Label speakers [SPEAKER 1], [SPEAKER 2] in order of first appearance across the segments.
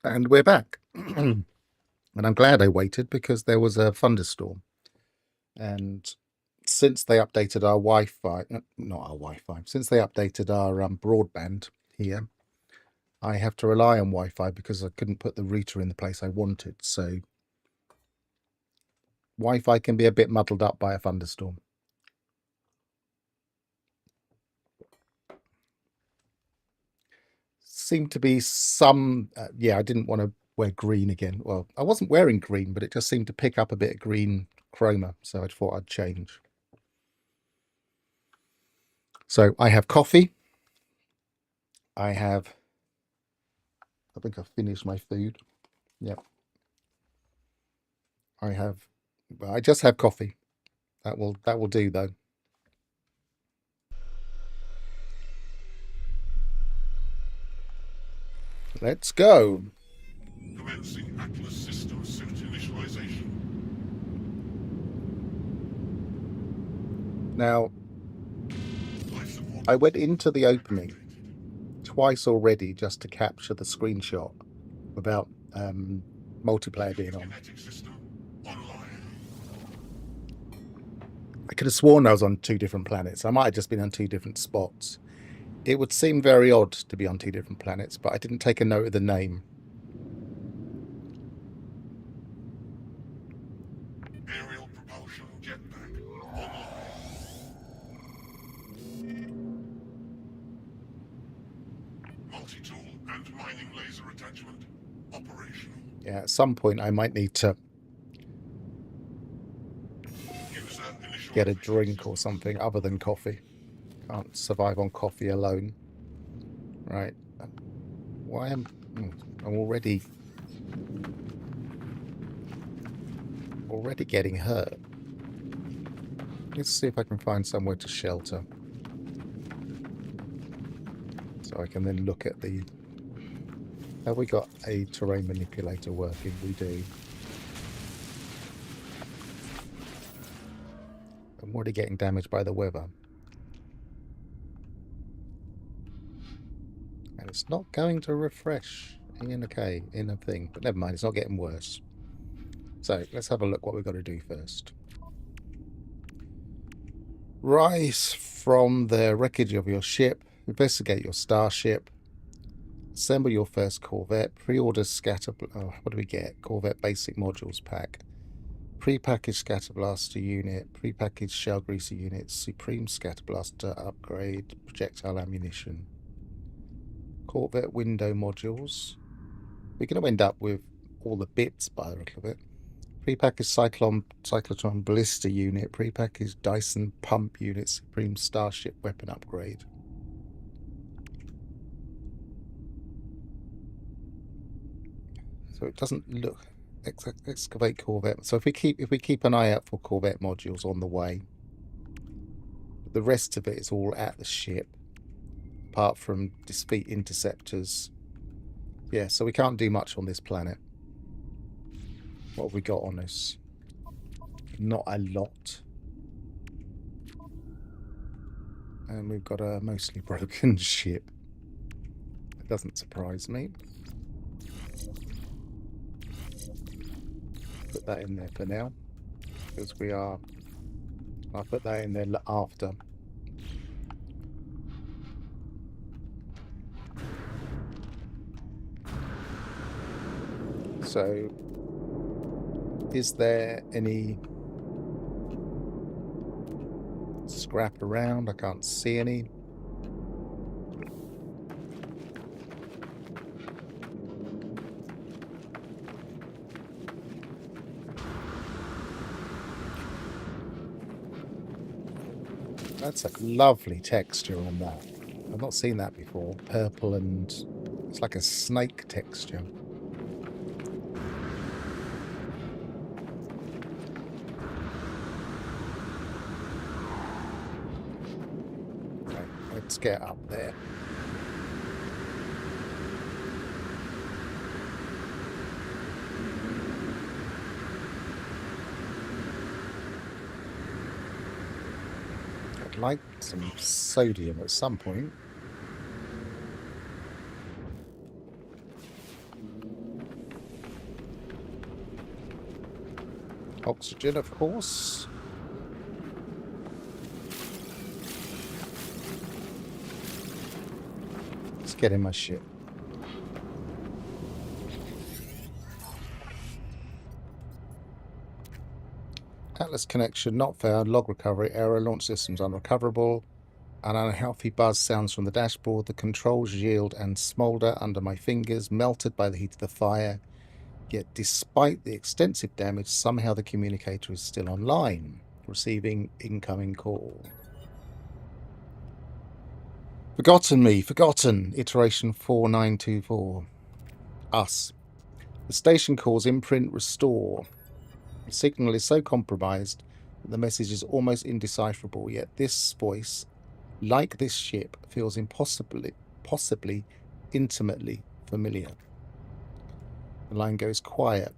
[SPEAKER 1] And we're back. And I'm glad I waited because there was a thunderstorm. And since they updated our Wi-Fi, not our Wi-Fi, since they updated our broadband here, I have to rely on Wi-Fi because I couldn't put the router in the place I wanted. So Wi-Fi can be a bit muddled up by a thunderstorm. Seemed to be some, yeah, I didn't want to wear green again. Well, I wasn't wearing green, but it just seemed to pick up a bit of green chroma. So I thought I'd change. So I have coffee. I think I've finished my food. Yep. I just have coffee. That will do though. Let's go.
[SPEAKER 2] Commencing Atlas System Synthesis.
[SPEAKER 1] Now, I went into the opening twice already just to capture the screenshot without multiplayer being on. I could have sworn I was on 2 different planets. I might have just been on 2 different spots. It would seem very odd to be on 2 different planets, but I didn't take a note of the name.
[SPEAKER 2] Aerial propulsion jetpack online. Multi-tool and mining laser attachment operational.
[SPEAKER 1] Yeah, at some point I might need to get a drink or something other than coffee. Can't survive on coffee alone. Right. Why am I'm already getting hurt. Let's see if I can find somewhere to shelter. So I can then look at the... Have we got a terrain manipulator working? We do. I'm already getting damaged by the weather. And it's not going to refresh in a thing. But never mind, it's not getting worse. So let's have a look what we've got to do first. Rise from the wreckage of your ship. Investigate your starship. Assemble your first Corvette. Pre-order scatter... Oh, what do we get? Corvette Basic Modules Pack. Pre-packaged Scatter Blaster Unit. Pre-packaged Shell Greaser Unit. Supreme Scatter Blaster Upgrade. Projectile Ammunition. Corvette Window Modules. We're going to end up with all the bits by the look of it. Pre-packaged Cyclotron Ballista Unit. Pre-packaged Dyson Pump Unit. Supreme Starship Weapon Upgrade. So it doesn't look... Excavate Corvette. So if we keep an eye out for Corvette modules on the way, the rest of it is all at the ship, apart from defeat interceptors. Yeah, so we can't do much on this planet. What have we got on this? Not a lot. And we've got a mostly broken ship. It doesn't surprise me. Put that in there for now, because we are... I'll put that in there after. So, is there any scrap around? I can't see any. That's a lovely texture on that. I've not seen that before. Purple and... it's like a snake texture. Okay, let's get up there. I'd like some sodium at some point. Oxygen, of course. Let's get in my ship. Atlas connection not found. Log recovery error. Launch systems unrecoverable. An unhealthy buzz sounds from the dashboard. The controls yield and smolder under my fingers, melted by the heat of the fire. Yet despite the extensive damage, somehow the communicator is still online, receiving incoming call. Forgotten me, forgotten. Iteration 4924. Us. The station calls imprint restore. The signal is so compromised that the message is almost indecipherable, yet this voice, like this ship, feels possibly intimately familiar. The line goes quiet.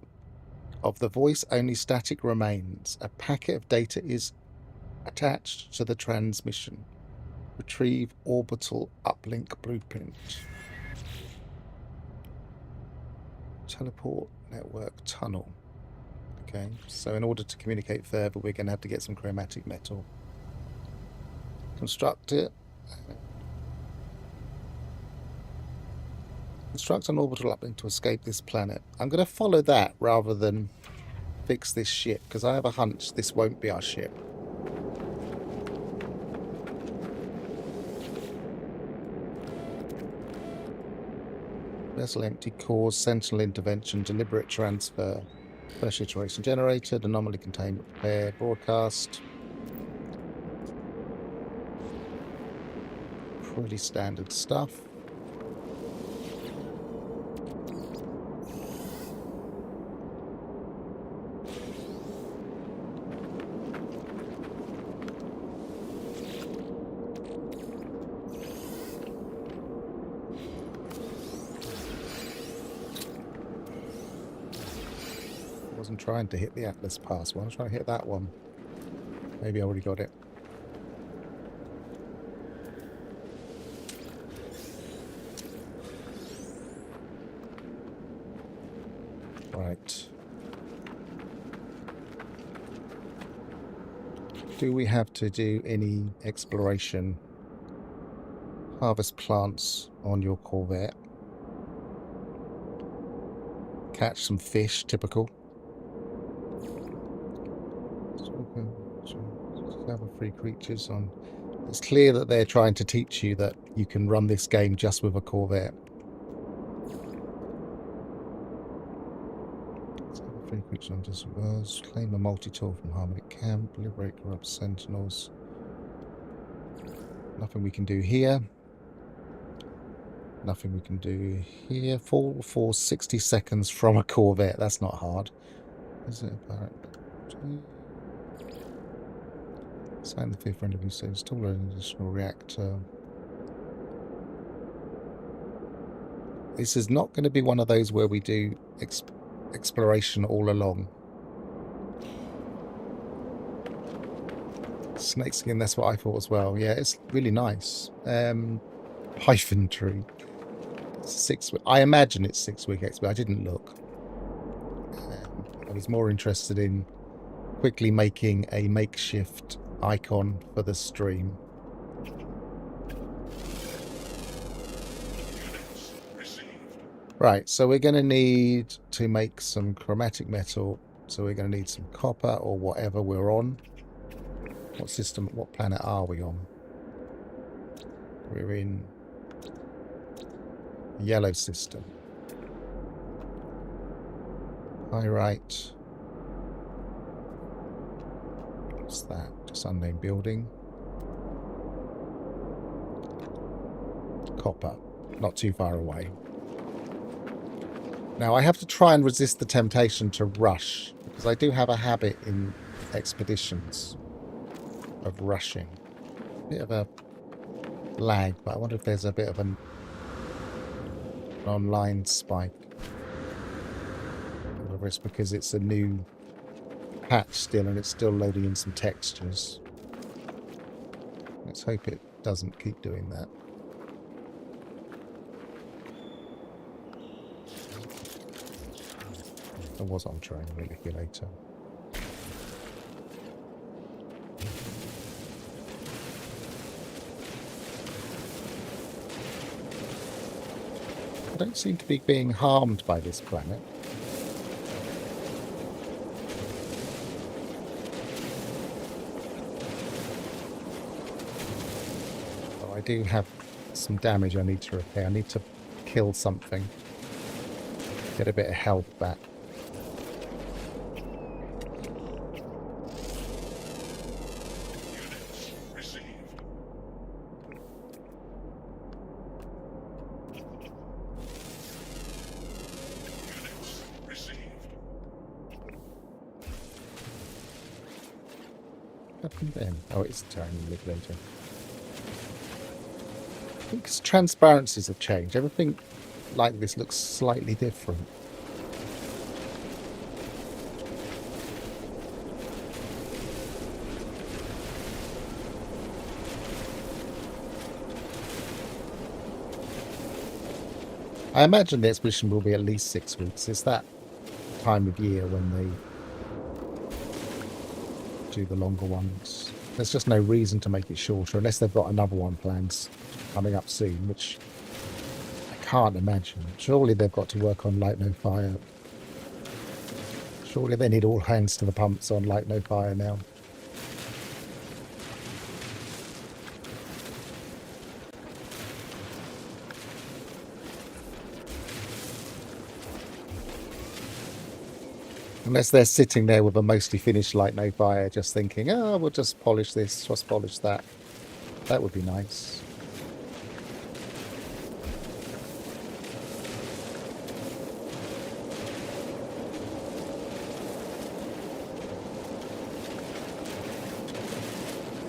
[SPEAKER 1] Of the voice, only static remains. A packet of data is attached to the transmission. Retrieve orbital uplink blueprint. Teleport network tunnel. Okay, so in order to communicate further, we're going to have to get some chromatic metal. Construct it. Construct an orbital uplink to escape this planet. I'm going to follow that rather than fix this ship, because I have a hunch this won't be our ship. Vessel empty, cause, sentinel intervention, deliberate transfer, pressure situation generated, anomaly containment repair, broadcast. Pretty standard stuff. Wasn't trying to hit the Atlas Pass one, I was trying to hit that one. Maybe I already got it. Right. Do we have to do any exploration? Harvest plants on your Corvette. Catch some fish, typical. Discover free creatures on. It's clear that they're trying to teach you that you can run this game just with a Corvette. Discover free creatures on distant worlds. Claim a multi-tool from Harmonic Camp. Liberate corrupt sentinels. Nothing we can do here. Nothing we can do here. Fall for 60 seconds from a Corvette. That's not hard. Is it apparent? Sign the fifth rendezvous stage. Install an additional reactor. This is not going to be one of those where we do exploration all along. Snakeskin, that's what I thought as well. Yeah, it's really nice. Hyphen tree. 6 week. I imagine it's 6 week XP. I didn't look. I was more interested in quickly making a makeshift icon for the stream. Right, so we're going to need to make some chromatic metal. So we're going to need some copper or whatever we're on. What system, what planet are we on? We're in yellow system. Pyrite. What's that? Just unnamed building. Copper. Not too far away. Now I have to try and resist the temptation to rush, because I do have a habit in expeditions of rushing. Bit of a lag, but I wonder if there's a bit of an online spike. Whether it's because it's a new patch still and it's still loading in some textures. Let's hope it doesn't keep doing that. I was on trying manipulator. I don't seem to be being harmed by this planet. Oh, I do have some damage I need to repair. I need to kill something. Get a bit of health back. Then? Oh, it's tiny manipulator. I think because transparencies have changed. Everything like this looks slightly different. I imagine the expedition will be at least 6 weeks. It's that time of year when they do the longer ones. There's just no reason to make it shorter unless they've got another one planned coming up soon, which I can't imagine. Surely they've got to work on Light No Fire. Surely they need all hands to the pumps on Light No Fire now. Unless they're sitting there with a mostly finished Light No Fire, just thinking, oh, we'll just polish this, just polish that. That would be nice.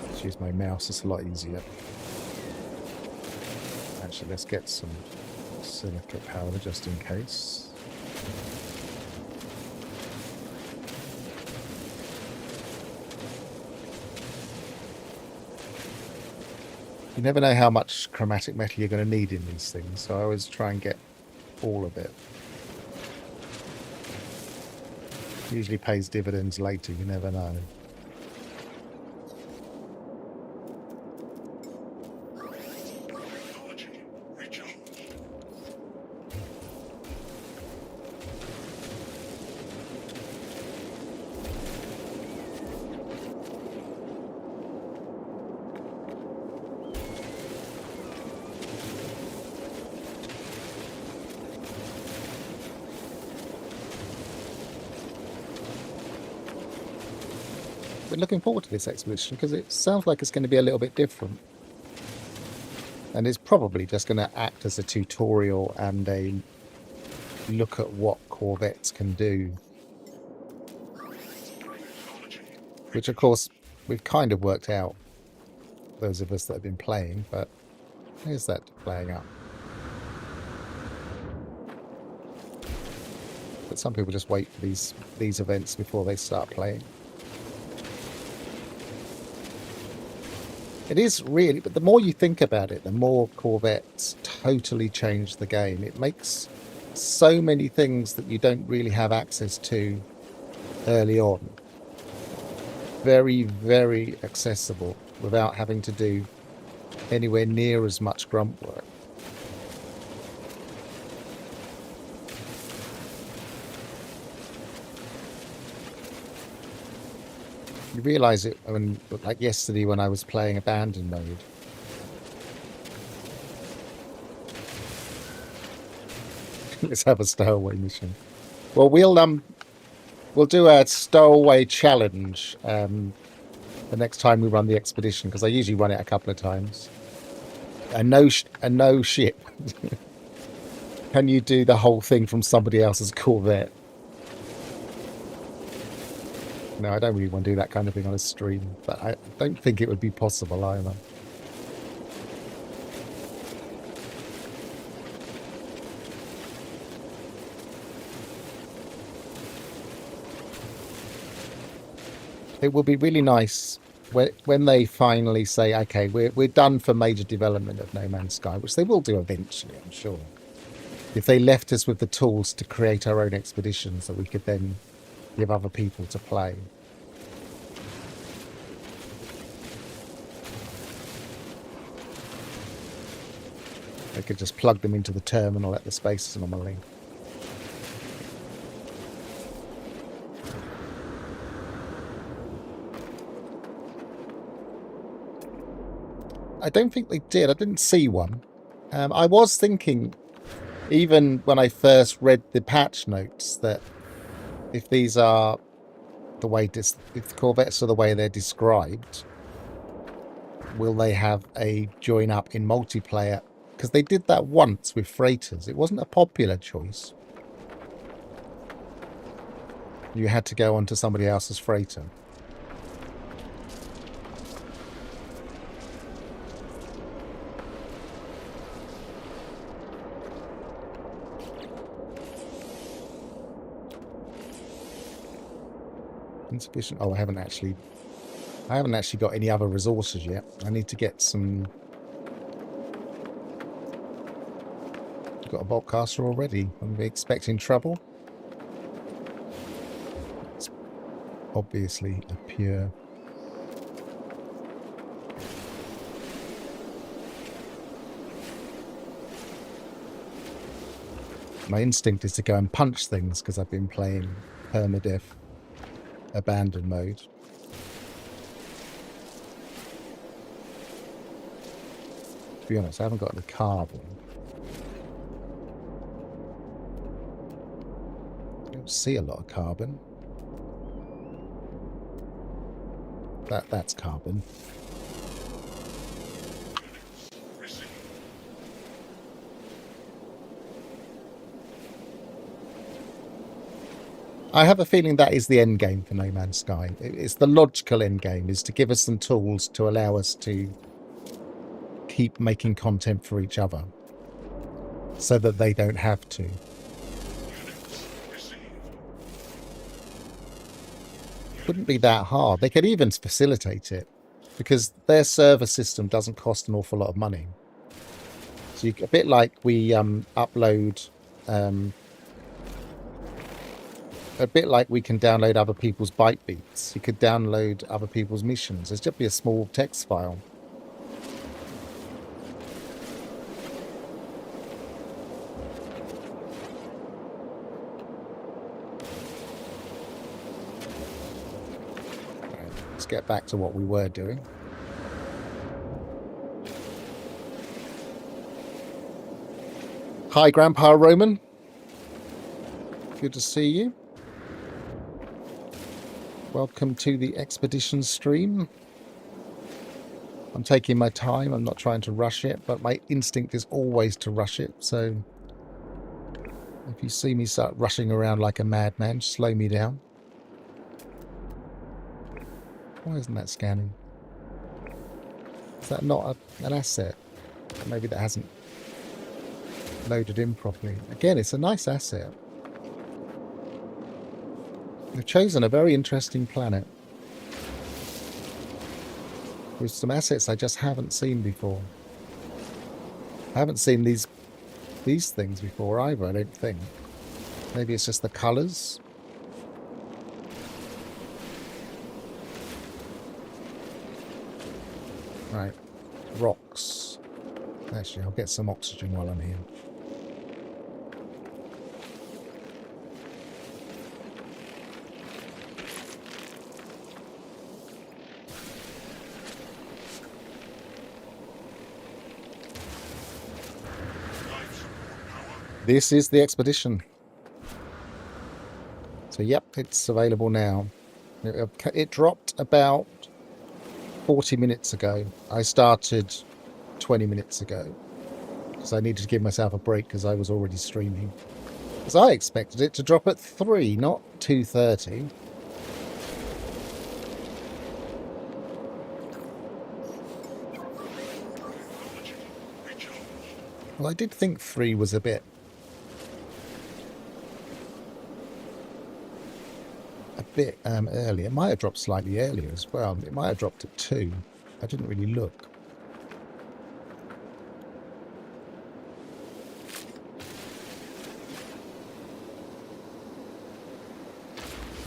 [SPEAKER 1] Let's use my mouse, it's a lot easier. Actually, let's get some silicate powder just in case. You never know how much chromatic metal you're going to need in these things, so I always try and get all of it. Usually pays dividends later, you never know.
[SPEAKER 2] Technology recharged.
[SPEAKER 1] But looking forward to this expedition because it sounds like it's going to be a little bit different. And it's probably just going to act as a tutorial and a look at what Corvettes can do. Which, of course, we've kind of worked out, those of us that have been playing, but here's that playing out. But some people just wait for these events before they start playing. It is really, but the more you think about it, the more Corvettes totally change the game. It makes so many things that you don't really have access to early on very, very accessible without having to do anywhere near as much grunt work. You realise it when, like yesterday when I was playing Abandon mode. Let's have a stowaway mission. Well, we'll do a stowaway challenge the next time we run the expedition, because I usually run it a couple of times. A no ship. Can you do the whole thing from somebody else's Corvette? No, I don't really want to do that kind of thing on a stream, but I don't think it would be possible either. It would be really nice when they finally say, okay, we're done for major development of No Man's Sky, which they will do eventually, I'm sure. If they left us with the tools to create our own expeditions that we could then give other people to play. They could just plug them into the terminal at the Space Anomaly. I don't think they did. I didn't see one. I was thinking, even when I first read the patch notes, that if these are the way, if the Corvettes are the way they're described, will they have a join up in multiplayer? Because they did that once with freighters. It wasn't a popular choice. You had to go onto somebody else's freighter. Insufficient. Oh, I haven't actually got any other resources yet. I need to get some. We've got a boltcaster already. I'm expecting trouble. It's obviously a pure... My instinct is to go and punch things because I've been playing permadeath abandon mode. To be honest, I haven't got any carbon. I don't see a lot of carbon. That's carbon. I have a feeling that is the end game for No Man's Sky. It's the logical end game, is to give us some tools to allow us to keep making content for each other so that they don't have to. Wouldn't be that hard. They could even facilitate it because their server system doesn't cost an awful lot of money. So a bit like we upload... a bit like we can download other people's byte beats. You could download other people's missions. It's just be a small text file. Right, let's get back to what we were doing. Hi, Grandpa Roman. Good to see you. Welcome to the expedition stream. I'm taking my time. I'm not trying to rush it, but my instinct is always to rush it. So if you see me start rushing around like a madman, slow me down. Why isn't that scanning? Is that not an asset? Maybe that hasn't loaded in properly. Again, it's a nice asset. They've chosen a very interesting planet with some assets I just haven't seen before. I haven't seen these things before either, I don't think. Maybe it's just the colours. Right, rocks. Actually, I'll get some oxygen while I'm here. This is the expedition. So, yep, it's available now. It dropped about 40 minutes ago. I started 20 minutes ago because I needed to give myself a break because I was already streaming. Because I expected it to drop at 3, not 2:30. Well, I did think 3 was a bit early. It might have dropped slightly earlier as well. It might have dropped at 2. I didn't really look.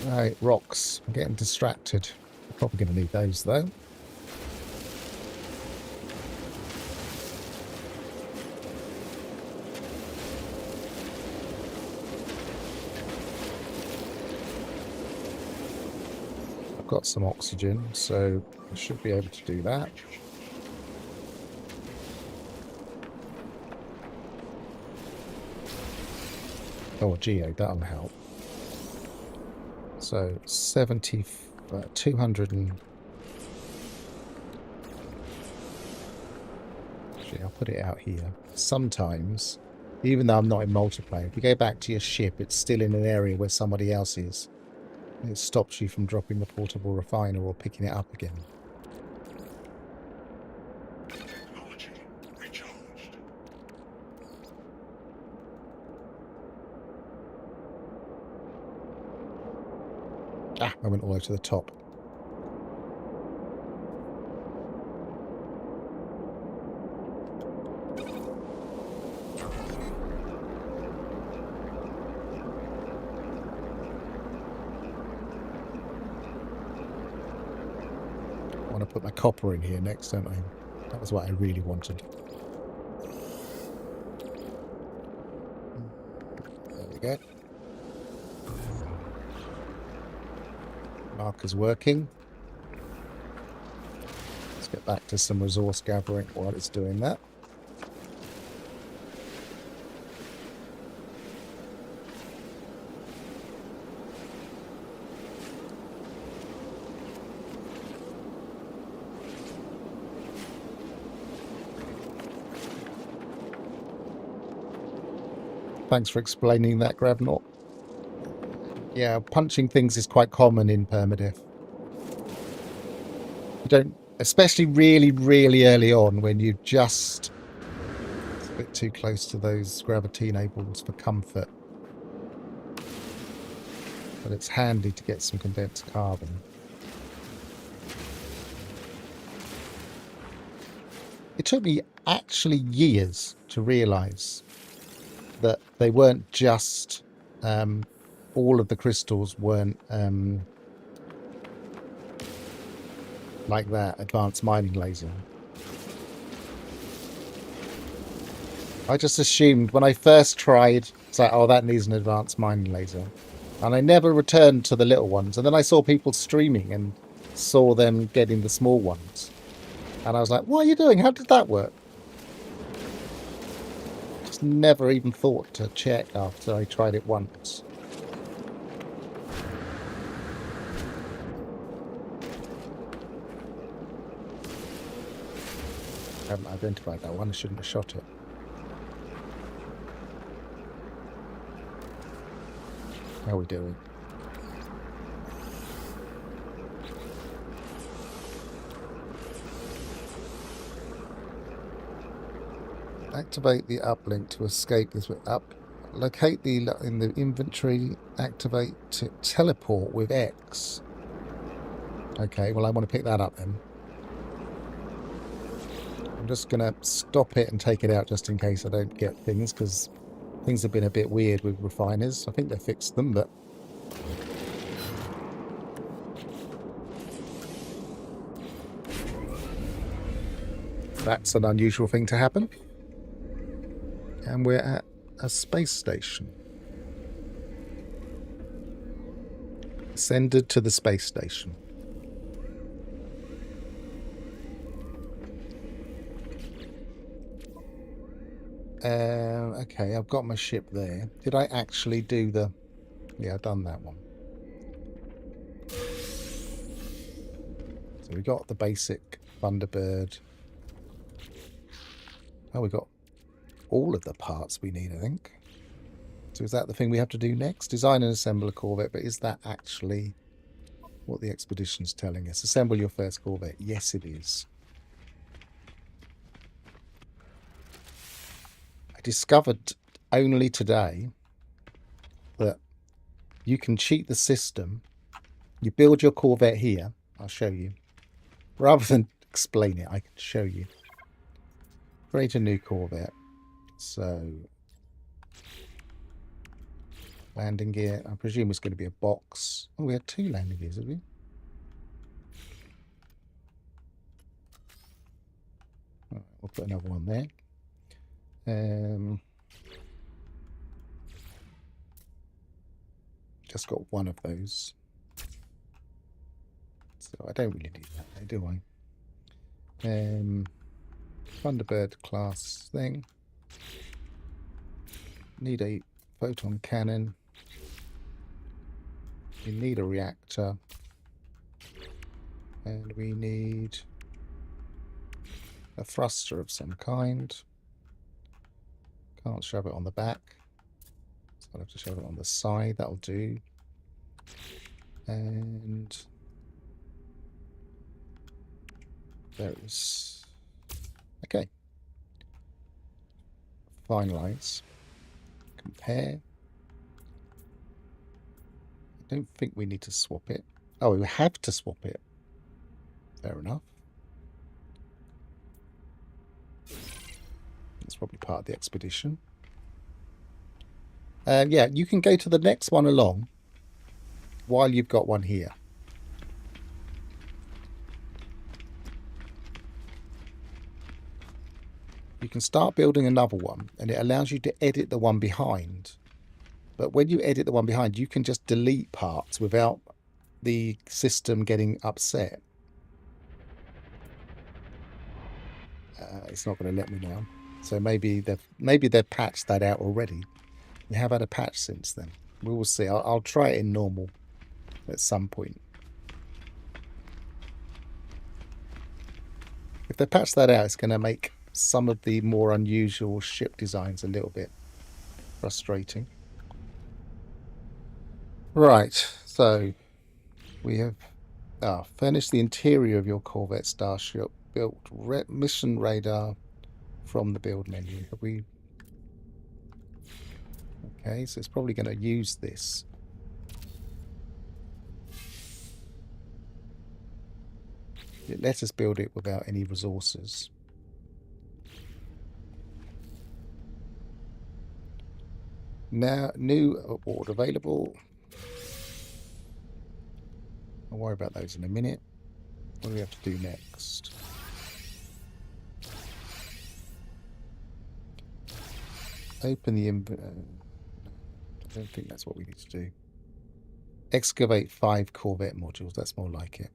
[SPEAKER 1] Right, rocks. I'm getting distracted. I'm probably going to need those though. Got some oxygen, so I should be able to do that. Oh, geo, that'll help. So 200 and... Actually, I'll put it out here. Sometimes, even though I'm not in multiplayer, if you go back to your ship, it's still in an area where somebody else is. It stops you from dropping the portable refiner or picking it up again.
[SPEAKER 2] Technology recharged.
[SPEAKER 1] Ah, I went all the way to the top. put my copper in here next, don't I? That was what I really wanted. There we go. Marker's working. Let's get back to some resource gathering while it's doing that. Thanks for explaining that, Gravnort. Yeah, punching things is quite common in permadeath. You don't, especially really, really early on when you just it's a bit too close to those gravity-enables for comfort. But it's handy to get some condensed carbon. It took me actually years to realise that they weren't just all of the crystals weren't like that advanced mining laser. I just assumed when I first tried, it's like, oh, that needs an advanced mining laser, and I never returned to the little ones. And then I saw people streaming and saw them getting the small ones, and I was like, what are you doing? How did that work? Never even thought to check after I tried it once. I haven't identified that one. I shouldn't have shot it. How are we doing? Activate the uplink to escape this up. Locate the in the inventory. Activate to teleport with X. Okay, well I want to pick that up then. I'm just gonna stop it and take it out just in case I don't get things, because things have been a bit weird with refiners. I think they fixed them, but that's an unusual thing to happen. And we're at a space station. Ascended to the space station. Okay, I've got my ship there. Did I actually do the... Yeah, I've done that one. So we got the basic Thunderbird. Oh, we got all of the parts we need, I think. So is that the thing we have to do next? Design and assemble a Corvette, but is that actually what the expedition's telling us? Assemble your first Corvette. Yes, it is. I discovered only today that you can cheat the system. You build your Corvette here. I'll show you. Rather than explain it, I can show you. Create a new Corvette. So, landing gear. I presume it's going to be a box. Oh, we had 2 landing gears, have we? Right, we'll put another one there. Just got one of those. So I don't really need that, do I? Thunderbird class thing. Need a photon cannon. We need a reactor. And we need a thruster of some kind. Can't shove it on the back. So I'll have to shove it on the side. That'll do. And there it is. Okay. Finalize. Compare. I don't think we need to swap it. Oh, we have to swap it. Fair enough. That's probably part of the expedition. Yeah, you can go to the next one along while you've got one here. you can start building another one, and it allows you to edit the one behind. But when you edit the one behind, you can just delete parts without the system getting upset. It's not going to let me now. So maybe they've patched that out already. They have had a patch since then. We will see. I'll try it in normal at some point. If they patch that out, it's going to make some of the more unusual ship designs a little bit frustrating. Right, so we have furnished the interior of your Corvette Starship, built mission radar from the build menu. Have we? Okay, so it's probably going to use this. Let us build it without any resources. Now, new award available. I'll worry about those in a minute. What do we have to do next? Open the I don't think that's what we need to do. Excavate 5 Corvette modules. That's more like it.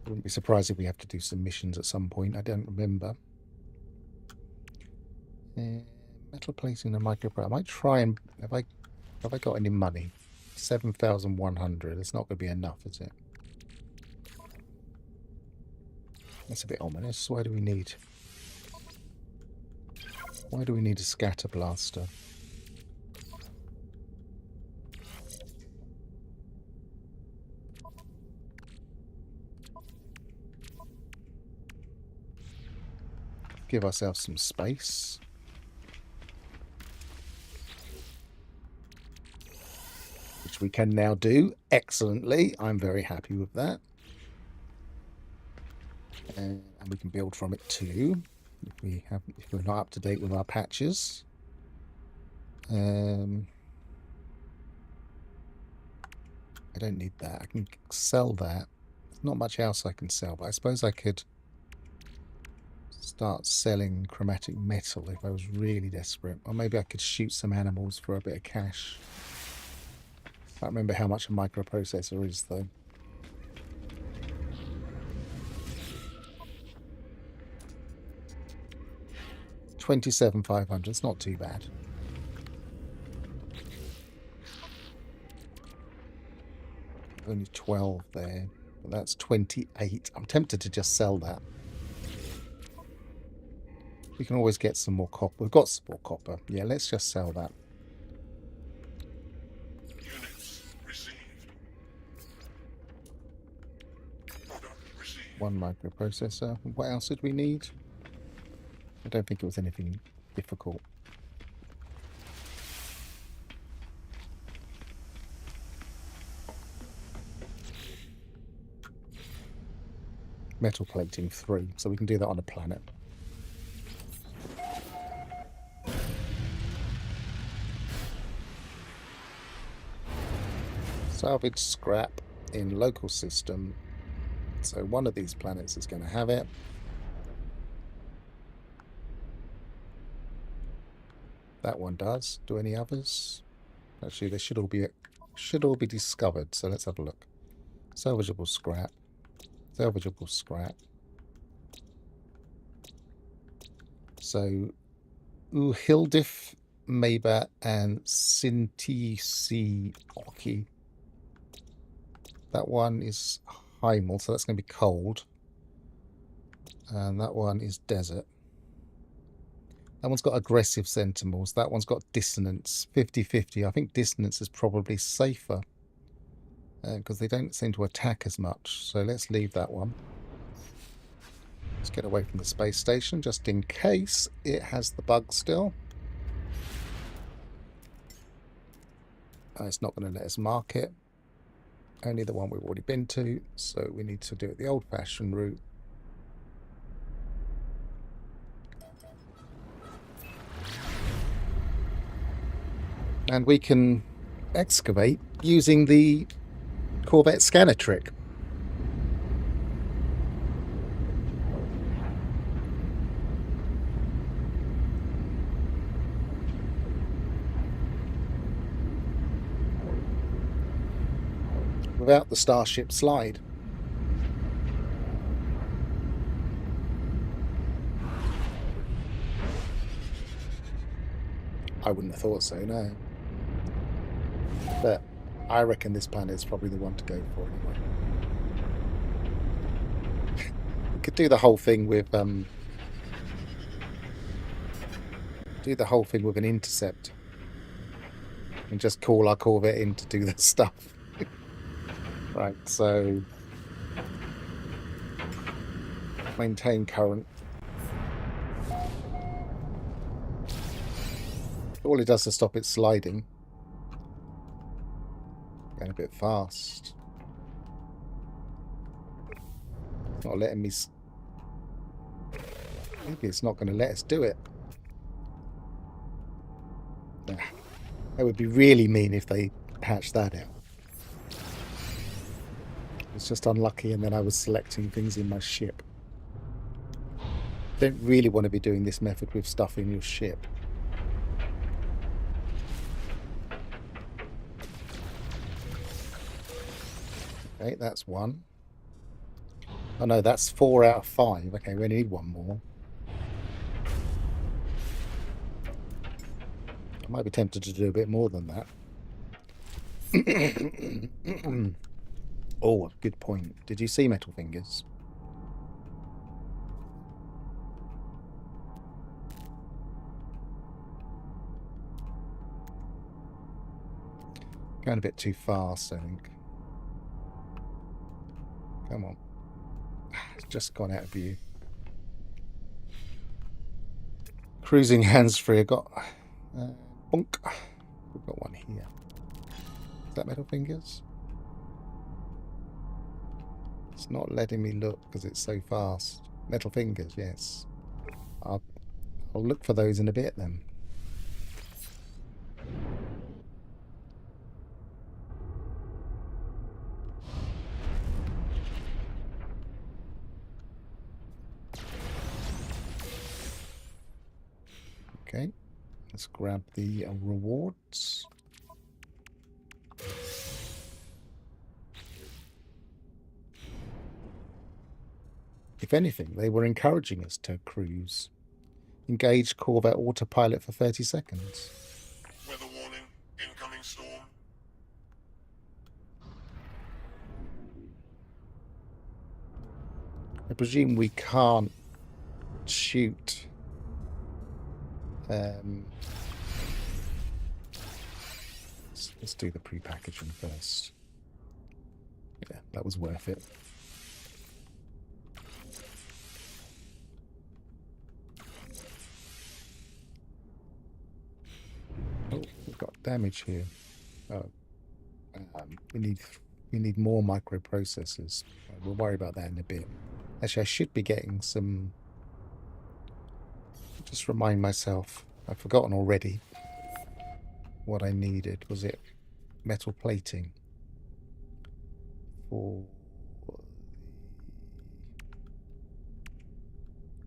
[SPEAKER 1] Wouldn't be surprised if we have to do some missions at some point. I don't remember. Metal plating and micro. I might try and have I got any money? 7,100. It's not going to be enough, is it? That's a bit ominous. Why do we need a scatter blaster? Give ourselves some space. Which we can now do excellently. I'm very happy with that. And we can build from it too. If we're not up to date with our patches. I don't need that. I can sell that. There's not much else I can sell, but I suppose I could start selling chromatic metal if I was really desperate. Or maybe I could shoot some animals for a bit of cash. I can't remember how much a microprocessor is, though. $27,500. It's not too bad. Only 12 there. But that's 28. I'm tempted to just sell that. We can always get some more copper. We've got some more copper. Yeah, let's just sell that.
[SPEAKER 2] Units received. Product received.
[SPEAKER 1] 1 microprocessor. What else did we need? I don't think it was anything difficult. Metal plating 3, so we can do that on a planet. Salvage scrap in local system. So one of these planets is going to have it. That one does. Do any others? Actually, they should all be discovered. So let's have a look. Salvageable scrap. Salvageable scrap. So Uhildif, Maba, and Sintisi Oki. That one is Hymal, so that's going to be cold. And that one is desert. That one's got aggressive sentinels. That one's got dissonance. 50-50. I think dissonance is probably safer. Because they don't seem to attack as much. So let's leave that one. Let's get away from the space station, just in case it has the bug still. It's not going to let us mark it. Only the one we've already been to. So we need to do it the old-fashioned route. And we can excavate using the Corvette scanner trick. Without the Starship slide. I wouldn't have thought so, no. But I reckon this planet is probably the one to go for anyway. We could do the whole thing with an intercept and just call our Corvette in to do the stuff. Right, so maintain current. All it does is stop it sliding. Going a bit fast. It's not letting me. Maybe it's not going to let us do it. That would be really mean if they hatched that out. It's just unlucky, and then I was selecting things in my ship. Don't really want to be doing this method with stuff in your ship. Okay, that's one. Oh no, that's 4 out of 5. Okay, we only need one more. I might be tempted to do a bit more than that. Oh, good point. Did you see Metal Fingers? Going a bit too fast, I think. Come on. It's just gone out of view. Cruising hands-free. I got... bonk. We've got one here. Is that Metal Fingers? It's not letting me look because it's so fast. Metal Fingers, yes. I'll look for those in a bit then. Okay, let's grab the rewards. If anything, they were encouraging us to cruise. Engage Corvette autopilot for 30 seconds.
[SPEAKER 2] Weather warning. Incoming storm.
[SPEAKER 1] I presume we can't shoot. Let's do the pre-packaging first. Yeah, that was worth it. Oh, we've got damage here. Oh, we need more microprocessors. We'll worry about that in a bit. Actually, I should be getting some. Just remind myself. I've forgotten already what I needed. Was it metal plating? For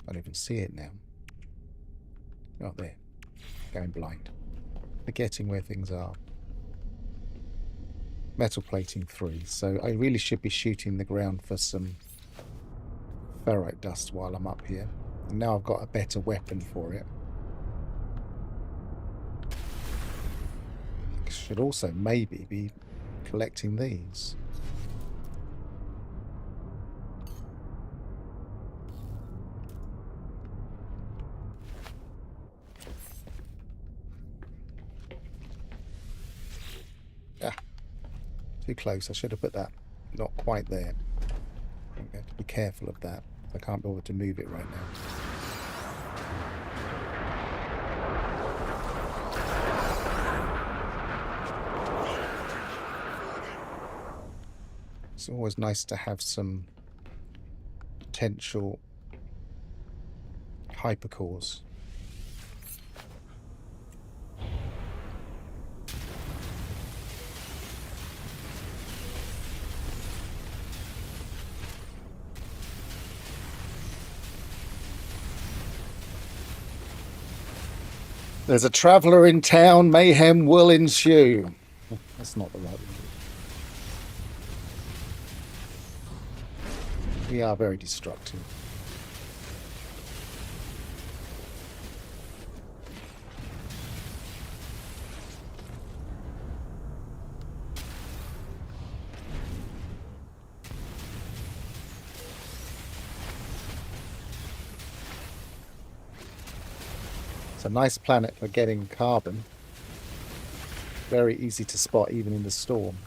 [SPEAKER 1] I don't even see it now. Oh, there. Going blind. Forgetting where things are. Metal plating 3. So I really should be shooting the ground for some ferrite dust while I'm up here. And now I've got a better weapon for it. I should also maybe be collecting these. Ah, too close. I should have put that not quite there. I have to be careful of that. I can't bother to move it right now. It's always nice to have some potential hypercores. There's a traveller in town, mayhem will ensue. That's not the right word. We are very destructive. It's a nice planet for getting carbon. Very easy to spot even in the storm.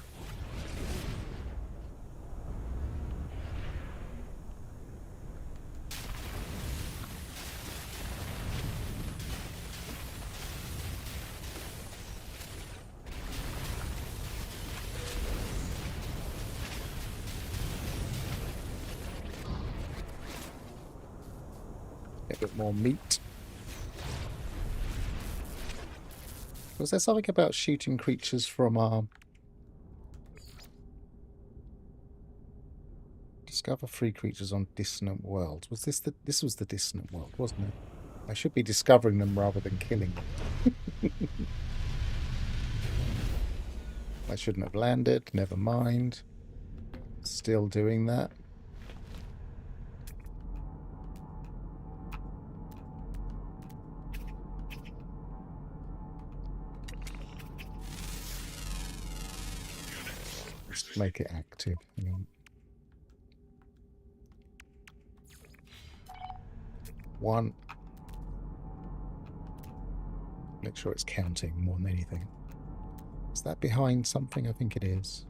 [SPEAKER 1] Get a bit more meat. Was there something about shooting creatures from our... Discover free creatures on dissonant worlds. Was this the... This was the dissonant world, wasn't it? I should be discovering them rather than killing them. I shouldn't have landed. Never mind. Still doing that. Just make it active. Hang on. 1. Make sure it's counting more than anything. Is that behind something? I think it is.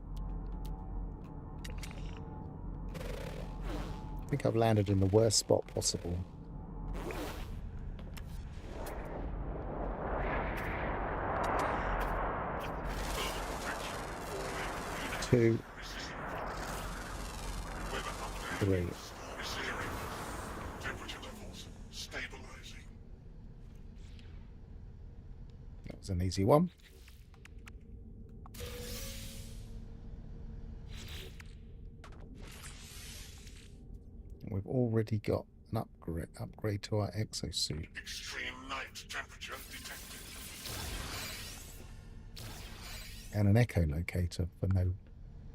[SPEAKER 1] I think I've landed in the worst spot possible. Two. 3.
[SPEAKER 2] Temperature levels stabilizing.
[SPEAKER 1] That was an easy one. We've already got an upgrade to our exosuit.
[SPEAKER 2] Extreme night temperature detected.
[SPEAKER 1] And an echolocator for no...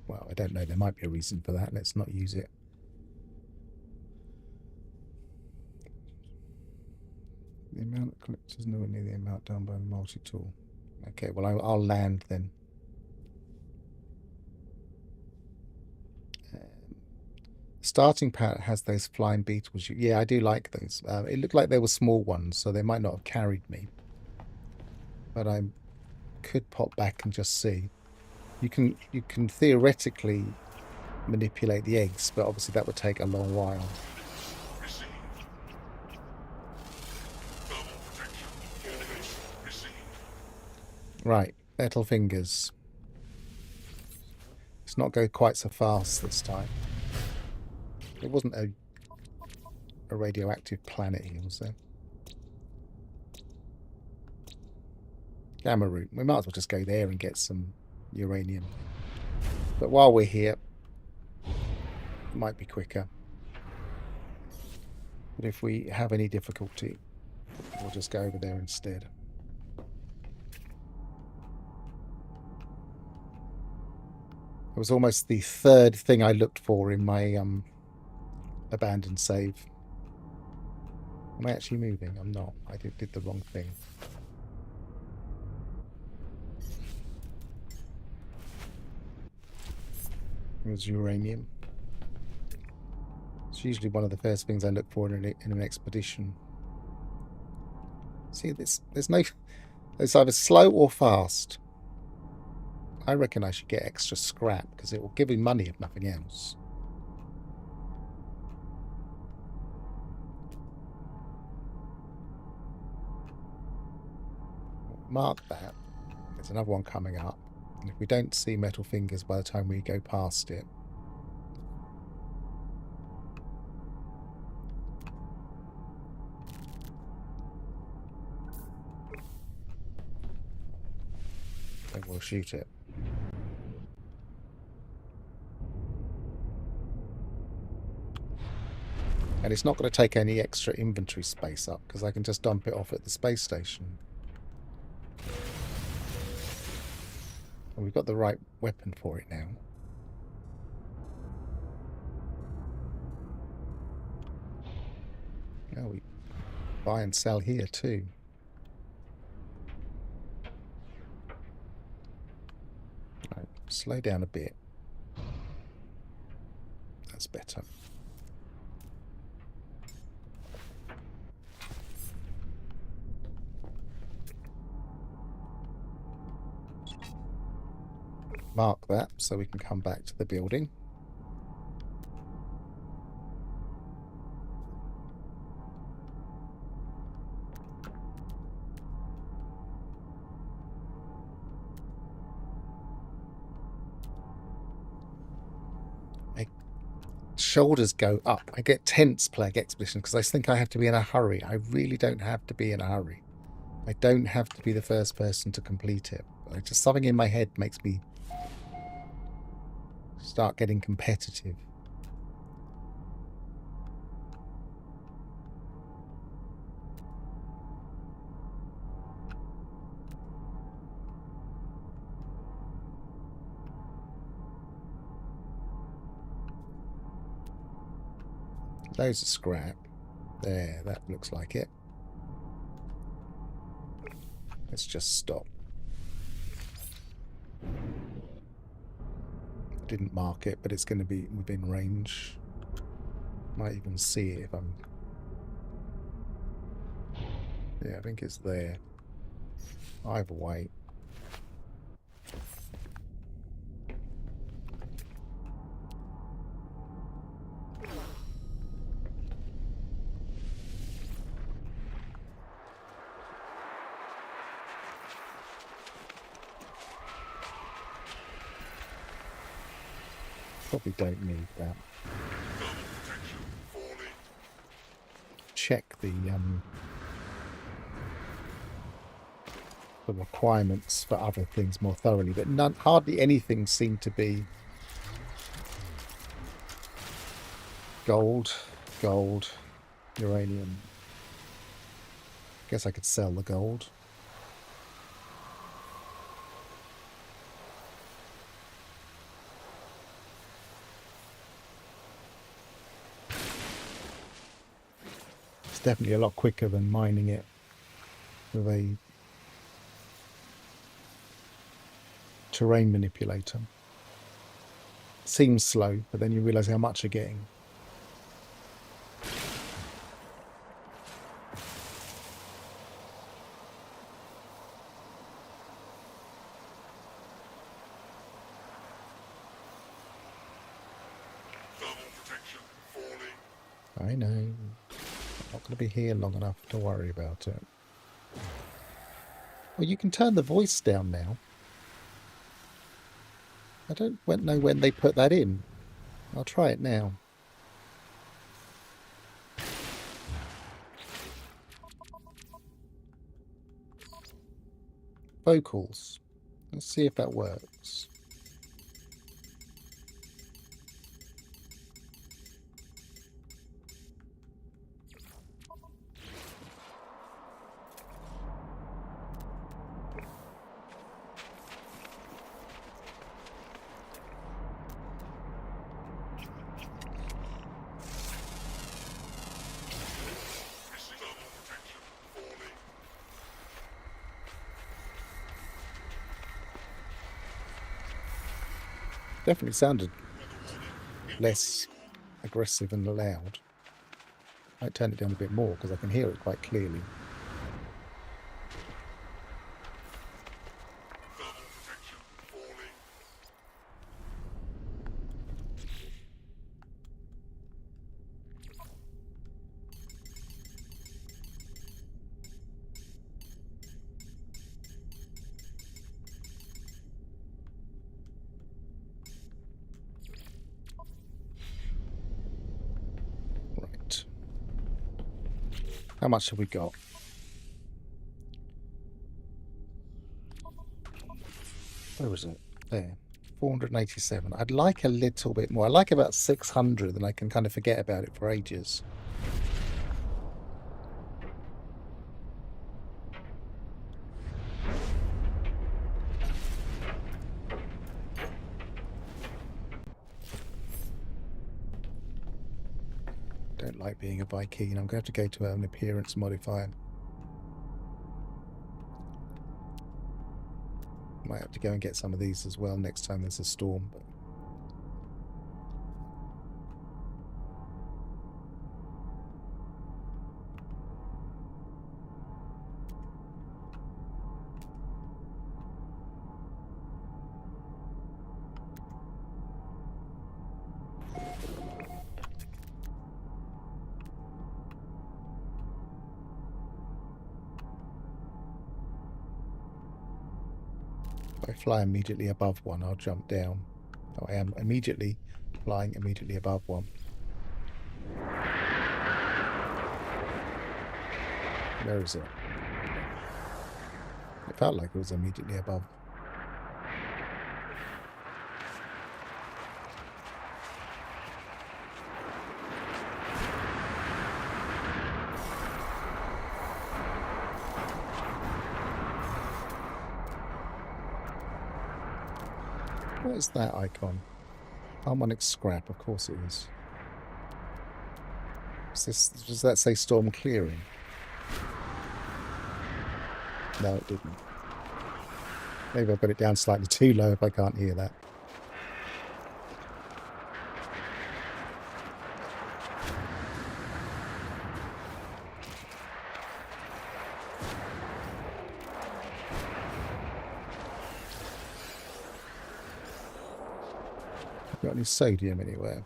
[SPEAKER 1] Well, I don't know. There might be a reason for that. Let's not use it. The amount of collectors nowhere near the amount done by the multi-tool. Okay, well, I'll land then. Starting pad has those flying beetles. Yeah, I do like those. It looked like they were small ones, so they might not have carried me. But I could pop back and just see. You can theoretically manipulate the eggs, but obviously that would take a long while.
[SPEAKER 2] Received. Thermal protection. Units received.
[SPEAKER 1] Right, metal fingers. Let's not go quite so fast this time. It wasn't a radioactive planet here, was there? Gamma root. We might as well just go there and get some uranium. But while we're here, it might be quicker. But if we have any difficulty, we'll just go over there instead. It was almost the third thing I looked for in my abandoned save. Am I actually moving? I'm not. I did the wrong thing. It was uranium. It's usually one of the first things I look for in an expedition. See, there's no... It's either slow or fast. I reckon I should get extra scrap because it will give me money if nothing else. Mark that. There's another one coming up. And if we don't see metal fingers by the time we go past it, then we'll shoot it. And it's not going to take any extra inventory space up because I can just dump it off at the space station. Well, we've got the right weapon for it now. Oh, we buy and sell here too. Right, slow down a bit. That's better. Mark that so we can come back to the building. My shoulders go up. I get tense playing Expedition because I think I have to be in a hurry. I really don't have to be in a hurry. I don't have to be the first person to complete it. Just something in my head makes me start getting competitive. Loads of scrap. There, that looks like it. Let's just stop. Didn't mark it, but it's going to be within range. Might even see it if I'm... Yeah, I think it's there. Either way. Probably don't need that. Check the requirements for other things more thoroughly, but hardly anything seemed to be gold, uranium. Guess I could sell the gold. Definitely a lot quicker than mining it with a terrain manipulator. Seems slow, but then you realize how much you're getting. I know. Not going to be here long enough to worry about it. Well, you can turn the voice down now. I don't know when they put that in. I'll try it now. Vocals. Let's see if that works. Definitely sounded less aggressive and loud. I might turn it down a bit more because I can hear it quite clearly. How much have we got? Where was it? There. 487. I'd like a little bit more. I like about 600, and I can kind of forget about it for ages. don't like being a Viking. I'm going to have to go to an appearance modifier. Might have to go and get some of these as well next time there's a storm. But if I fly immediately above one, I'll jump down. Oh, I am immediately flying immediately above one. Where is it? It felt like it was immediately above. What is that icon? Harmonic scrap, of course it is. Does that say storm clearing? No, it didn't. Maybe I've got it down slightly too low if I can't hear that. Got any sodium anywhere?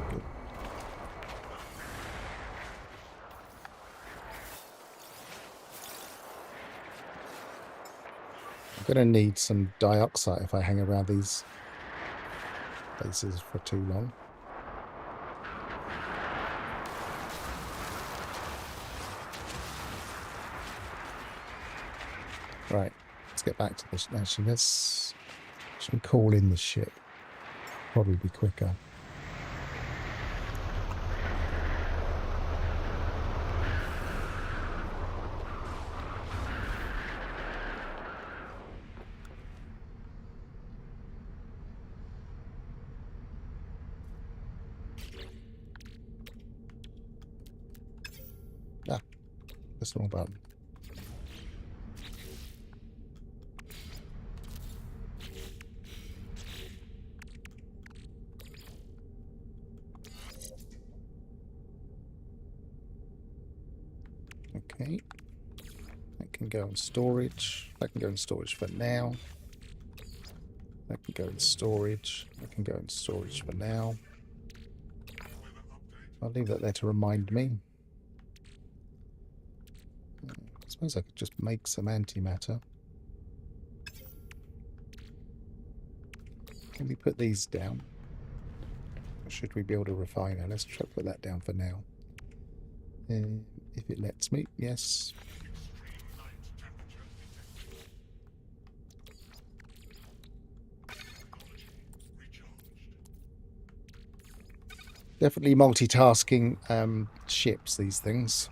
[SPEAKER 1] Good. I'm going to need some dioxide if I hang around these places for too long. Right. Let's get back to this. Actually, let's call in the ship. Probably be quicker. Ah, that's the wrong button. Okay, that can go in storage. That can go in storage for now. That can go in storage. That can go in storage for now. I'll leave that there to remind me. I suppose I could just make some antimatter. Can we put these down? Or should we build a refiner? Let's try to put that down for now. If it lets me, yes. Definitely multitasking ships, these things.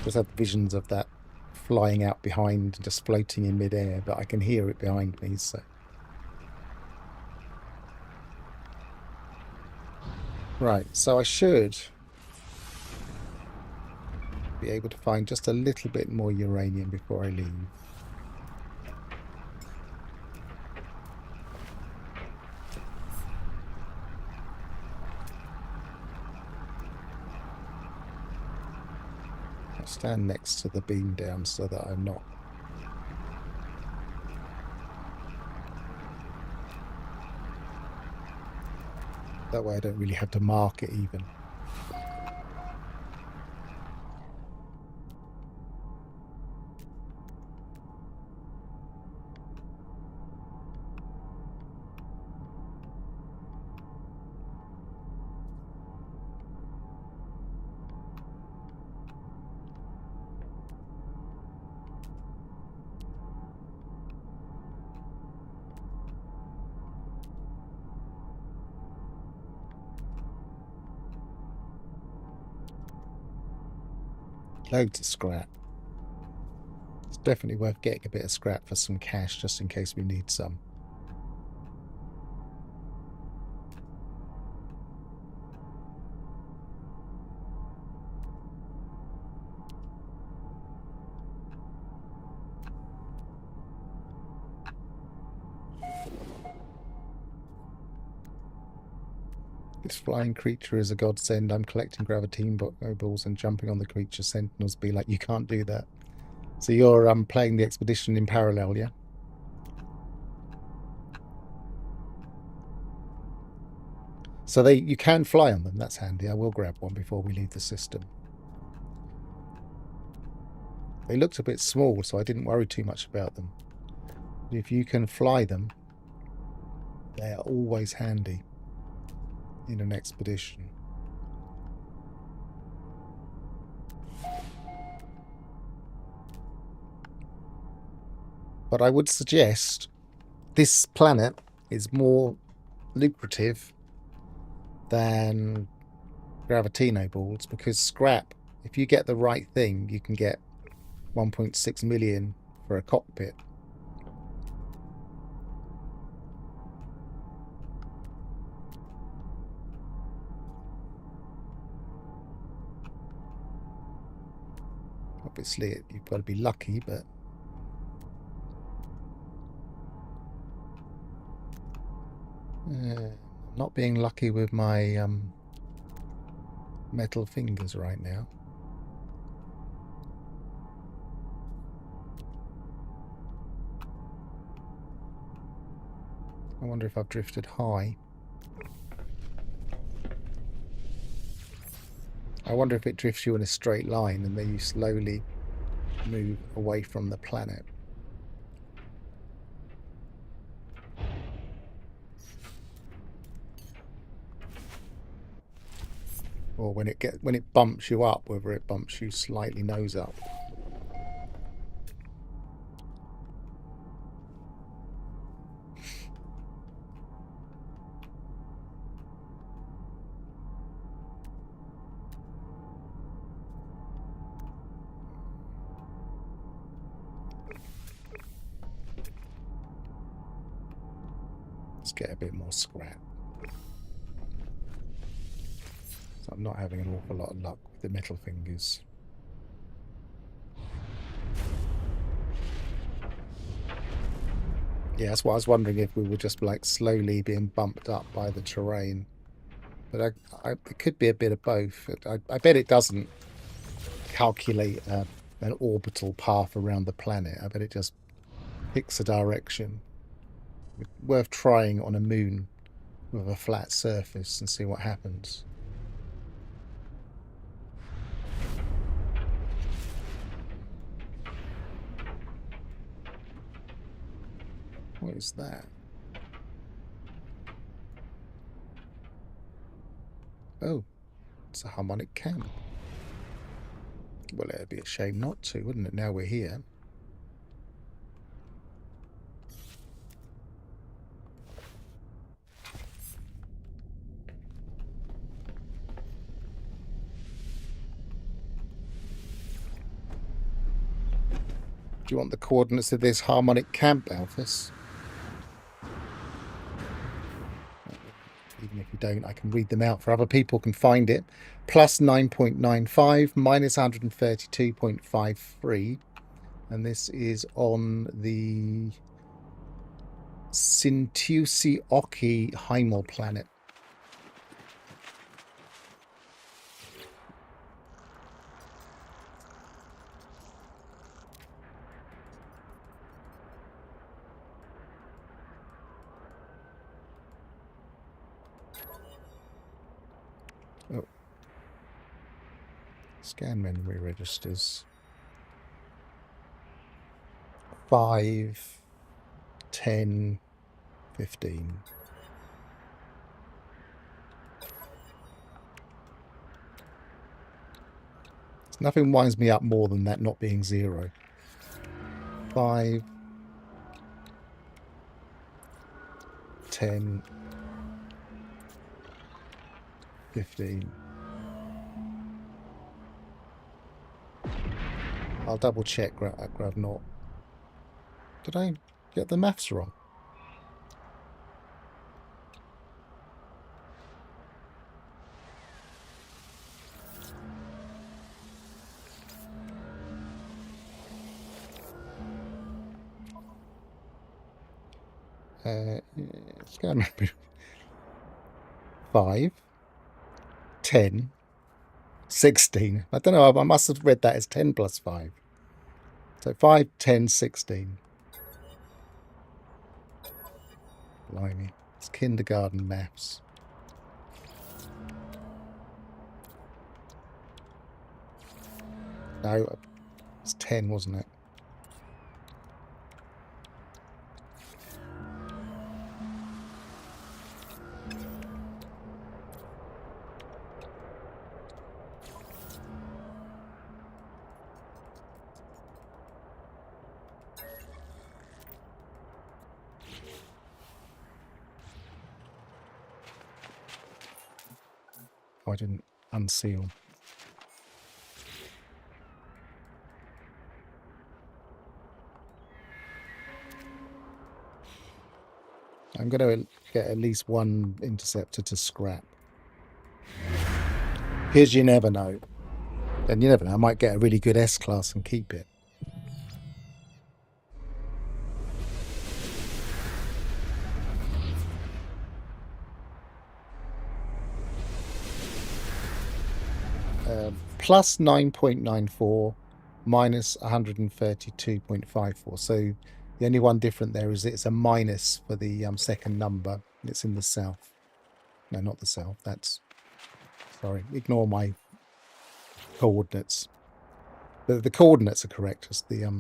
[SPEAKER 1] Just had visions of that flying out behind, just floating in midair, but I can hear it behind me, so. Right, so I should be able to find just a little bit more uranium before I leave. I'll stand next to the beam down so that I'm not. That way I don't really have to mark it even. Loads of scrap. It's definitely worth getting a bit of scrap for some cash, just in case we need some. This flying creature is a godsend. I'm collecting gravitine balls and jumping on the creature. Sentinels be like, you can't do that. So you're playing the expedition in parallel, yeah? So you can fly on them. That's handy. I will grab one before we leave the system. They looked a bit small, so I didn't worry too much about them. But if you can fly them, they are always handy in an expedition. But I would suggest this planet is more lucrative than gravitino balls, because scrap, if you get the right thing, you can get 1.6 million for a cockpit. Obviously, you've got to be lucky, but not being lucky with my metal fingers right now. I wonder if I've drifted high. I wonder if it drifts you in a straight line and then you slowly move away from the planet. Or when it bumps you up, whether it bumps you slightly nose up. Let's get a bit more scrap. So I'm not having an awful lot of luck with the metal fingers. Yeah, that's what I was wondering, if we were just like slowly being bumped up by the terrain. But it could be a bit of both. I bet it doesn't calculate an orbital path around the planet. I bet it just picks a direction. Worth trying on a moon with a flat surface and see what happens. What is that? Oh, it's a harmonic camp. Well, it'd be a shame not to, wouldn't it? Now we're here. Do you want the coordinates of this harmonic camp, Alphys? Even if you don't, I can read them out for other people can find it. Plus 9.95, minus 132.53. And this is on the Sintusi-Oki Heimel planet. Oh. Scan memory registers. 5, 10, 15. Nothing winds me up more than that not being 0. 5, 10, 15. I'll double check Grav Naught. Did I get the maths wrong? Let's go and 5, 10, 16. I don't know, I must have read that as 10 plus 5. So 5, 10, 16. Blimey. It's kindergarten maths. No, it's 10, wasn't it? Oh, I didn't unseal. I'm going to get at least one interceptor to scrap. Because you never know. And you never know, I might get a really good S-Class and keep it. Plus 9.94, minus 132.54. So the only one different there is it's a minus for the second number. It's in the south. No, not the south. That's... Sorry, ignore my coordinates. The coordinates are correct. Just the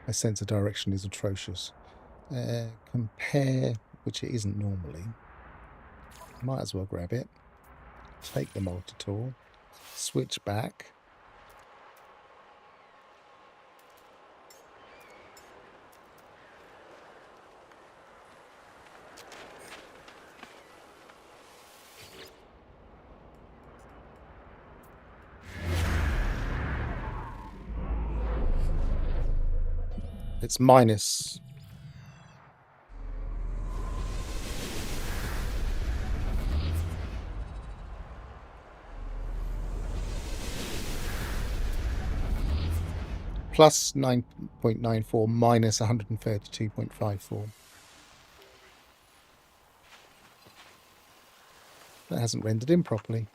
[SPEAKER 1] my sense of direction is atrocious. Compare, which it isn't normally. Might as well grab it. Take the multi-tool. Switch back. It's minus. Plus 9.94 minus 132.54. That hasn't rendered in properly.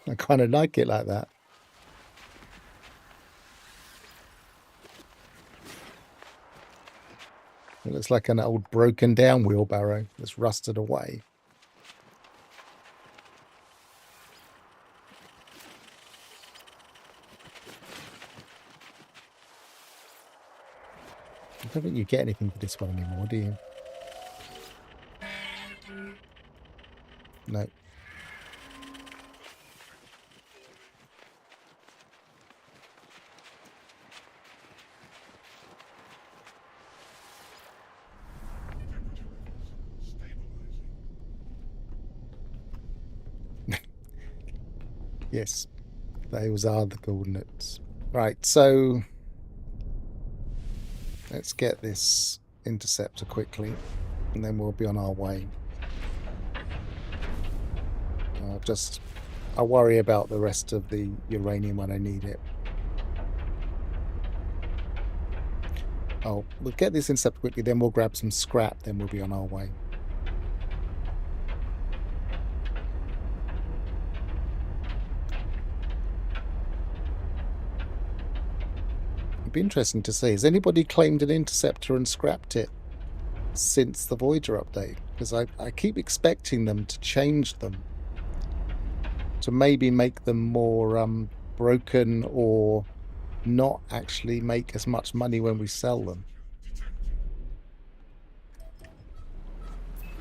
[SPEAKER 1] I kind of like it like that. It looks like an old broken down wheelbarrow that's rusted away. I don't think you get anything for this one anymore, do you? No. Yes, those are the coordinates. Right, so let's get this interceptor quickly, and then we'll be on our way. I'll worry about the rest of the uranium when I need it. Oh, we'll get this interceptor quickly, then we'll grab some scrap, then we'll be on our way. Be interesting to see. Has anybody claimed an interceptor and scrapped it since the Voyager update? Because I keep expecting them to change them to maybe make them more broken or not actually make as much money when we sell them.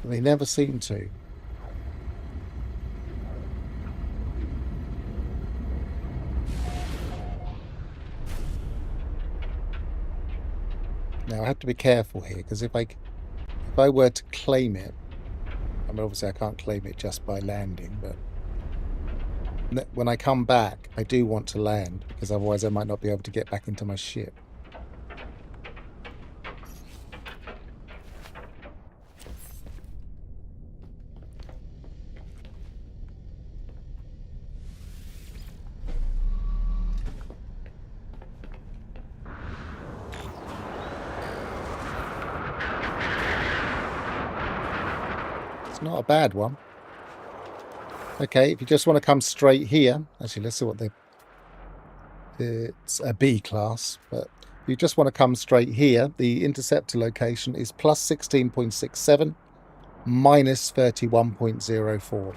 [SPEAKER 1] They never seem to. Now I have to be careful here, because if I were to claim it, I mean obviously I can't claim it just by landing, but when I come back, I do want to land, because otherwise I might not be able to get back into my ship. It's not a bad one. Okay, if you just want to come straight here, actually, let's see what it's a B class, but if you just want to come straight here, the interceptor location is plus 16.67, minus 31.04.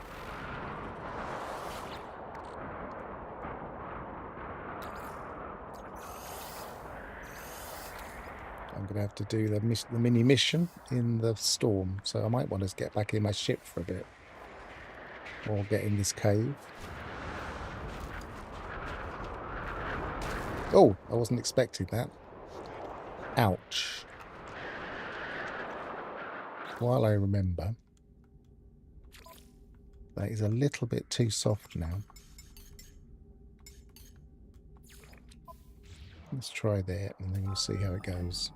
[SPEAKER 1] I'm going to have to do the mini mission in the storm, so I might want to get back in my ship for a bit, or get in this cave. Oh, I wasn't expecting that. Ouch. While I remember, that is a little bit too soft now. Let's try there, and then we'll see how it goes.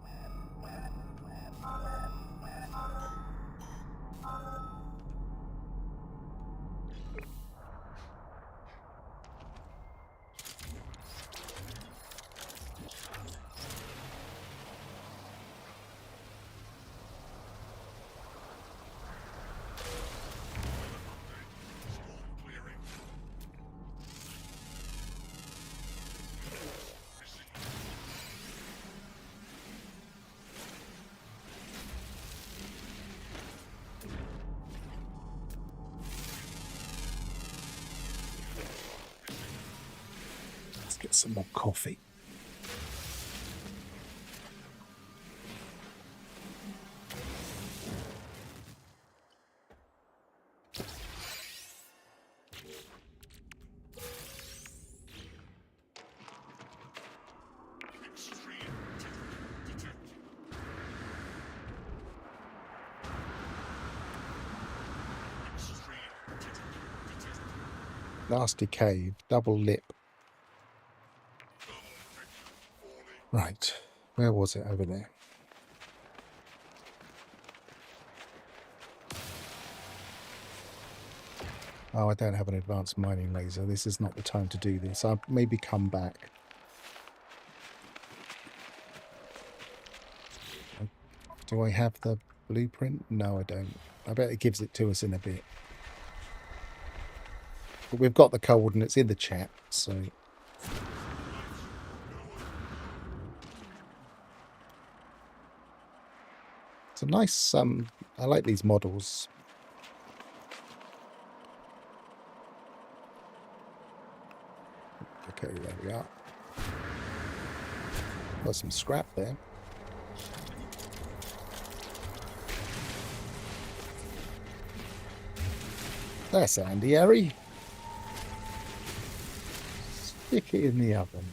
[SPEAKER 1] Get some more coffee. Nasty cave, double lip. Right, where was it? Over there. Oh, I don't have an advanced mining laser. This is not the time to do this. I'll maybe come back. Do I have the blueprint? No, I don't. I bet it gives it to us in a bit. But we've got the coordinates in the chat, so... It's a nice, I like these models. Okay, there we are. Got some scrap there. That's Andy Harry. Stick it in the oven.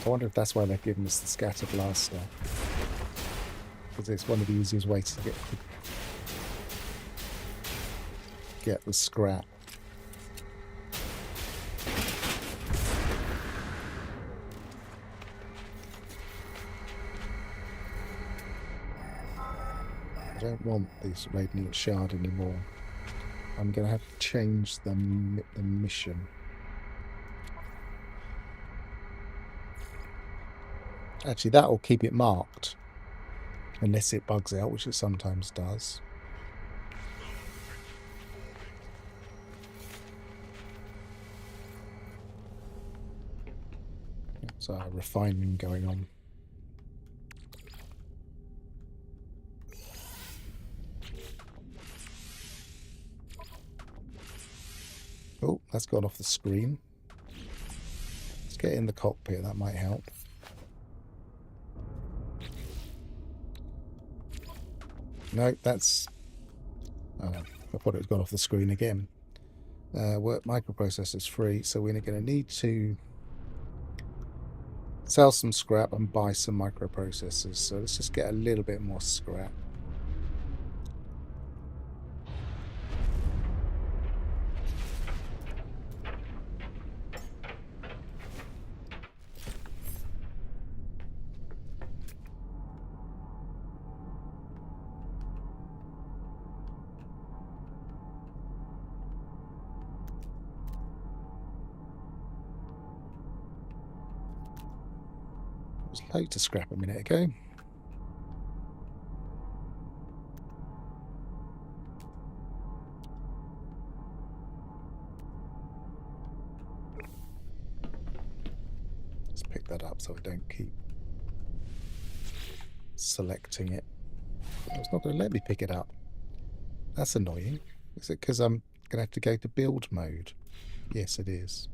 [SPEAKER 1] I wonder if that's why they've given us the scatter blaster. Because it's one of the easiest ways to get the scrap. I don't want this radiant shard anymore. I'm going to have to change the mission. Actually, that will keep it marked. Unless it bugs out, which it sometimes does. So refining going on. Oh, that's gone off the screen. Let's get in the cockpit, that might help. No, that's... Oh, I thought it had gone off the screen again. Work microprocessors free, so we're going to need to sell some scrap and buy some microprocessors. So let's just get a little bit more scrap. It was loads of scrap a minute ago. Let's pick that up so I don't keep selecting it. It's not going to let me pick it up. That's annoying. Is it because I'm going to have to go to build mode? Yes, it is.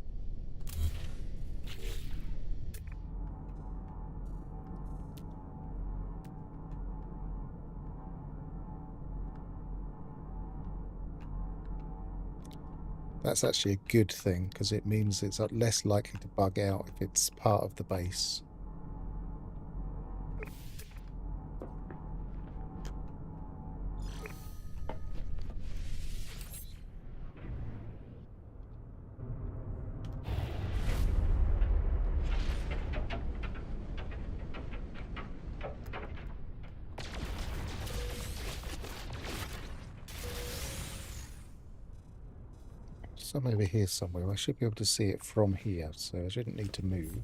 [SPEAKER 1] That's actually a good thing because it means it's less likely to bug out if it's part of the base. Some over here somewhere. I should be able to see it from here, so I shouldn't need to move.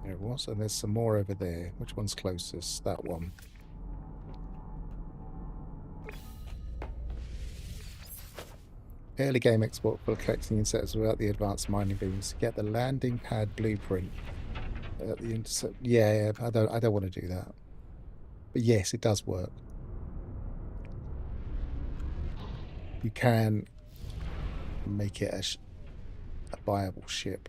[SPEAKER 1] There it was, and there's some more over there. Which one's closest? That one. Early game export for collecting insects without the advanced mining beams. Get the landing pad blueprint. The intercept. Yeah, I don't want to do that. But yes, it does work. You can make it a viable ship.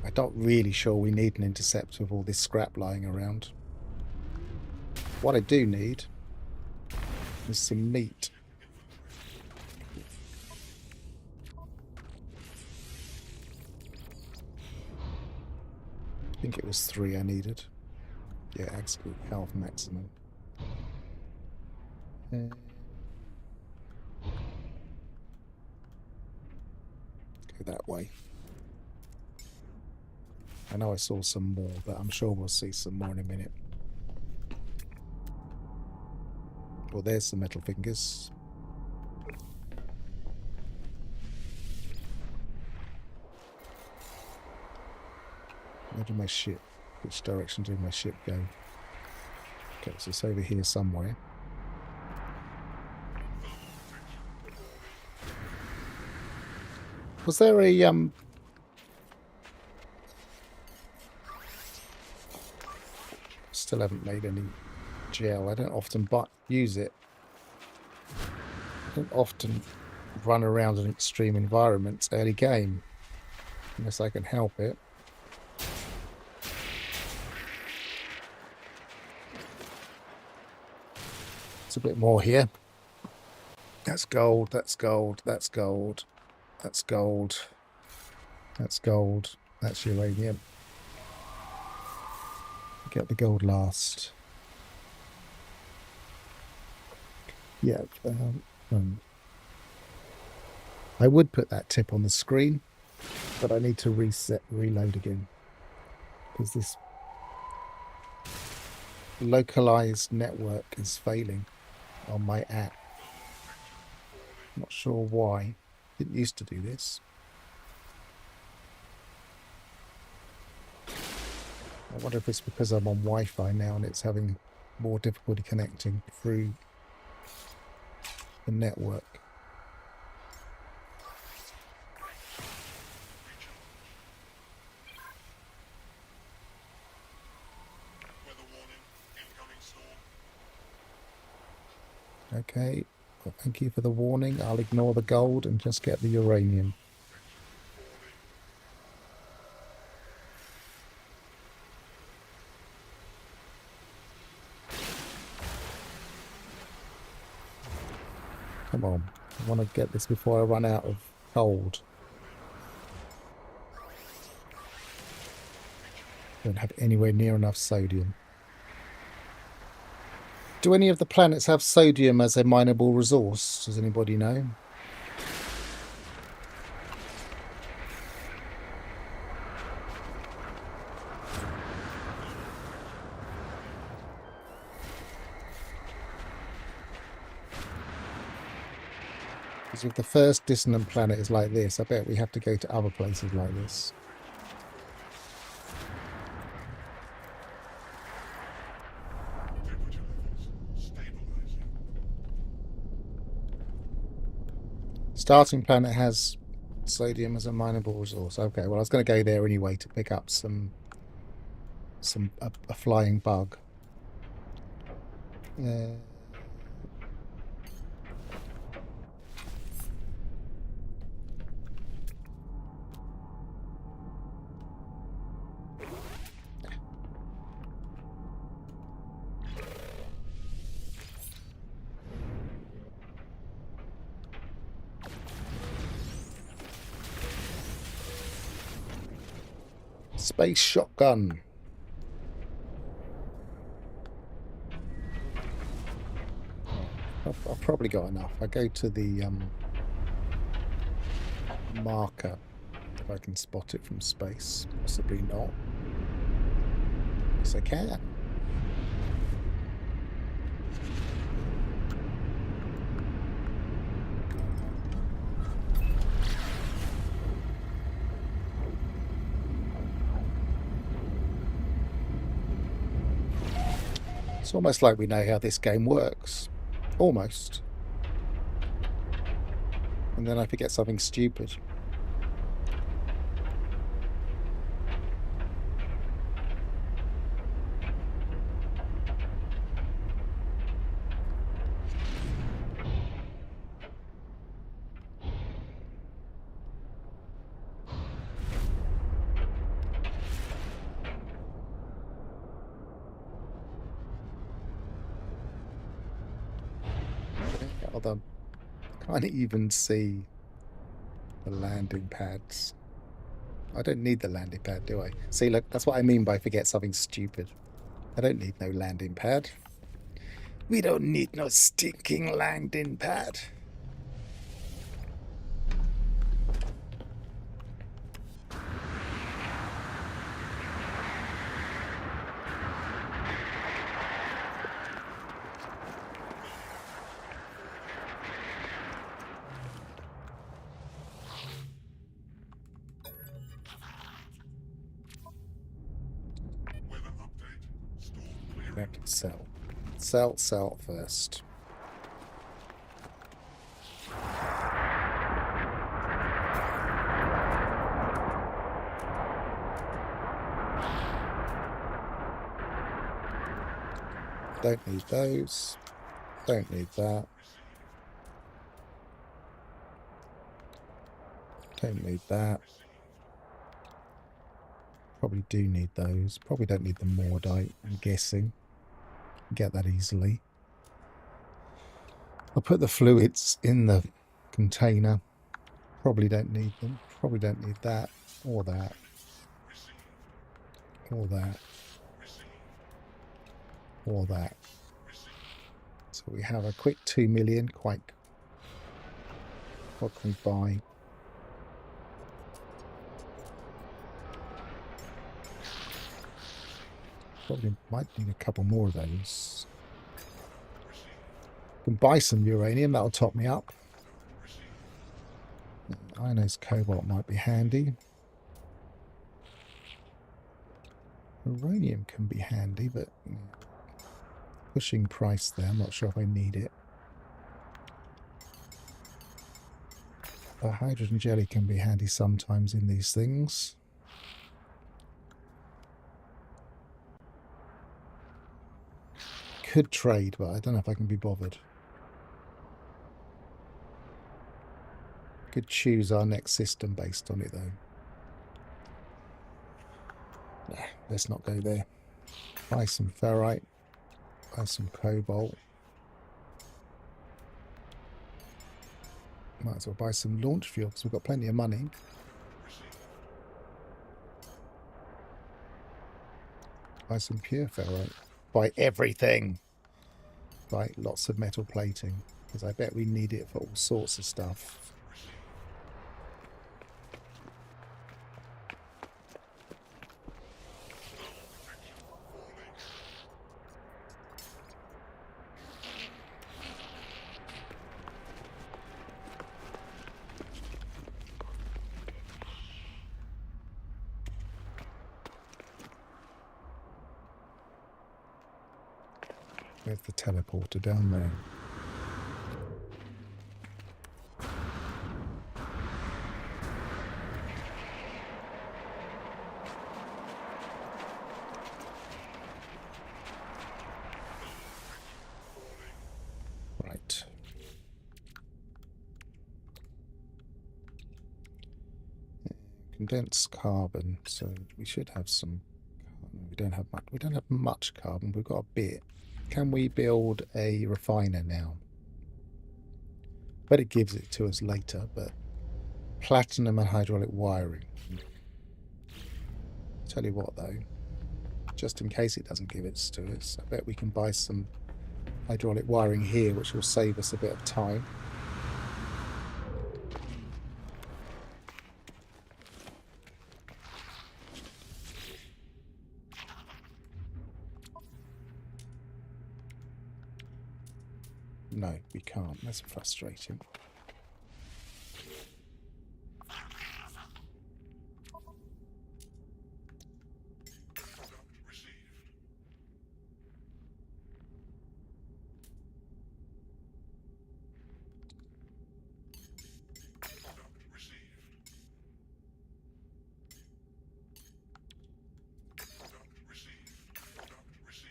[SPEAKER 1] I'm not really sure we need an intercept with all this scrap lying around. What I do need is some meat. I think it was 3 I needed. Yeah, absolute health maximum. Go that way. I know I saw some more, but I'm sure we'll see some more in a minute. Well, there's the metal fingers. Where did my ship? Which direction did my ship go? Okay, so it's over here somewhere. Was there a still haven't made any gel. I don't often use it. I don't often run around in extreme environments early game, unless I can help it. It's a bit more here. That's gold, that's gold, that's gold, that's gold, that's gold, that's uranium. Get the gold last. Yeah. I would put that tip on the screen, but I need to reload again. Because this localized network is failing on my app. Not sure why. Didn't used to do this. I wonder if it's because I'm on Wi-Fi now and it's having more difficulty connecting through the network.
[SPEAKER 2] Weather warning, incoming storm.
[SPEAKER 1] Okay, well, thank you for the warning. I'll ignore the gold and just get the uranium. Come on. I want to get this before I run out of gold. Don't have anywhere near enough sodium. Do any of the planets have sodium as a mineable resource? Does anybody know? Because if the first dissonant planet is like this, I bet we have to go to other places like this.
[SPEAKER 2] Temperature levels stabilizing.
[SPEAKER 1] Starting planet has sodium as a mineable resource. Okay, well I was going to go there anyway to pick up a flying bug. Space shotgun. I've probably got enough. I go to the marker if I can spot it from space. Possibly not. Yes, I can. It's almost like we know how this game works. Almost. And then I forget something stupid. Although I can't even see the landing pads. I don't need the landing pad, do I? See, look, that's what I mean by forget something stupid. I don't need no landing pad. We don't need no stinking landing pad.
[SPEAKER 2] Weather update. Storm clearing.
[SPEAKER 1] Back to sell. Sell first. Don't need those. Don't need that. Don't need that. Probably do need those. Probably don't need the Mordite, I'm guessing. Get that easily. I'll put the fluids in the container. Probably don't need them. Probably don't need that. Or that. Or that. Or that. So we have a quick 2 million. Quite. What can we buy? Probably might need a couple more of those. Can buy some uranium, that'll top me up. Ionized cobalt might be handy. Uranium can be handy, but pushing price there, I'm not sure if I need it. Hydrogen jelly can be handy sometimes in these things. Could trade, but I don't know if I can be bothered. Could choose our next system based on it, though. Nah, let's not go there. Buy some ferrite. Buy some cobalt. Might as well buy some launch fuel because we've got plenty of money. Buy some pure ferrite. Buy everything. Buy lots of metal plating because I bet we need it for all sorts of stuff. Where's the teleporter? Down there. Right. Condensed carbon. So we should have some. We don't have much. We don't have much carbon. We've got a bit. Can we build a refiner now? But it gives it to us later. But platinum and hydraulic wiring. Tell you what, though, just in case it doesn't give it to us, I bet we can buy some hydraulic wiring here, which will save us a bit of time. No, we can't. That's frustrating.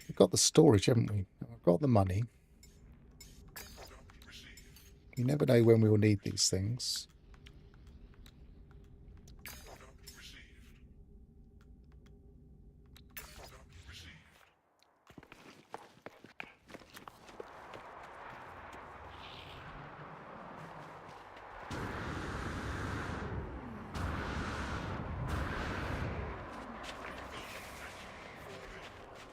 [SPEAKER 1] We've got the storage, haven't we? I've got the money. You never know when we will need these things.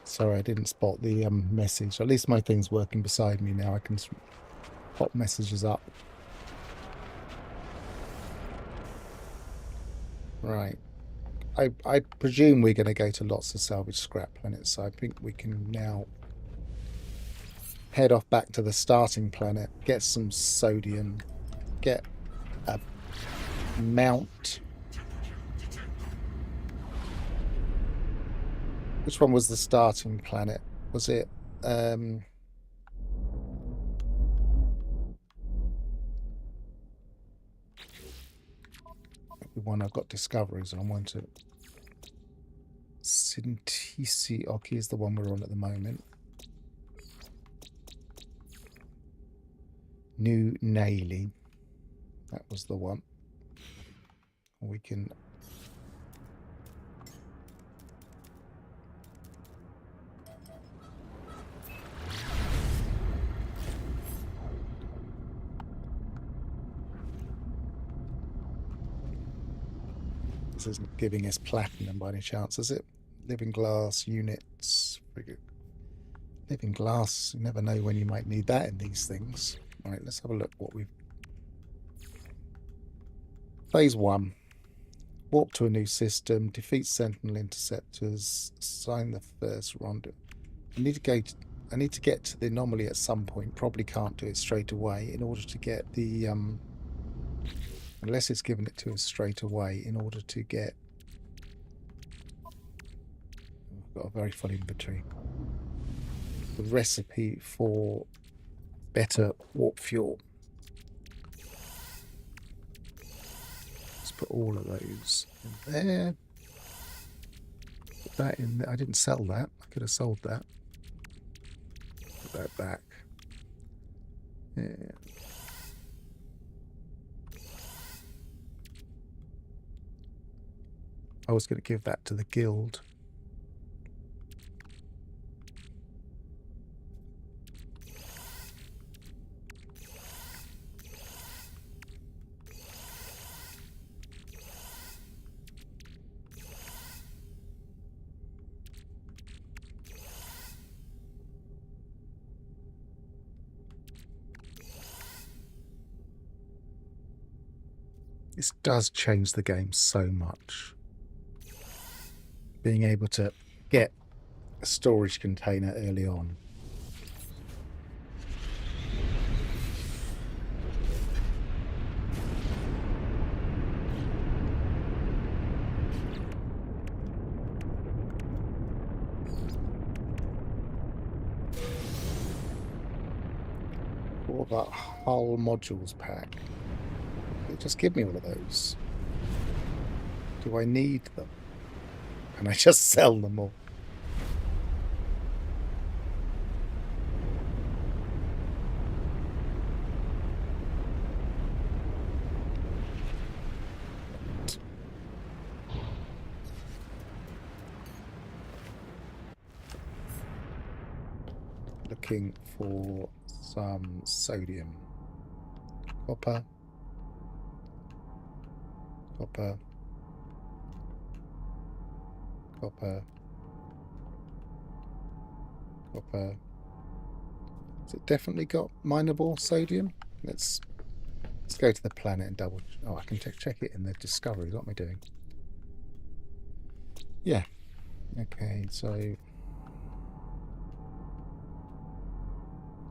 [SPEAKER 1] Sorry, I didn't spot the message. At least my thing's working beside me now. I can pop messages up. Right. I presume we're going to go to lots of salvage scrap planets, so I think we can now head off back to the starting planet, get some sodium, get a mount. Which one was the starting planet? Was it the one I've got discoveries on? One to Sintisioki is the one we're on at the moment. New Naily. That was the one. We can this isn't giving us platinum by any chance, is it? Living glass units. Living glass, you never know when you might need that in these things. Alright, let's have a look what we've... Phase 1. Warp to a new system, defeat Sentinel interceptors, sign the first rendezvous. I need to get to the anomaly at some point. Probably can't do it straight away in order to get the unless it's given it to us straight away in order to get... I've got a very full inventory. The recipe for better warp fuel. Let's put all of those in there. Put that in there. I didn't sell that. I could have sold that. Put that back. Yeah. I was going to give that to the guild. This does change the game so much. Being able to get a storage container early on. What about hull modules pack? Just give me one of those. Do I need them? Can I just sell them all? Looking for some sodium. Copper. Copper. Copper. Copper. Has it definitely got mineable sodium? Let's go to the planet and double. Oh, I can check it in the discovery. What am I doing? Yeah. Okay, so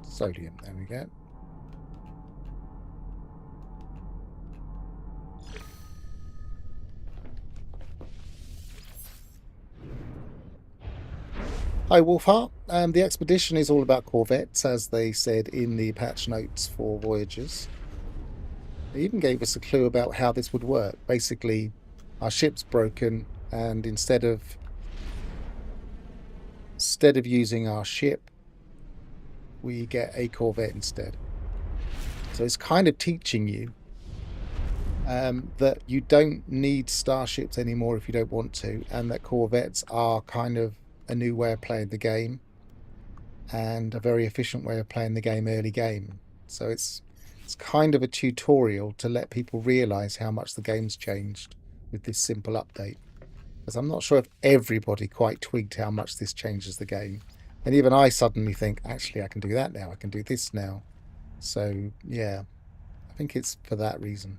[SPEAKER 1] sodium. There we go. Hi Wolfheart. The expedition is all about Corvettes, as they said in the patch notes for Voyagers. They even gave us a clue about how this would work. Basically, our ship's broken, and instead of using our ship, we get a Corvette instead. So it's kind of teaching you that you don't need starships anymore if you don't want to, and that Corvettes are kind of a new way of playing the game and a very efficient way of playing the game early game. So it's kind of a tutorial to let people realize how much the game's changed with this simple update, because I'm not sure if everybody quite twigged how much this changes the game. And even I suddenly think, actually, I can do that now, I can do this now. So yeah, I think it's for that reason.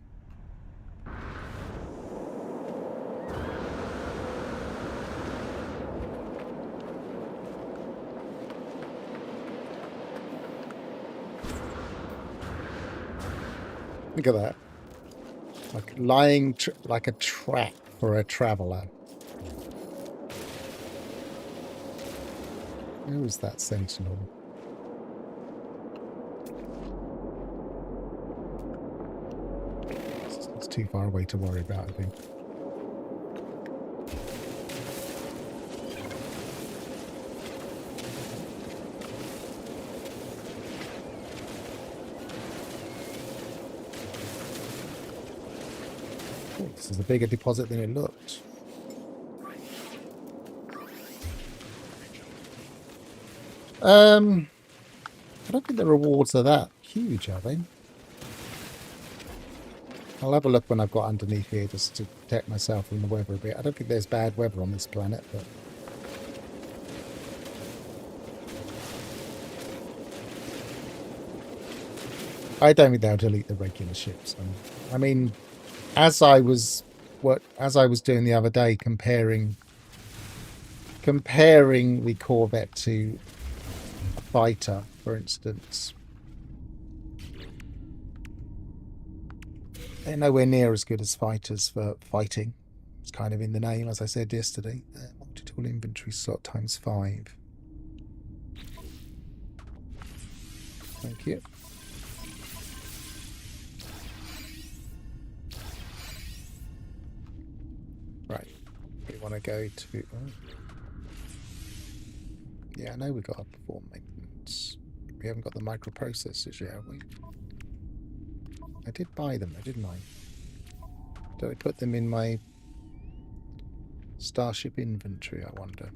[SPEAKER 1] Look at that. Like lying like a trap for a traveller. Where is that sentinel? It's too far away to worry about, I think. This is a bigger deposit than it looked. I don't think the rewards are that huge, are they? I'll have a look when I've got underneath here just to protect myself from the weather a bit. I don't think there's bad weather on this planet, but I don't think they'll delete the regular ships. I mean, as I was doing the other day, comparing the Corvette to a fighter, for instance, they're nowhere near as good as fighters for fighting. It's kind of in the name, as I said yesterday. Multi-tool inventory slot ×5. Thank you. Right, we want to go to... yeah, I know we've got to perform maintenance. We haven't got the microprocessors yet, have we? I did buy them, didn't I? Did I put them in my starship inventory, I wonder?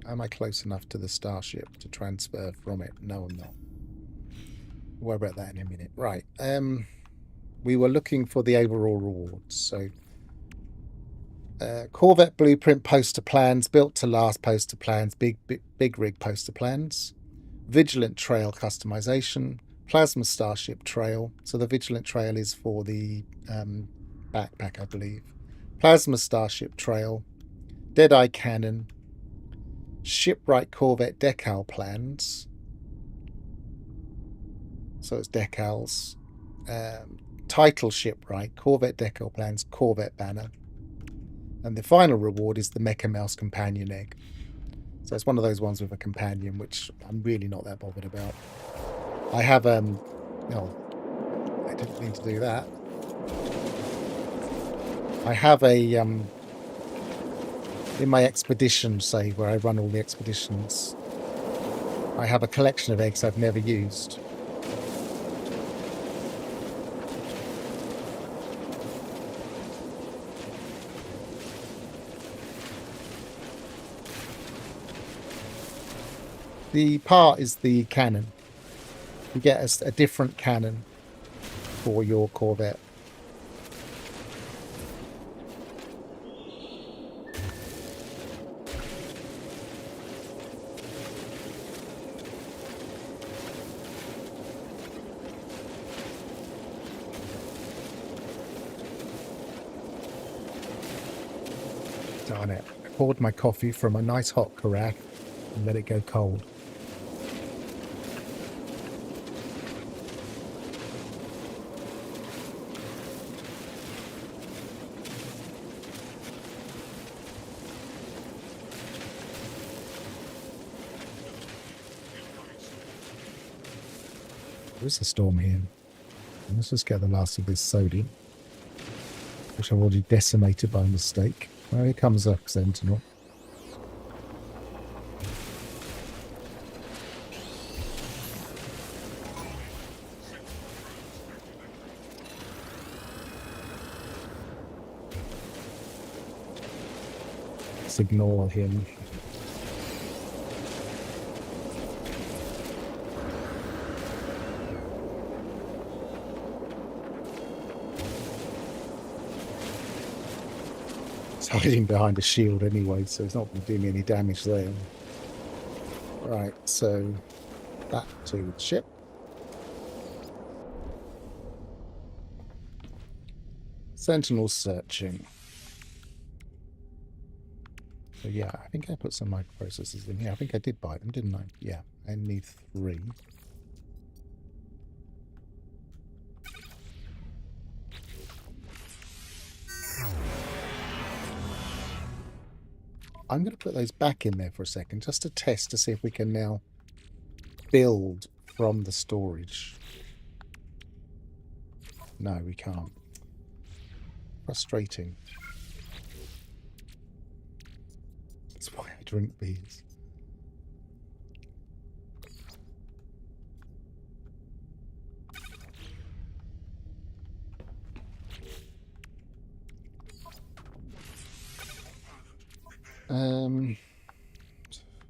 [SPEAKER 1] Am I close enough to the starship to transfer from it? No, I'm not. We'll worry about that in a minute. Right. We were looking for the overall rewards. So, Corvette blueprint poster plans, built to last poster plans, big rig poster plans, Vigilant Trail customization, Plasma Starship Trail. So the Vigilant Trail is for the backpack, I believe. Plasma Starship Trail. Deadeye Cannon. Shipwright Corvette decal plans. So it's decals. Title Shipwright, Corvette decal plans, Corvette banner. And the final reward is the Mecha Mouse companion egg. So it's one of those ones with a companion, which I'm really not that bothered about. I have, no, I didn't mean to do that. I have a, in my expedition save where I run all the expeditions, I have a collection of eggs I've never used. The part is the cannon. You get a different cannon for your Corvette. Darn it. I poured my coffee from a nice hot carafe and let it go cold. There's a storm here. Let's just get the last of this sodium, which I've already decimated by mistake. Well, here comes a sentinel. Let's ignore him. Hiding behind a shield anyway, so it's not going to do me any damage there. Right, so back to the ship. Sentinel searching. So yeah, I think I put some microprocessors in here. I think I did buy them, didn't I? Yeah, I need 3. I'm going to put those back in there for a second, just to test to see if we can now build from the storage. No, we can't. Frustrating. That's why I drink these.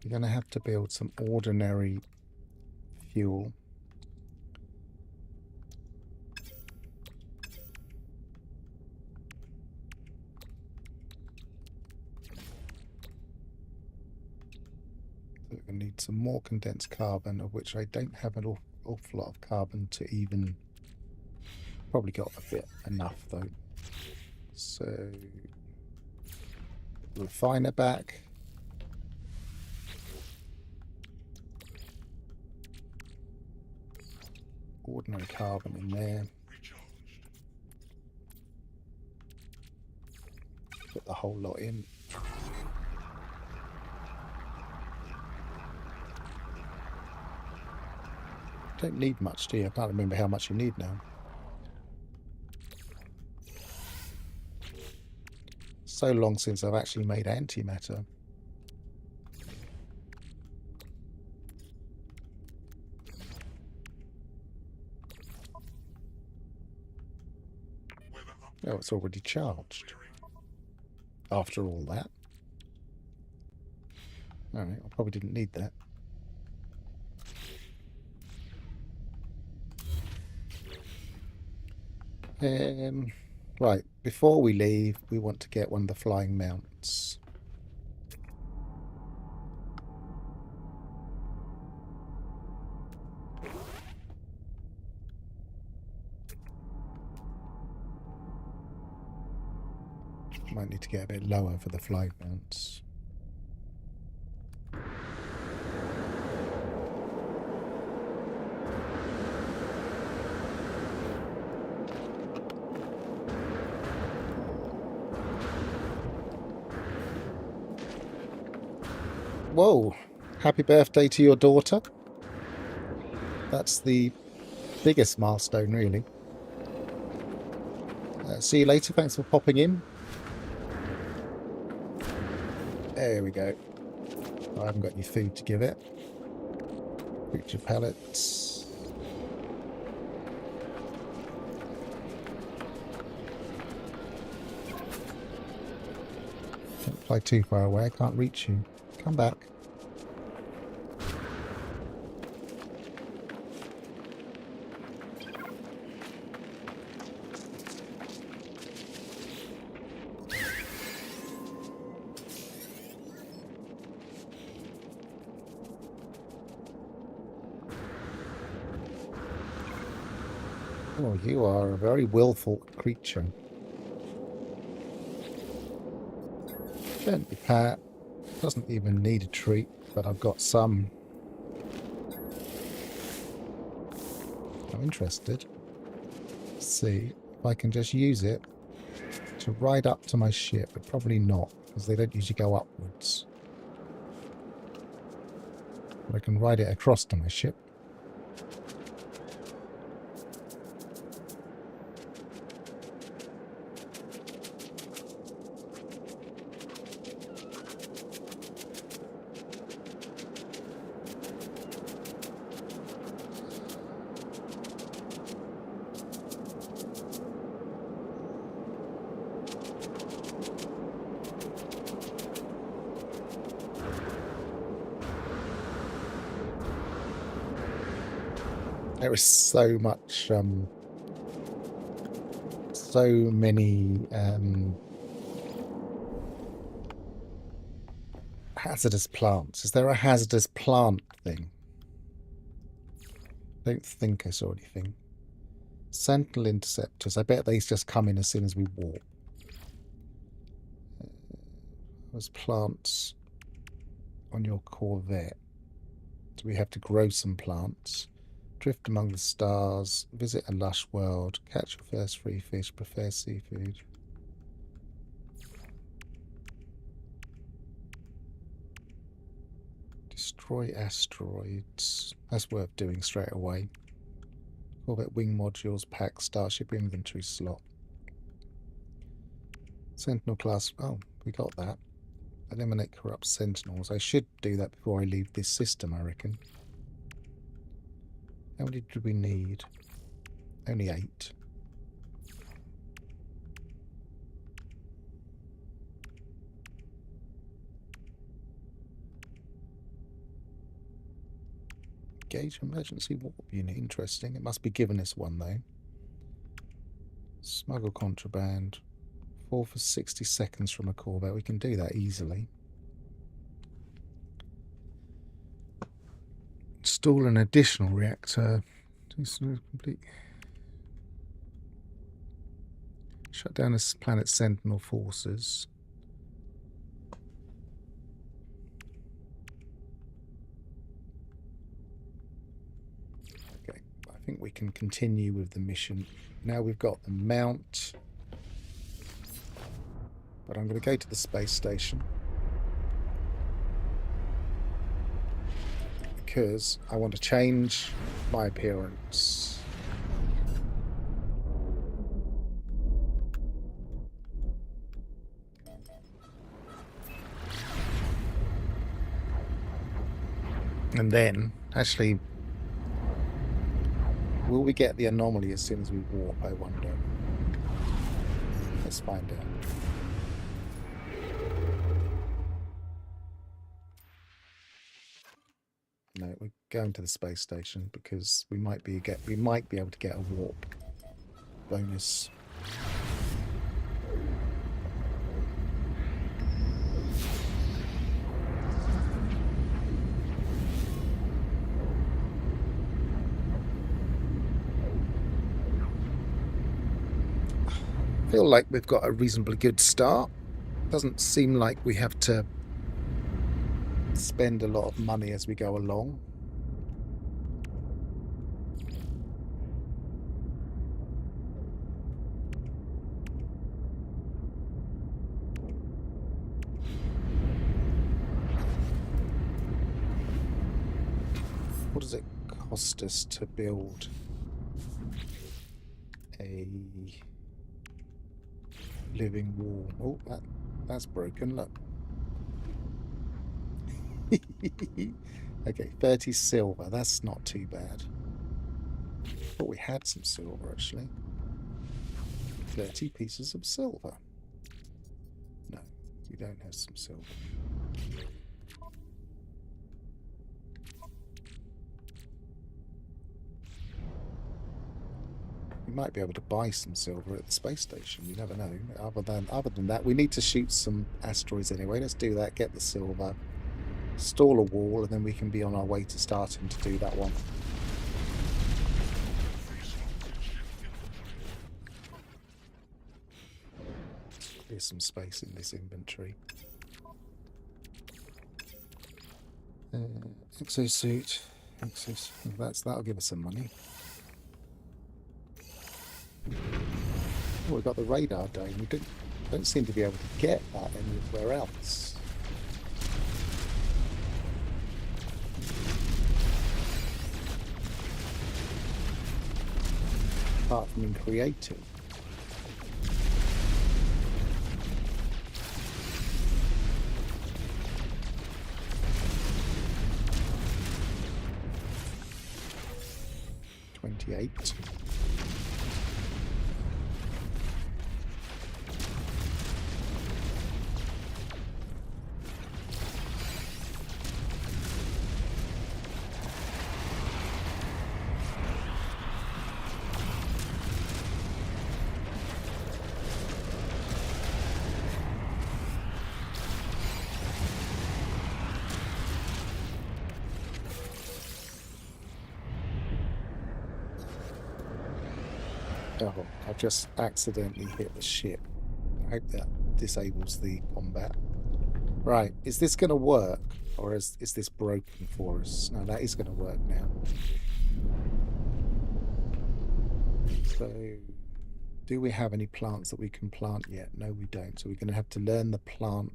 [SPEAKER 1] You're going to have to build some ordinary fuel. We're going to need some more condensed carbon, of which I don't have an awful lot of carbon to even... Probably got a bit enough though. So... refiner back. Ordinary carbon in there. Put the whole lot in. Don't need much, do you? I can't remember how much you need now. So long since I've actually made antimatter. Oh, it's already charged. After all that. Alright, I probably didn't need that. Right, before we leave, we want to get one of the flying mounts. Might need to get a bit lower for the fly bounce. Whoa! Happy birthday to your daughter. That's the biggest milestone, really. See you later. Thanks for popping in. There we go. I haven't got any food to give it. Creature pellets. Don't fly too far away. I can't reach you. Come back. Oh, you are a very willful creature. Gently pat. Doesn't even need a treat, but I've got some. I'm interested. Let's see if I can just use it to ride up to my ship, but probably not, because they don't usually go upwards. But I can ride it across to my ship. There is so much, so many hazardous plants. Is there a hazardous plant thing? I don't think I saw anything. Sentinel interceptors. I bet these just come in as soon as we walk. There's plants on your Corvette. Do we have to grow some plants? Drift among the stars, visit a lush world, catch your first free fish, prepare seafood. Destroy asteroids. That's worth doing straight away. Corvette wing modules, pack, starship inventory slot. Sentinel class. Oh, we got that. Eliminate corrupt sentinels. I should do that before I leave this system, I reckon. How many do we need? Only 8. Engage emergency warp unit. Interesting. It must be giving us one, though. Smuggle contraband. 4 for 60 seconds from a Corvette. We can do that easily. Install an additional reactor. Complete. Shut down this planet's Sentinel forces. Okay, I think we can continue with the mission. Now we've got the mount. But I'm going to go to the space station. Because I want to change my appearance. And then, actually, will we get the anomaly as soon as we warp, I wonder? Let's find out. No, we're going to the space station because we might be able to get a warp bonus. feel like we've got a reasonably good start. Doesn't seem like we have to spend a lot of money as we go along. What does it cost us to build a living wall? Oh, that's broken, look. Okay, 30 silver, that's not too bad. Thought we had some silver, actually. 30 pieces of silver. No, we don't have some silver. We might be able to buy some silver at the space station. You never know. Other than that, we need to shoot some asteroids anyway. Let's do that. Get the silver, install a wall, and then we can be on our way to starting to do that one. Clear some space in this inventory. Exosuit. That'll give us some money. Oh, we've got the radar dome. We don't seem to be able to get that anywhere else. Apart from in creative. $28. Oh, I've just accidentally hit the ship. I hope that disables the combat. Right, is this going to work? Or is this broken for us? No, that is going to work now. So, do we have any plants that we can plant yet? No, we don't. So we're going to have to learn the plant.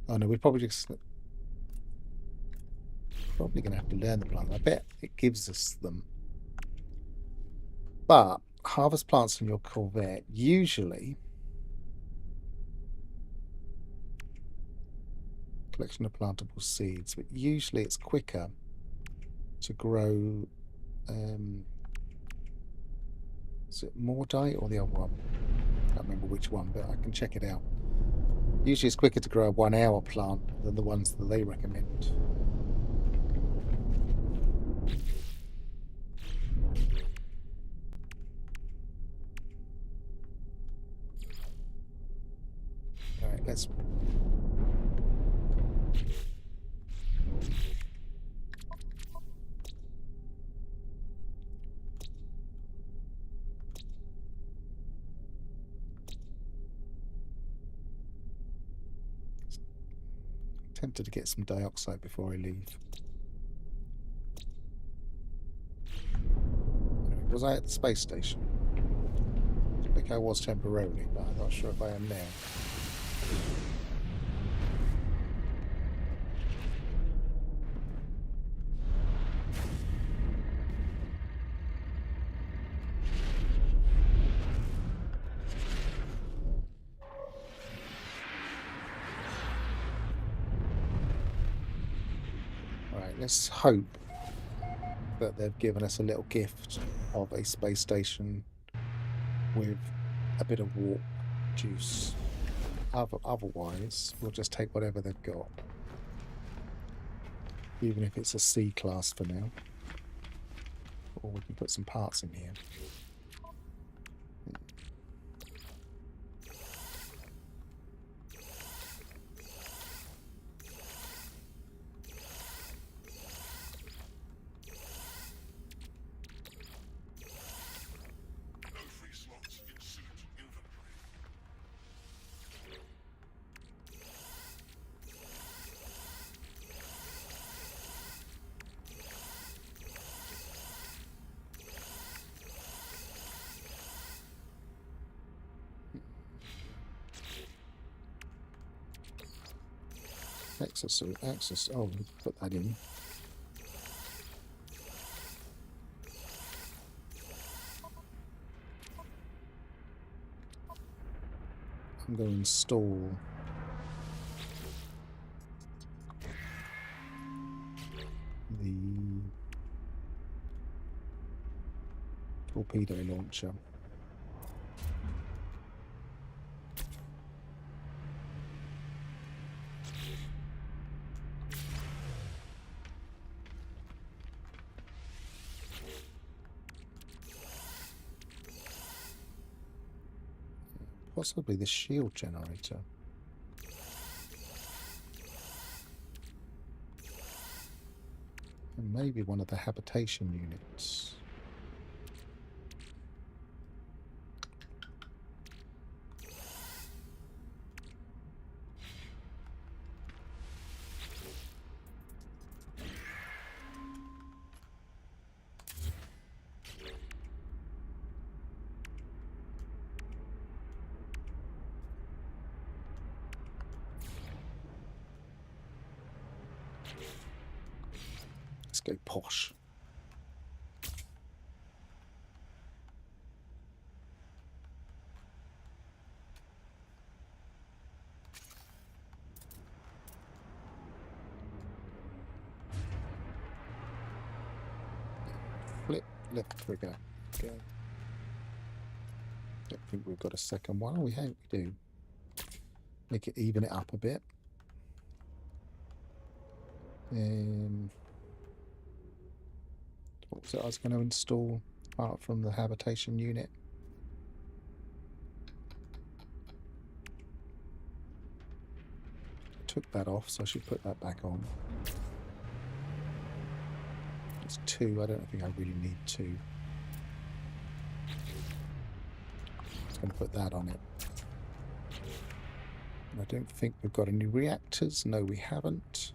[SPEAKER 1] Oh no, we're probably going to have to learn the plant. I bet it gives us them. But harvest plants from your Corvette usually collection of plantable seeds, but usually it's quicker to grow. Is it Mordite or the other one? I can't remember which one, but I can check it out. Usually it's quicker to grow a 1 hour plant than the ones that they recommend. Alright, let's tempted to get some dioxide before I leave. Was I at the space station? I think I was temporarily, but I'm not sure if I am now. Alright, let's hope that they've given us a little gift of a space station with a bit of warp juice. Otherwise, we'll just take whatever they've got. Even if it's a C class for now. Or we can put some parts in here.
[SPEAKER 2] No free slots in suit inventory.
[SPEAKER 1] Exosuit, oh, we put that in. I'm going to install the torpedo launcher. Possibly the shield generator. And maybe one of the habitation units. Let's go posh. Flip left trigger. Go. Don't think we've got a second one. We hope we do. Make it even it up a bit. What was it I was going to install apart from the habitation unit? I took that off, so I should put that back on. It's 2. I don't think I really need 2. I'm just going to put that on it. And I don't think we've got any reactors. No, we haven't.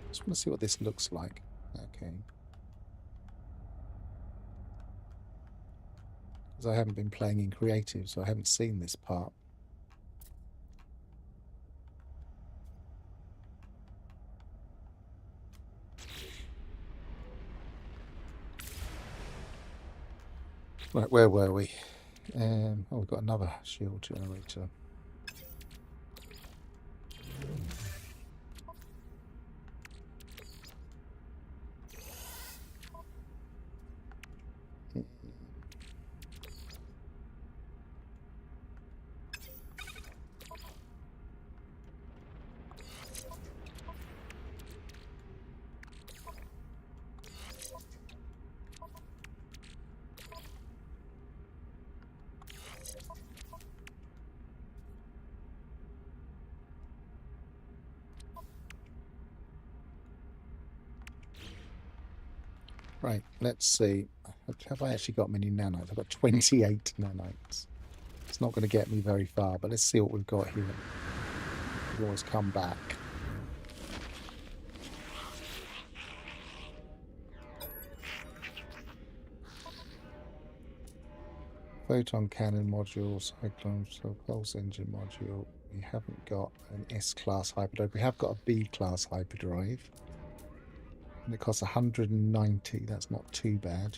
[SPEAKER 1] Just want to see what this looks like. Okay. Because I haven't been playing in creative, so I haven't seen this part. Right, where were we? Oh, we've got another shield generator. Right, let's see. Have I actually got many nanites? I've got 28 nanites. It's not going to get me very far, but let's see what we've got here. We always come back. Photon cannon module, cyclone, pulse engine module. We haven't got an S-class hyperdrive. We have got a B-class hyperdrive. And it costs 190. That's not too bad.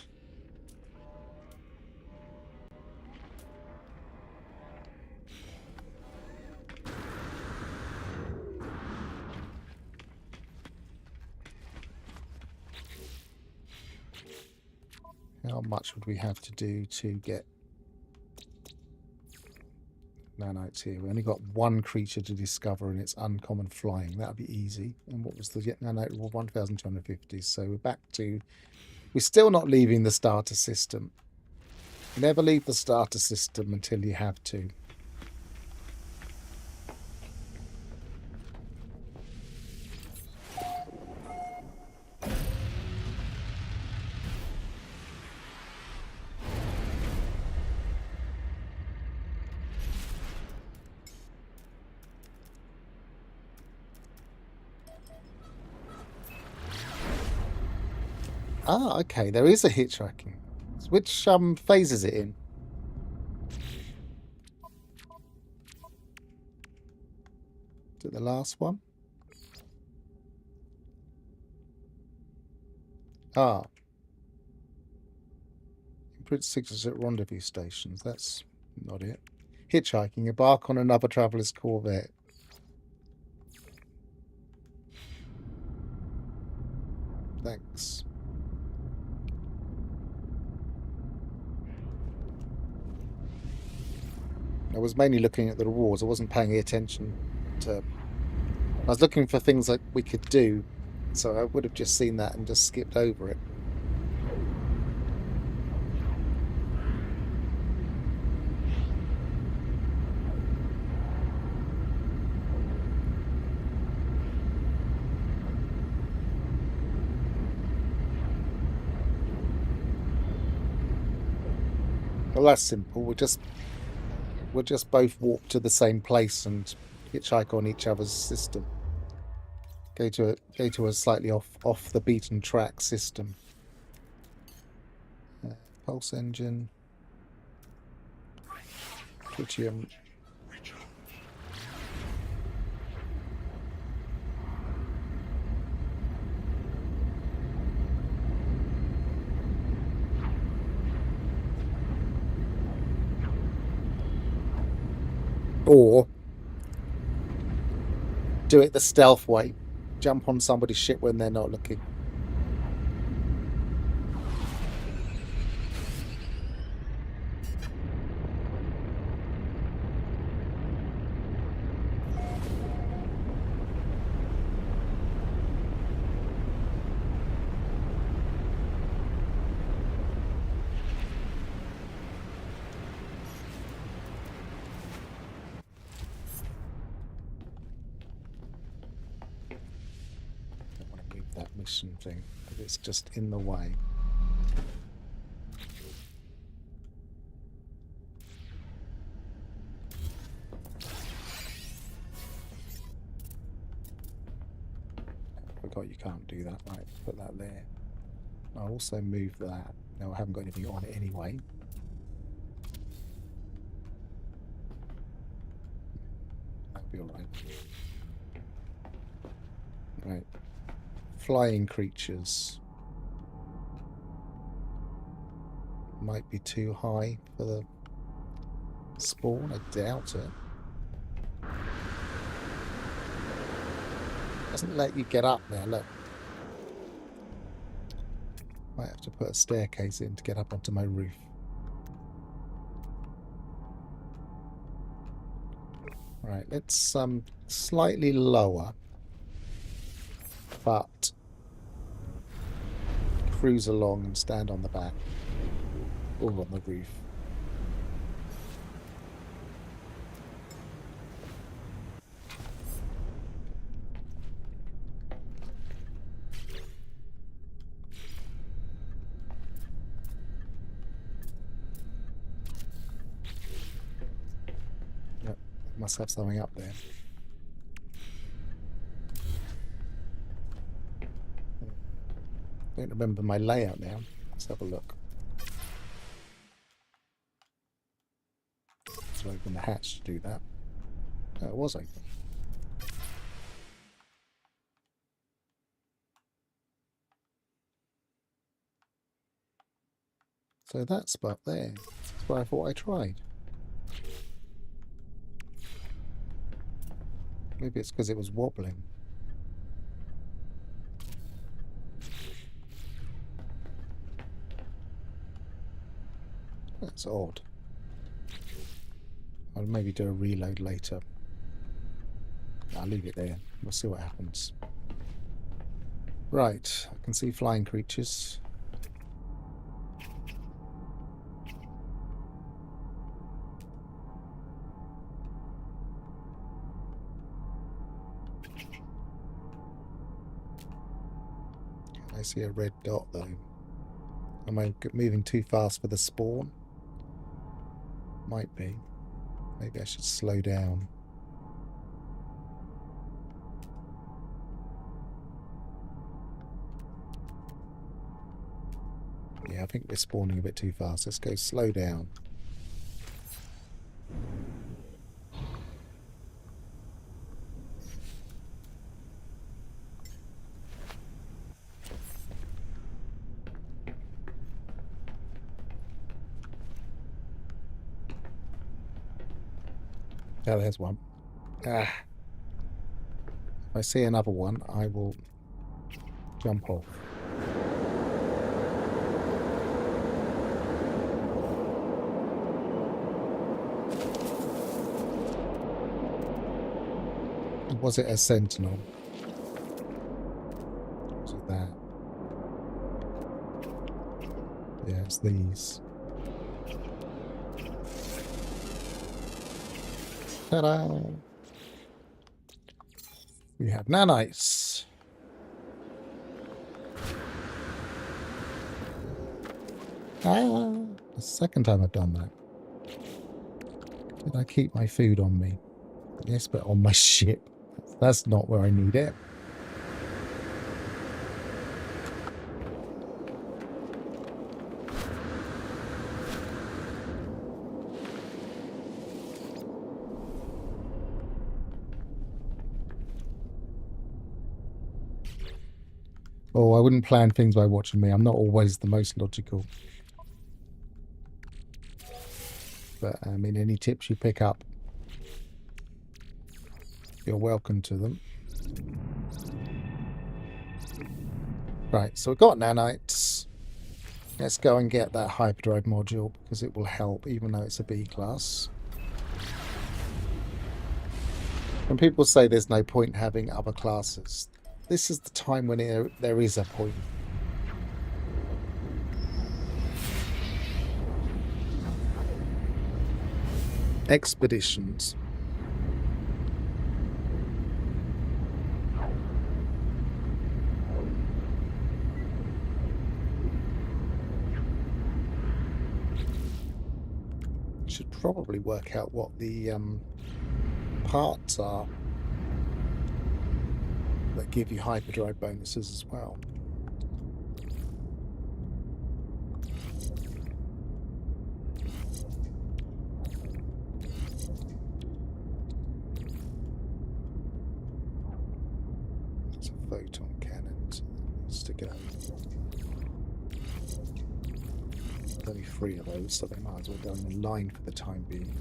[SPEAKER 1] How much would we have to do to get nanites here? We only got one creature to discover, and it's uncommon flying. That would be easy. And what was the nanite? 1,250. So we're back to... We're still not leaving the starter system. Never leave the starter system until you have to. Ah, okay. There is a hitchhiking. Which phase is it in? it the last one? Ah. Imprint signals at rendezvous stations. That's not it. Hitchhiking. Embark on another traveller's Corvette. Thanks. I was mainly looking at the rewards. I wasn't paying attention to... I was looking for things that we could do, so I would have just seen that and just skipped over it. Well, that's simple. We'll just both walk to the same place and hitchhike on each other's system. Go to a slightly off the beaten track system. Pulse engine. Tritium. Or do it the stealth way. Jump on somebody's ship when they're not looking. That mission thing, but it's just in the way. I forgot you can't do that. Right, put that there. I'll also move that. No, I haven't got anything on it anyway. That'll be alright. Right. Flying creatures might be too high for the spawn. I doubt it. Doesn't let you get up there. Look, might have to put a staircase in to get up onto my roof. Right, let's slightly lower, but cruise along and stand on the back or on the roof. Yep, must have something up there. Don't remember my layout now. Let's have a look. Let's open the hatch to do that. Oh, it was open. So that spot there. That's where I thought I tried. Maybe it's because it was wobbling. That's odd. I'll maybe do a reload later. I'll leave it there. We'll see what happens. Right, I can see flying creatures. I see a red dot though. Am I moving too fast for the spawn? Might be. Maybe I should slow down. Yeah, I think we're spawning a bit too fast. Let's go slow down. Yeah, there's one. Ah. If I see another one, I will jump off. Was it a sentinel? Was it that? Yeah, it's these. Ta-da! We have nanites. Ah! The second time I've done that. Did I keep my food on me? Yes, but on my ship. That's not where I need it. Oh, I wouldn't plan things by watching me. I'm not always the most logical. But, I mean, any tips you pick up, you're welcome to them. Right, so we've got nanites. Let's go and get that hyperdrive module, because it will help, even though it's a B class. When people say there's no point having other classes, this is the time when there is a point. Expeditions. Should probably work out what the parts are that give you hyperdrive bonuses as well. It's a photon cannon, so that needs to go. There's only 3 of those, so they might as well go in the line for the time being.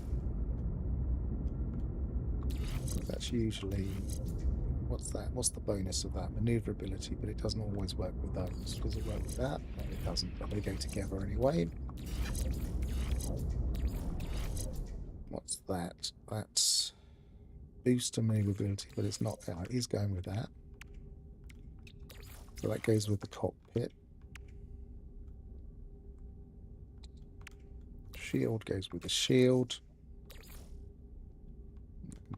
[SPEAKER 1] That's usually... What's that? What's the bonus of that? Maneuverability, but it doesn't always work with those. Does it work with that? No, it doesn't, but they go together anyway. What's that? That's booster maneuverability, but it's not that. He's going with that. So that goes with the cockpit. Shield goes with the shield.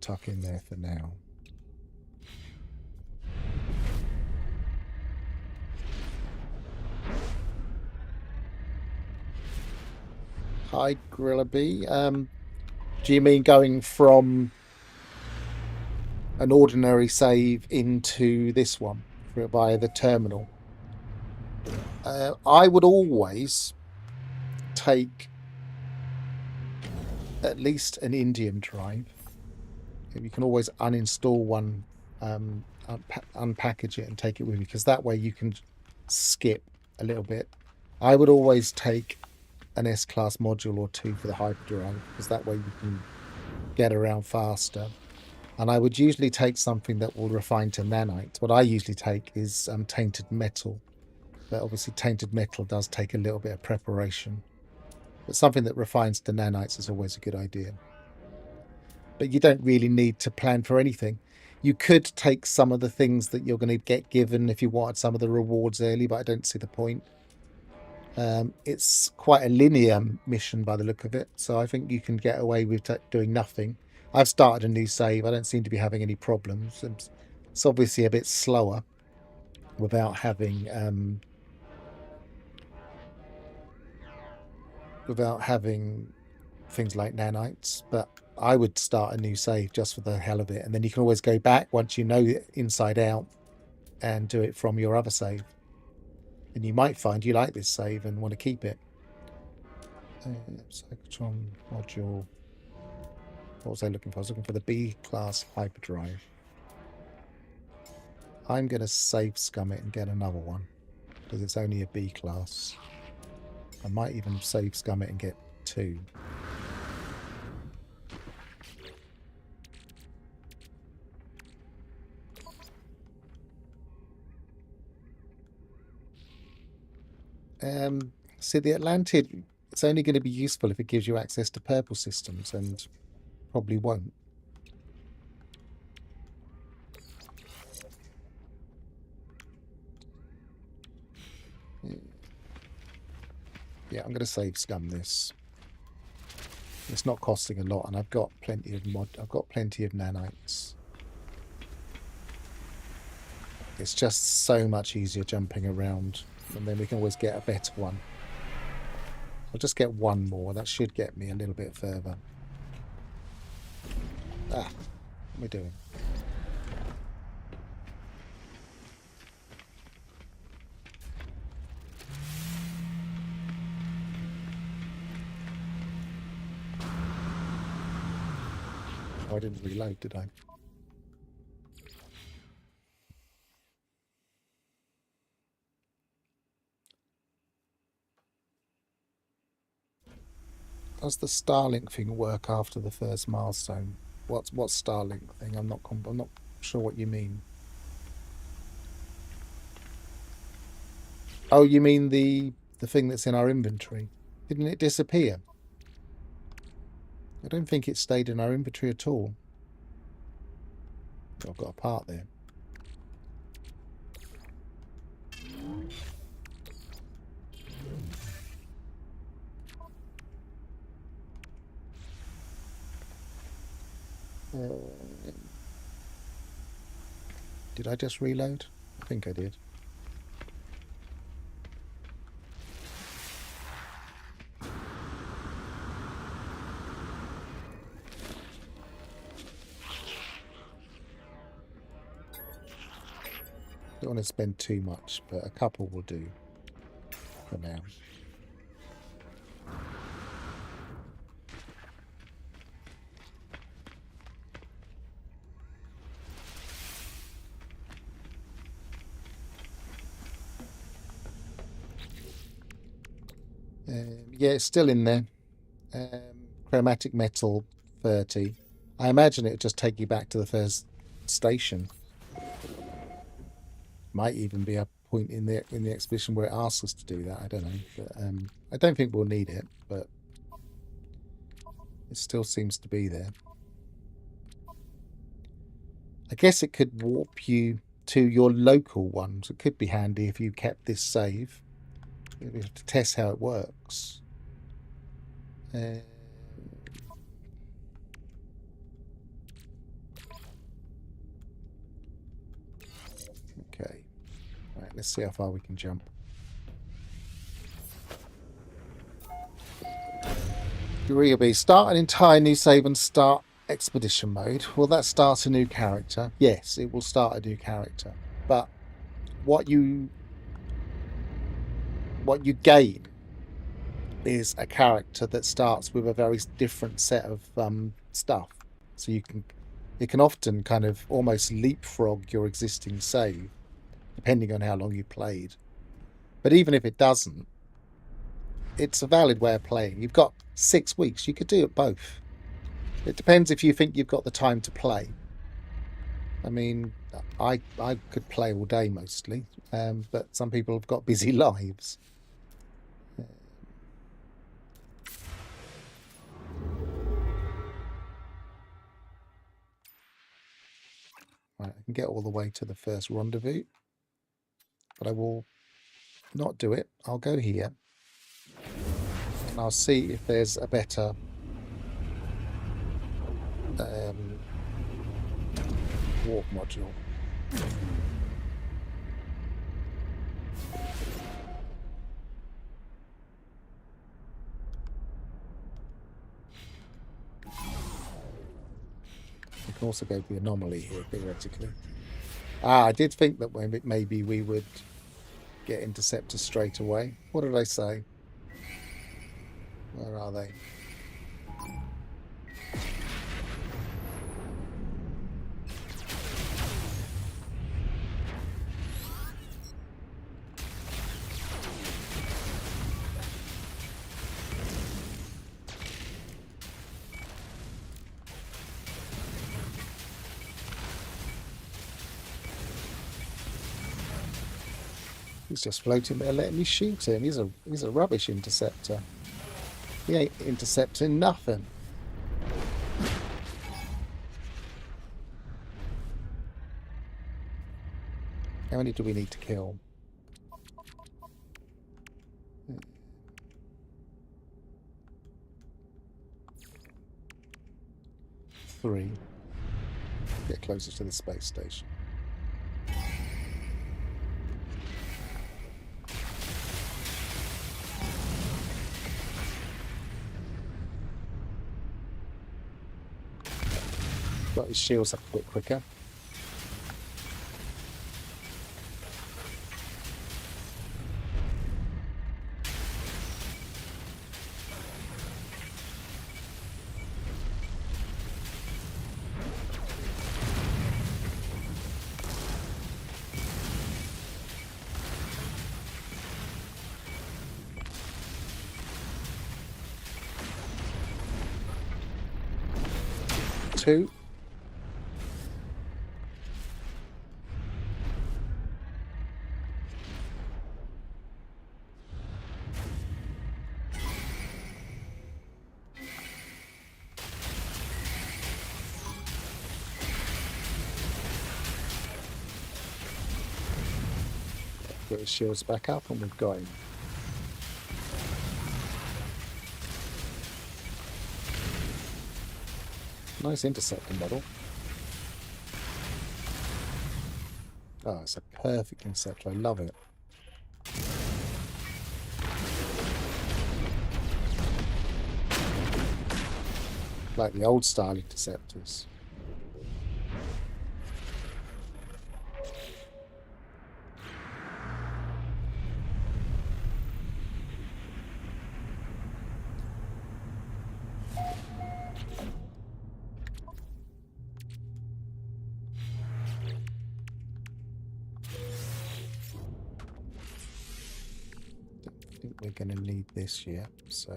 [SPEAKER 1] Tuck in there for now. Hi, Gorilla B. Do you mean going from an ordinary save into this one via the terminal? I would always take at least an Indium drive. You can always uninstall one, unpackage it and take it with you, because that way you can skip a little bit. I would always take an S-class module or 2 for the hyperdrive, because that way you can get around faster. And I would usually take something that will refine to nanites. What I usually take is tainted metal, but obviously tainted metal does take a little bit of preparation. But something that refines to nanites is always a good idea. But you don't really need to plan for anything. You could take some of the things that you're going to get given if you wanted some of the rewards early, but I don't see the point. It's quite a linear mission by the look of it, so I think you can get away with doing nothing. I've started a new save. I don't seem to be having any problems. It's obviously a bit slower without having things like nanites, but I would start a new save just for the hell of it, and then you can always go back once you know it inside out and do it from your other save. And you might find you like this save and want to keep it. Cyclotron module. What was I looking for? I was looking for the B-class hyperdrive. I'm going to save scum it and get another one, because it's only a B-class. I might even save scum it and get 2. See, the Atlantid, it's only going to be useful if it gives you access to purple systems, and probably won't. Yeah, I'm going to save scum this. It's not costing a lot, and I've got plenty of nanites. It's just so much easier jumping around, and then we can always get a better one. I'll just get one more. That should get me a little bit further. Ah, what am I doing? Oh, I didn't reload, did I? Does the Starlink thing work after the first milestone? What's Starlink thing? I'm not sure what you mean. Oh, you mean the thing that's in our inventory? Didn't it disappear? I don't think it stayed in our inventory at all. I've got a part there. Did I just reload? I think I did. Don't want to spend too much, but a couple will do for now. Yeah, it's still in there. Chromatic metal 30. I imagine it would just take you back to the first station. Might even be a point in the expedition where it asks us to do that. I don't know, but I don't think we'll need it. But it still seems to be there. I guess it could warp you to your local ones. It could be handy if you kept this save. We have to test how it works. Okay. Right, let's see how far we can jump. Uriaby, start an entire new save and start expedition mode. Will that start a new character? Yes, it will start a new character. But what you gain is a character that starts with a very different set of stuff. So it can often kind of almost leapfrog your existing save, depending on how long you played. But even if it doesn't, it's a valid way of playing. You've got 6 weeks. You could do it both. It depends if you think you've got the time to play. I mean, I could play all day mostly, but some people have got busy lives. Right, I can get all the way to the first rendezvous, but I will not do it. I'll go here, and I'll see if there's a better warp module. You can also go to the anomaly here, theoretically. I did think that maybe we would get interceptors straight away. What did I say? Where are they? He's just floating there letting me shoot him. He's a rubbish interceptor. He ain't intercepting nothing. How many do we need to kill? Three. Get closer to the space station. Got his shields up a bit quicker. Two. Get his shields back up and we've got him. Nice interceptor model. Oh, it's a perfect interceptor. I love it. Like the old style interceptors. We're going to need this yet, so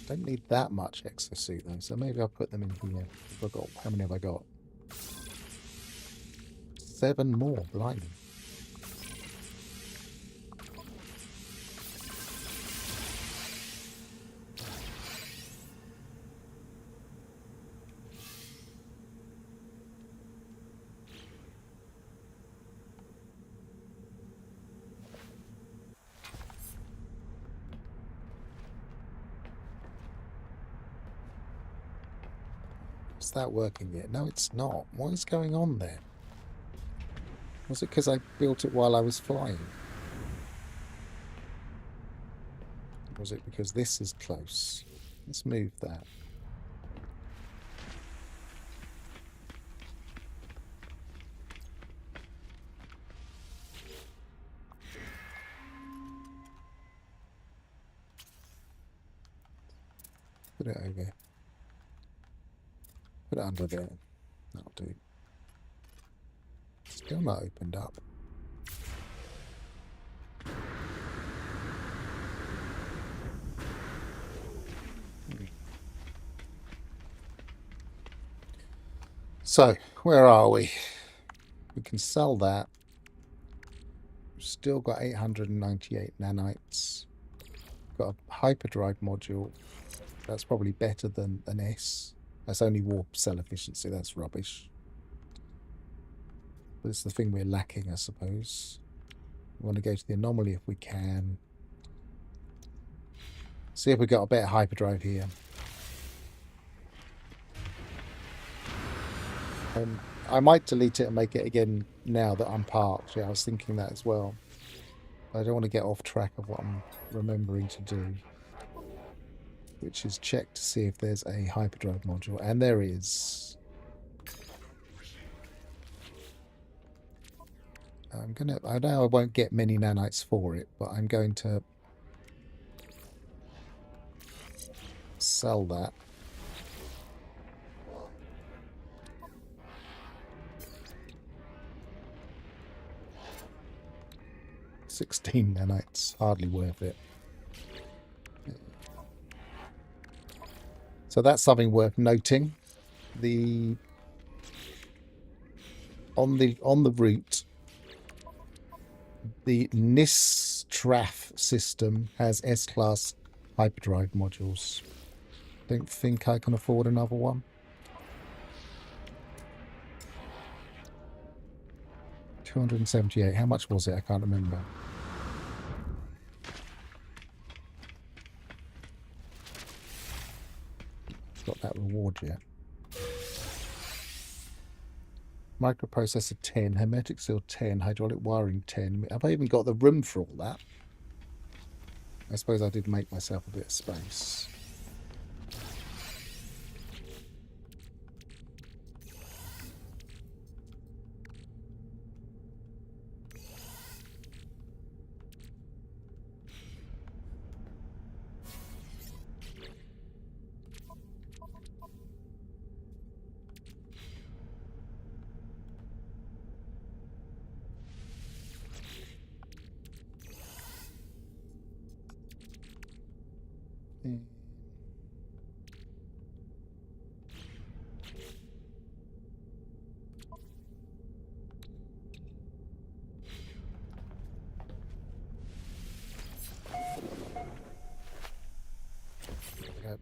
[SPEAKER 1] don't need that much exosuit though, so maybe I'll put them in here. I've got, how many have I got? 7 more, blimey. Is that working yet? No, it's not. What is going on there? Was it because I built it while I was flying? Or was it because this is close? Let's move that. Put it over. Put it under there. That'll do. Still not opened up. So, where are we? We can sell that. We've still got 898 nanites. Got a hyperdrive module. That's probably better than an S. That's only warp cell efficiency. That's rubbish. But it's the thing we're lacking, I suppose. We want to go to the anomaly if we can. See if we got a better hyperdrive here. I might delete it and make it again now that I'm parked. Yeah, I was thinking that as well. I don't want to get off track of what I'm remembering to do, which is check to see if there's a hyperdrive module, and there is. I know I won't get many nanites for it, but I'm going to sell that. $16 nanites, hardly worth it. So that's something worth noting. On the route, the Nistrath system has S-Class hyperdrive modules. Don't think I can afford another one. 278. How much was it? I can't remember. Got that reward yet. Microprocessor 10, hermetic seal 10, hydraulic wiring 10. Have I even got the room for all that? I suppose I did make myself a bit of space.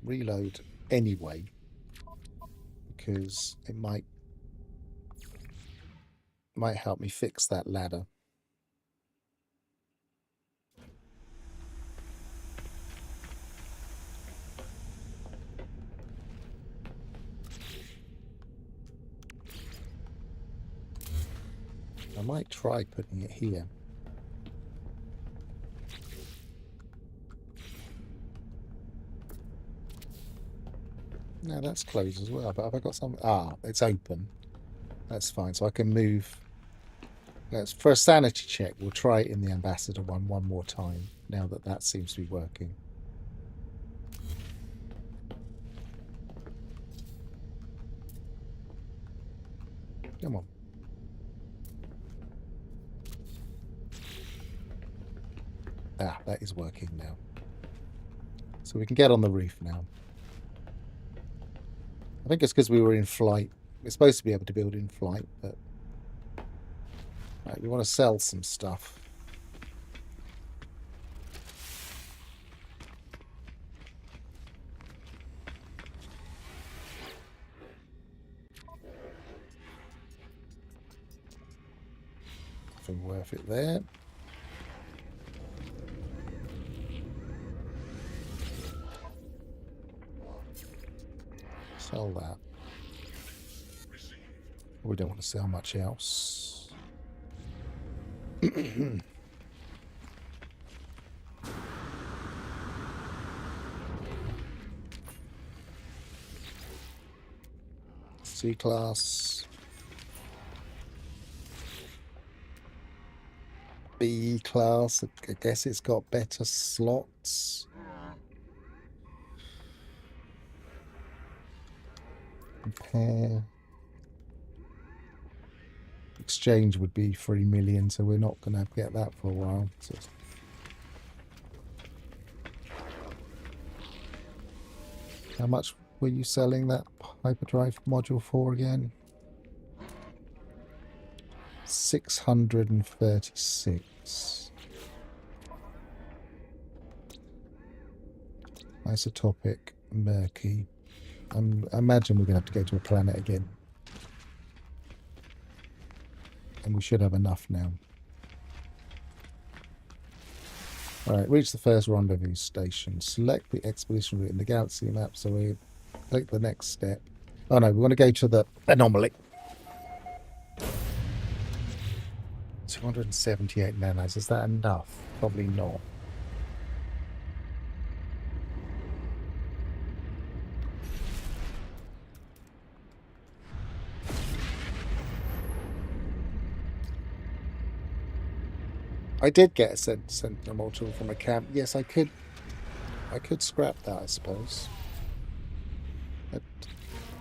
[SPEAKER 1] Reload anyway, because it might help me fix that ladder. I might try putting it here. No, that's closed as well, but have I got some? Ah, it's open. That's fine, so I can move. Let's, for a sanity check, we'll try it in the ambassador one more time, now that that seems to be working. Come on. Ah, that is working now. So we can get on the roof now. I think it's because we were in flight. We're supposed to be able to build in flight, but... Right, we want to sell some stuff. Nothing worth it there. Sell that. We don't want to sell much else. C-class. B-class. I guess it's got better slots. Compare. Exchange would be 3 million, so we're not going to get that for a while. So how much were you selling that hyperdrive module for again? 636. Isotopic, murky. I imagine we're going to have to go to a planet again. And we should have enough now. Alright, reach the first rendezvous station. Select the expedition route in the galaxy map, so we take the next step. Oh no, we want to go to the anomaly. 278 nanos, is that enough? Probably not. I did get a sentinel module from a camp. Yes, I could scrap that, I suppose. But,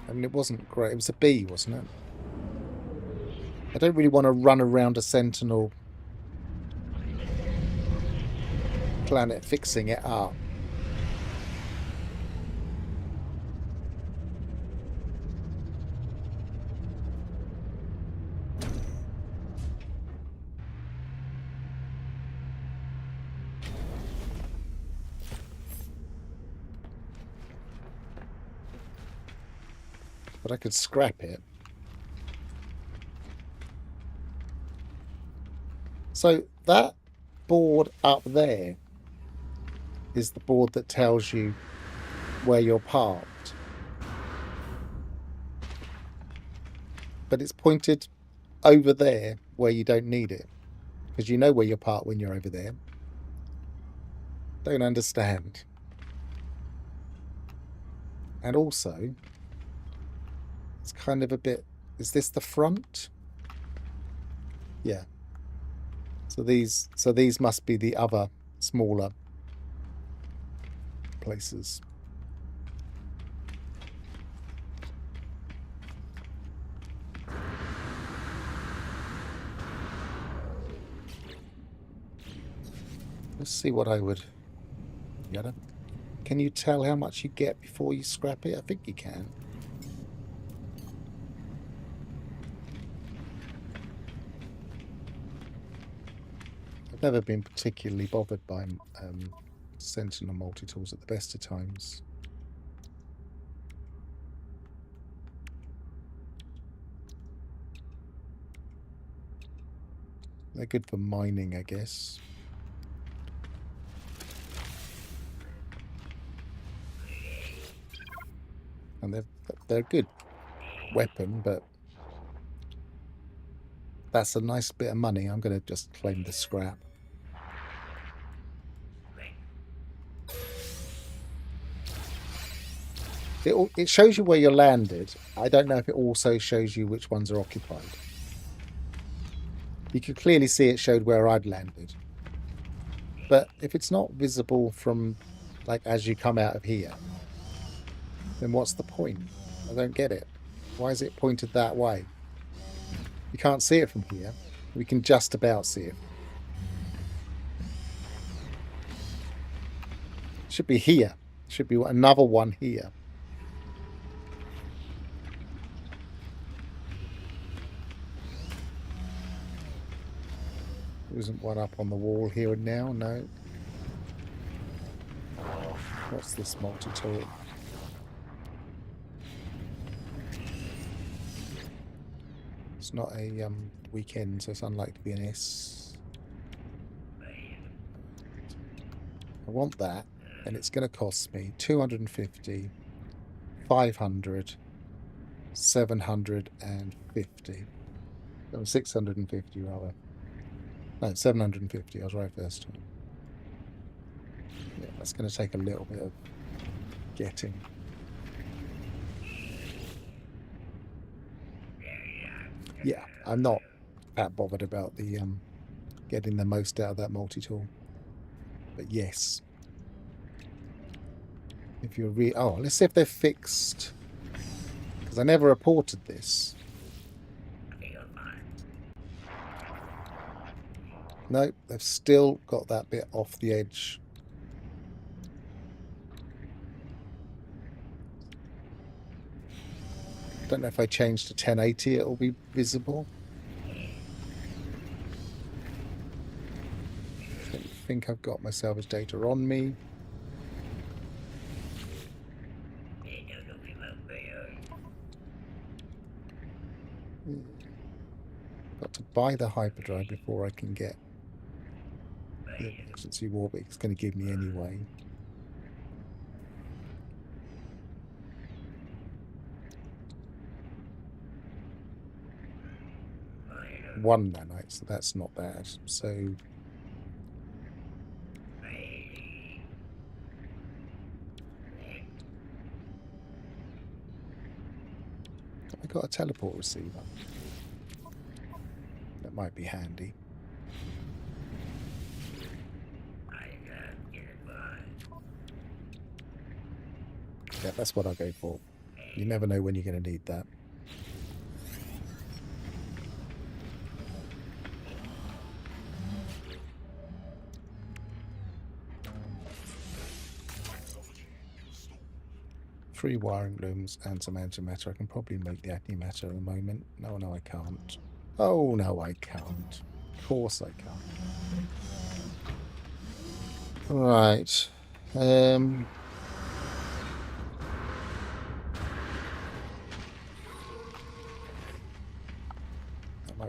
[SPEAKER 1] I mean, it wasn't great. It was a B, wasn't it? I don't really want to run around a sentinel planet fixing it up. But I could scrap it. So that board up there is the board that tells you where you're parked. But it's pointed over there where you don't need it. Because you know where you're parked when you're over there. Don't understand. And also, it's kind of a bit... Is this the front? Yeah. So these must be the other smaller places. Let's see what I would... Can you tell how much you get before you scrap it? I think you can. I've never been particularly bothered by Sentinel multi-tools at the best of times. They're good for mining, I guess. And they're a good weapon, but that's a nice bit of money. I'm going to just claim the scrap. It shows you where you're landed. I don't know if it also shows you which ones are occupied. You could clearly see it showed where I'd landed. But if it's not visible from, like, as you come out of here, then what's the point? I don't get it. Why is it pointed that way? You can't see it from here. We can just about see it. It should be here. It should be another one here. There isn't one up on the wall here and now, no. What's this multi-tool? It's not a weekend, so it's unlikely to be an S. I want that, and it's going to cost me 250, 500, 750. 650 rather. No, 750. I was right first time. Yeah, that's going to take a little bit of getting. Yeah, I'm not that bothered about the getting the most out of that multi-tool. But yes. If you're let's see if they're fixed. Because I never reported this. No, they've still got that bit off the edge. Don't know if I change to 1080 it'll be visible. I think I've got my salvage data on me. Got to buy the hyperdrive before I can get the emergency warp. It's going to give me anyway. One nanite, so that's not bad. So I got a teleport receiver. That might be handy. Yeah, that's what I'll go for. You never know when you're going to need that. Three wiring looms and some antimatter. I can probably make the antimatter in a moment. No, I can't. Oh, no, I can't. Of course I can't. Right.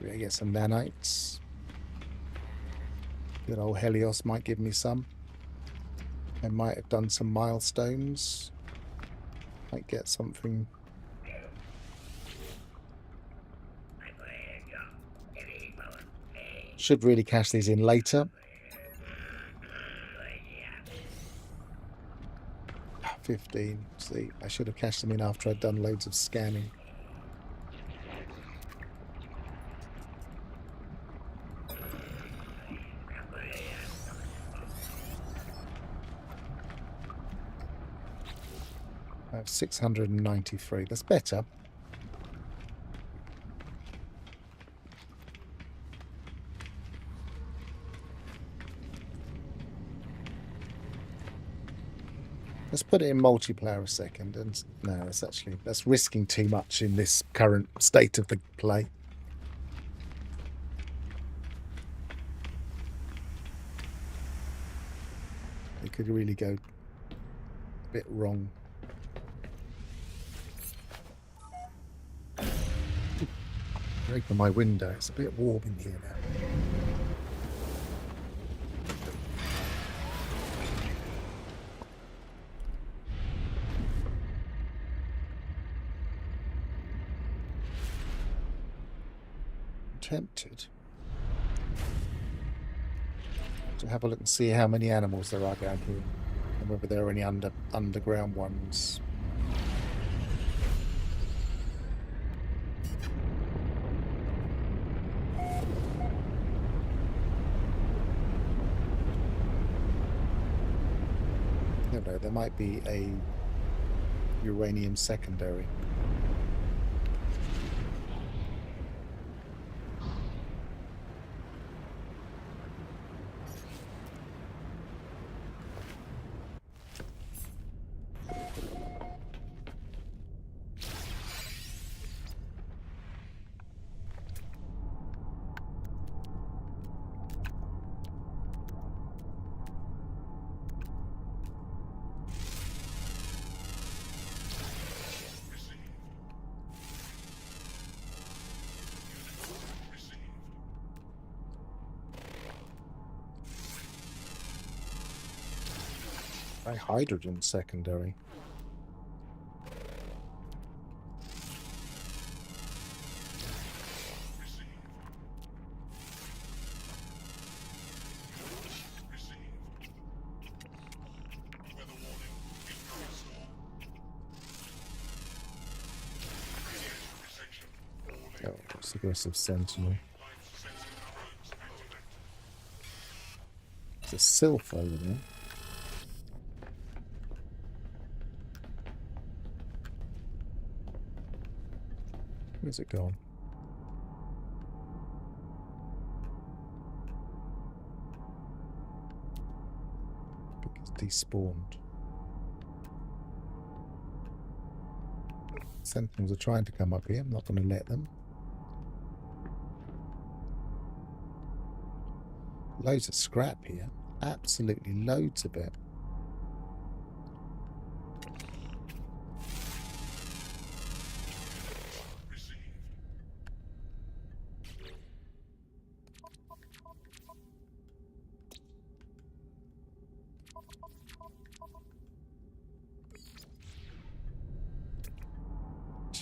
[SPEAKER 1] Maybe I get some nanites. Good old Helios might give me some. I might have done some milestones. Might get something. Should really cash these in later. 15. See, I should have cashed them in after I'd done loads of scanning. I have 693. That's better. Let's put it in multiplayer a second. And no, that's risking too much in this current state of the play. It could really go a bit wrong. Open my window. It's a bit warm in here now. Tempted to have a look and see how many animals there are down here and whether there are any underground ones. I don't know, there might be a uranium secondary. Hydrogen secondary. Oh, it's aggressive sentinel. There's a sylph over there. Where's it gone? It's despawned. Sentinels are trying to come up here. I'm not going to let them. Loads of scrap here. Absolutely loads of it.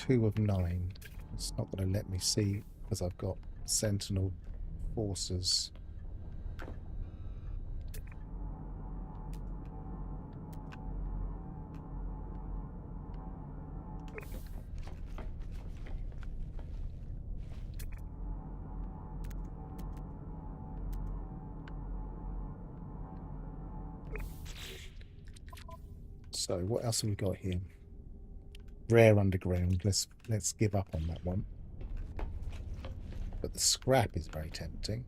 [SPEAKER 1] Two of 9. It's not going to let me see because I've got sentinel forces. So what else have we got here? Rare underground. Let's give up on that one. But the scrap is very tempting.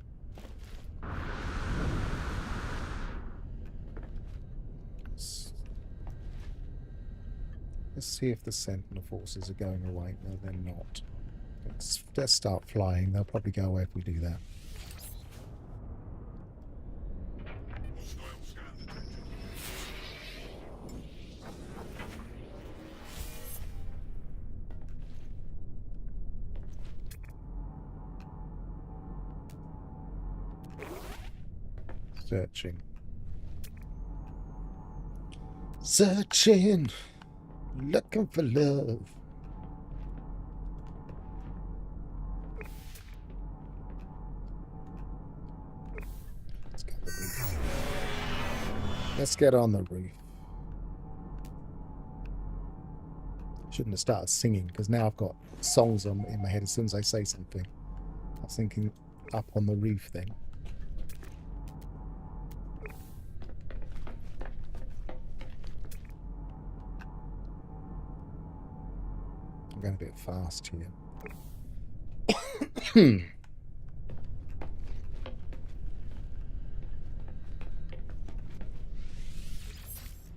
[SPEAKER 1] Let's see if the sentinel forces are going away. No, they're not. Let's start flying. They'll probably go away if we do that. Searching. Searching. Looking for love. Let's get the roof. Let's get on the roof. Shouldn't have started singing because now I've got songs in my head as soon as I say something. I was thinking up on the roof thing. I'm going a bit fast here.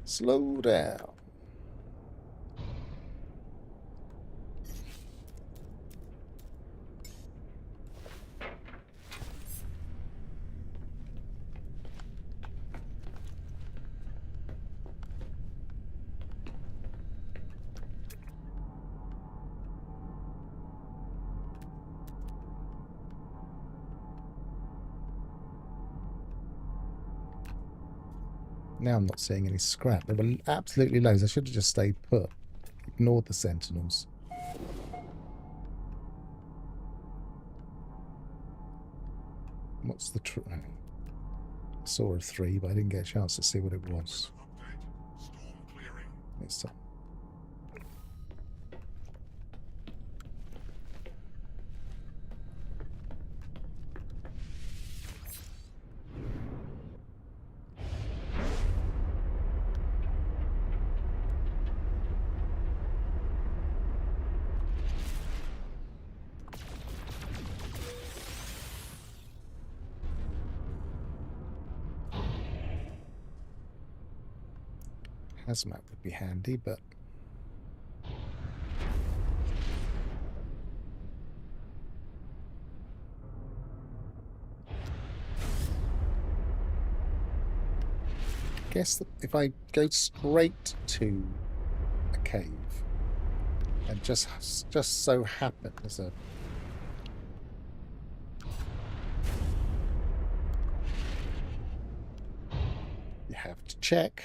[SPEAKER 1] Slow down. Now I'm not seeing any scrap. There were absolutely loads. I should have just stayed put. Ignored the sentinels. What's the I saw a 3, but I didn't get a chance to see what it was.
[SPEAKER 2] Storm clearing.
[SPEAKER 1] It's hazmat would be handy, but I guess that if I go straight to a cave and just so happen there's a you have to check.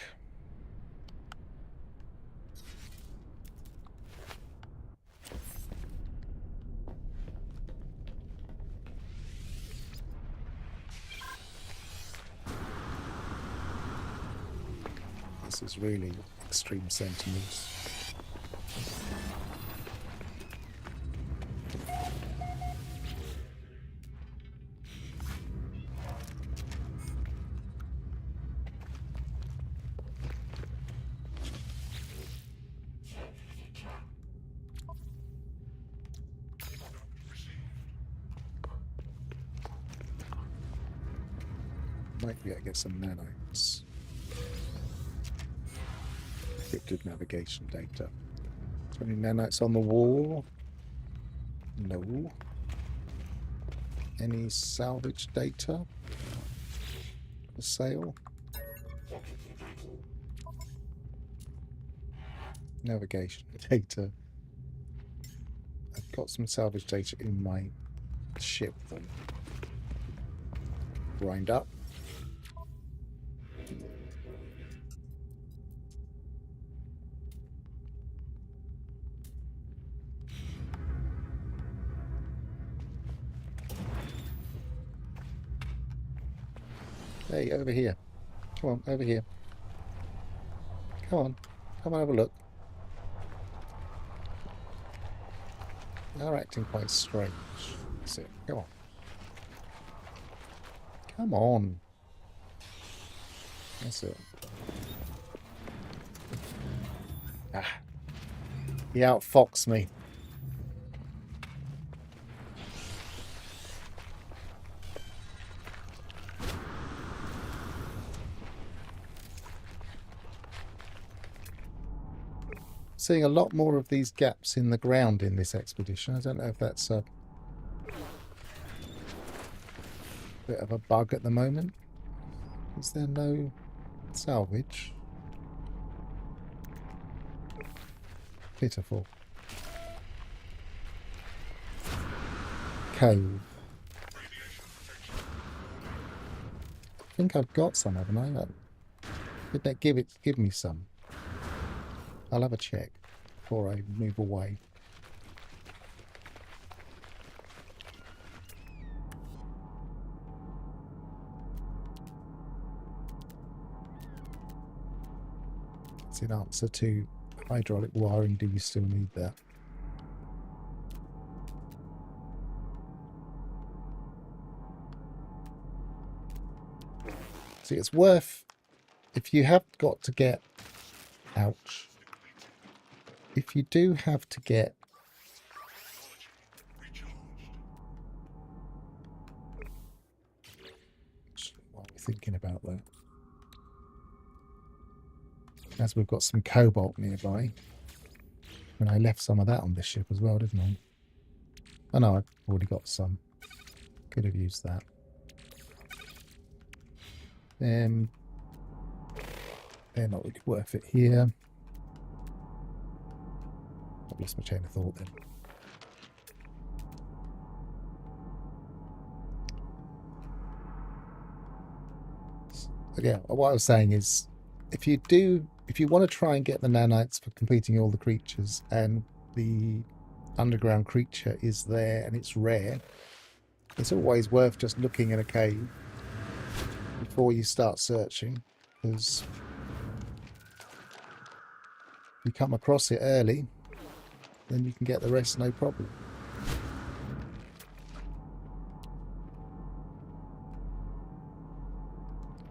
[SPEAKER 1] This is really extreme sentinels. Might be able to get some nanites. Encrypted navigation data. Is there any nanites on the wall? No. Any salvage data for sale? Navigation data. I've got some salvage data in my ship though. Grind up. Hey, over here. Come on, over here. Come on. Come on, have a look. They're acting quite strange. That's it. Come on. Come on. That's it. Ah. He outfoxed me. Seeing a lot more of these gaps in the ground in this expedition. I don't know if that's a bit of a bug at the moment. Is there no salvage? Pitiful. Cove. think I've got some, haven't I? Did that give me some? I'll have a check before I move away. It's in answer to hydraulic wiring. Do you still need that? See, it's worth, if you have got to get, ouch, if you do have to get, what are we thinking about there? As we've got some cobalt nearby, and I left some of that on this ship as well, didn't I? Oh no, I've already got some. Could have used that. They're not really worth it here. I've lost my chain of thought then. But yeah, what I was saying is, if you want to try and get the nanites for completing all the creatures, and the underground creature is there and it's rare, it's always worth just looking in a cave before you start searching, because if you come across it early, then you can get the rest no problem.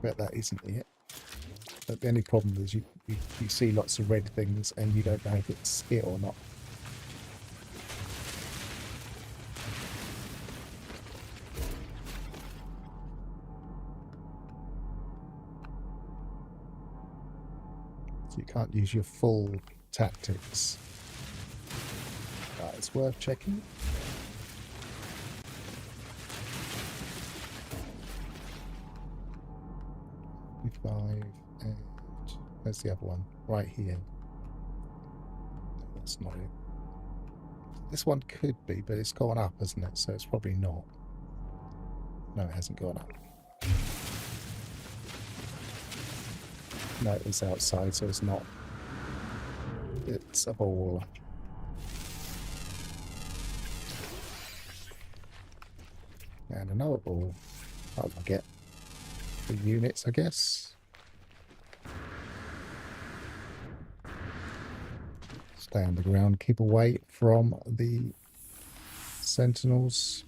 [SPEAKER 1] Bet that isn't it. But the only problem is you see lots of red things and you don't know if it's it or not. So you can't use your full tactics. It's worth checking. Five, and where's the other one? Right here. No, that's not it. This one could be, but it's gone up, hasn't it? So it's probably not. No, it hasn't gone up. No, it's outside, so it's not. It's a ball. And another ball. I'll get the units, I guess. Stay on the ground, keep away from the sentinels.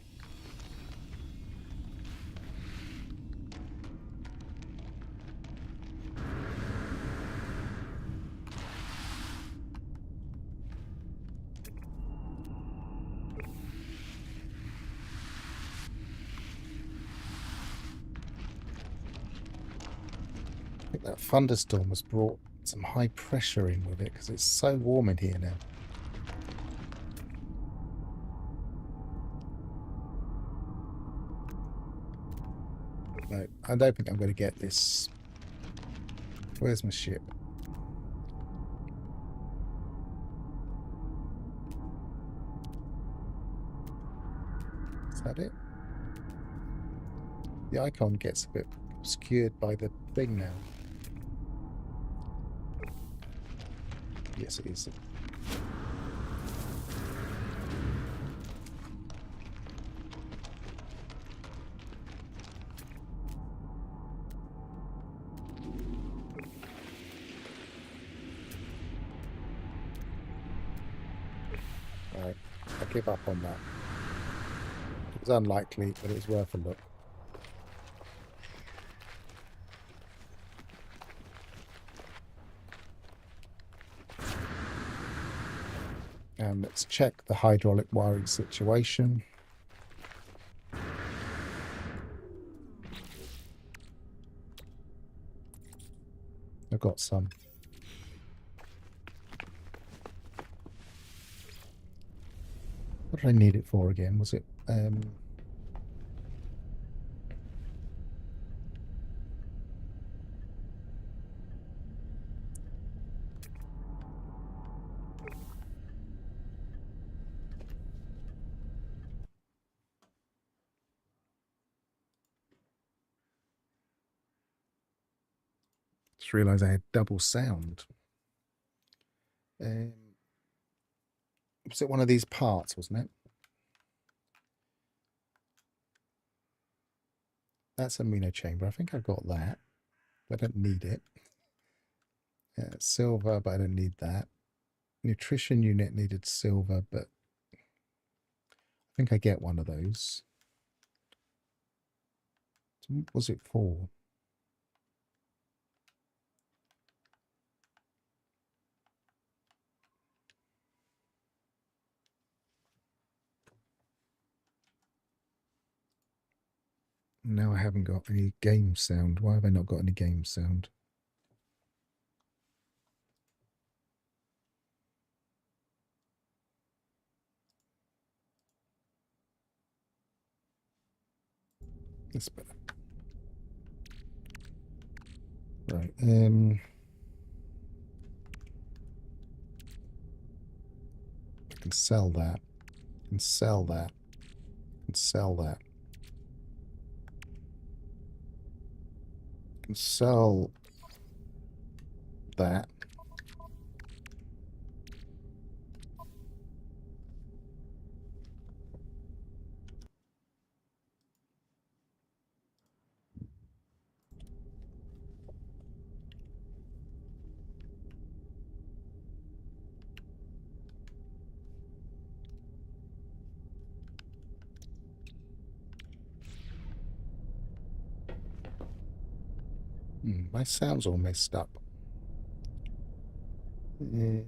[SPEAKER 1] I think that thunderstorm has brought some high pressure in with it because it's so warm in here now. No, I don't think I'm going to get this. Where's my ship? Is that it? The icon gets a bit obscured by the thing now. Yes, it is. Right, I give up on that. It was unlikely, but it was worth a look. And let's check the hydraulic wiring situation. I've got some. What did I need it for again? Was it Just realised I had double sound. Was it one of these parts, wasn't it? That's a amino chamber. I think I've got that. But I don't need it. Silver, but I don't need that. Nutrition unit needed silver, but I think I get one of those. So what was it for? No, I haven't got any game sound. Why have I not got any game sound? That's better. Right. I can sell that. I can sell that. I can sell that. I can sell that. My sound's all messed up. Why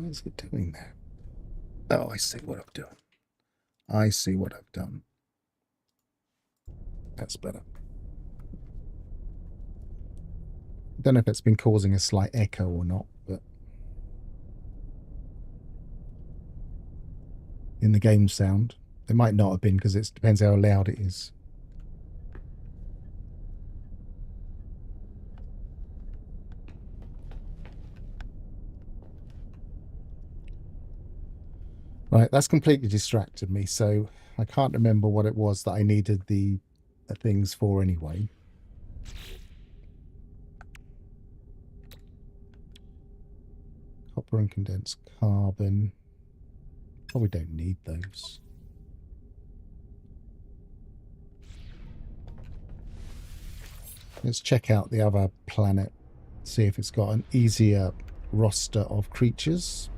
[SPEAKER 1] is it doing that? Oh, I see what I've done. I see what I've done. That's better. I don't know if it's been causing a slight echo or not, but in the game sound, it might not have been because it depends how loud it is. Right, that's completely distracted me, so I can't remember what it was that I needed the things for anyway. Copper and condensed carbon. Probably don't need those. Let's check out the other planet, see if it's got an easier roster of creatures.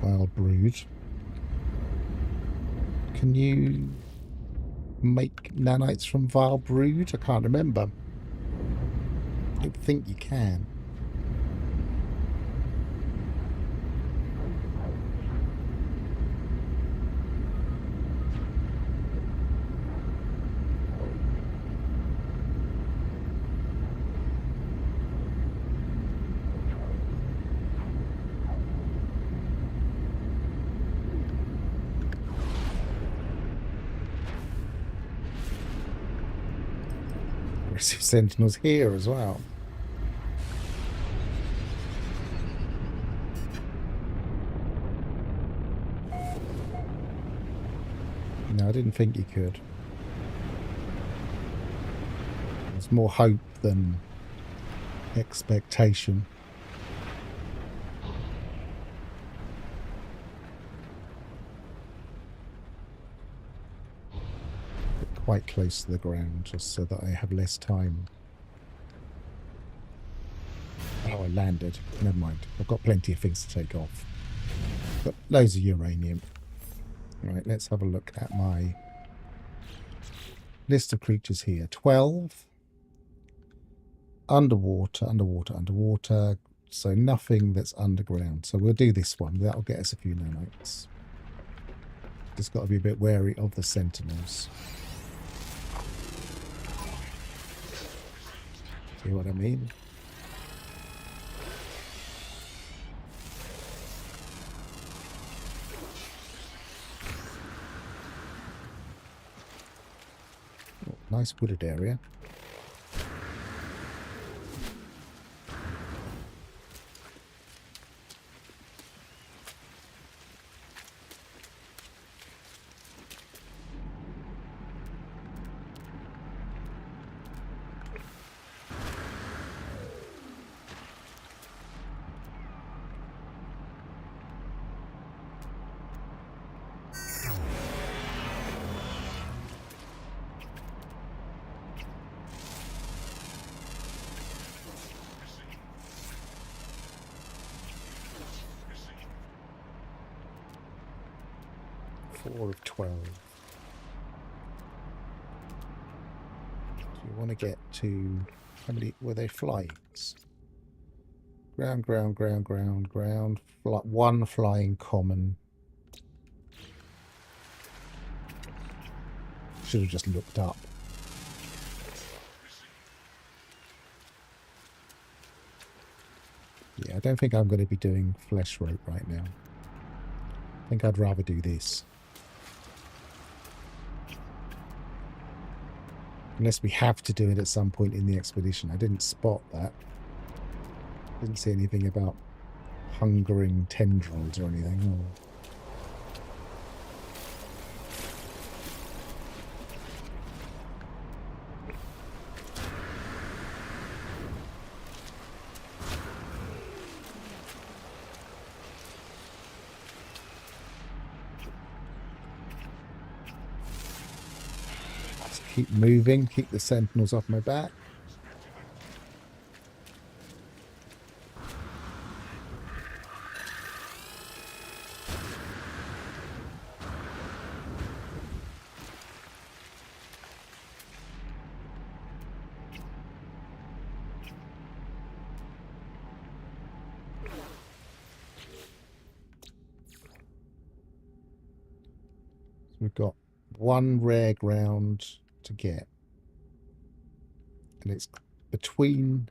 [SPEAKER 1] Vile brood. Can you make nanites from vile brood? I can't remember. I don't think you can. Aggressive sentinels here as well. No, I didn't think you could. There's more hope than expectation. Get quite close to the ground just so that I have less time. Oh, I landed. Never mind. I've got plenty of things to take off. Got loads of uranium. Right, let's have a look at my list of creatures here. 12. Underwater, underwater, underwater. So nothing that's underground. So we'll do this one. That'll get us a few nanites. Just got to be a bit wary of the sentinels. See what I mean? Nice wooded area. Four of 12. So you want to get to, how many were they flights? Ground, ground, ground, ground, ground. One flying common. Should have just looked up. Yeah, I don't think I'm going to be doing flesh rope right now. I think I'd rather do this. Unless we have to do it at some point in the expedition. I didn't spot that. Didn't see anything about hungering tendrils or anything. Oh. Keep moving, keep the sentinels off my back. So we've got one rare ground to get. And it's between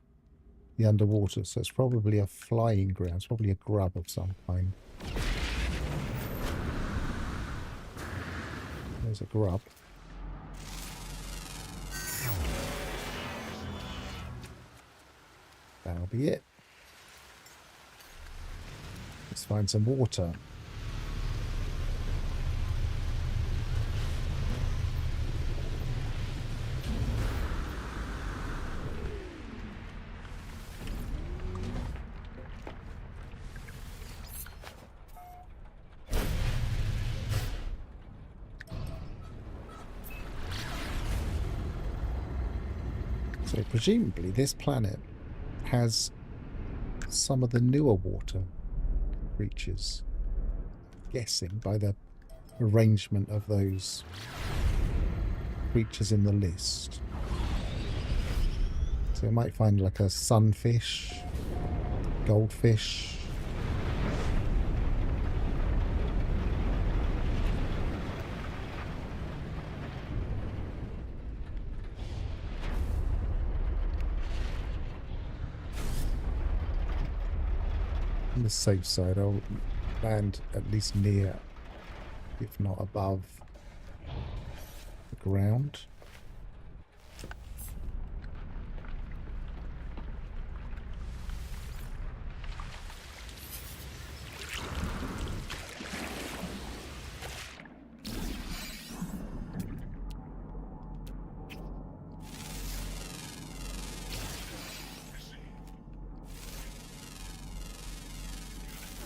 [SPEAKER 1] the underwater, so it's probably a flying ground. It's probably a grub of some kind. There's a grub. That'll be it. Let's find some water. So presumably this planet has some of the newer water creatures. Guessing by the arrangement of those creatures in the list. So you might find like a sunfish, goldfish. On the safe side, I'll land at least near, if not above, the ground.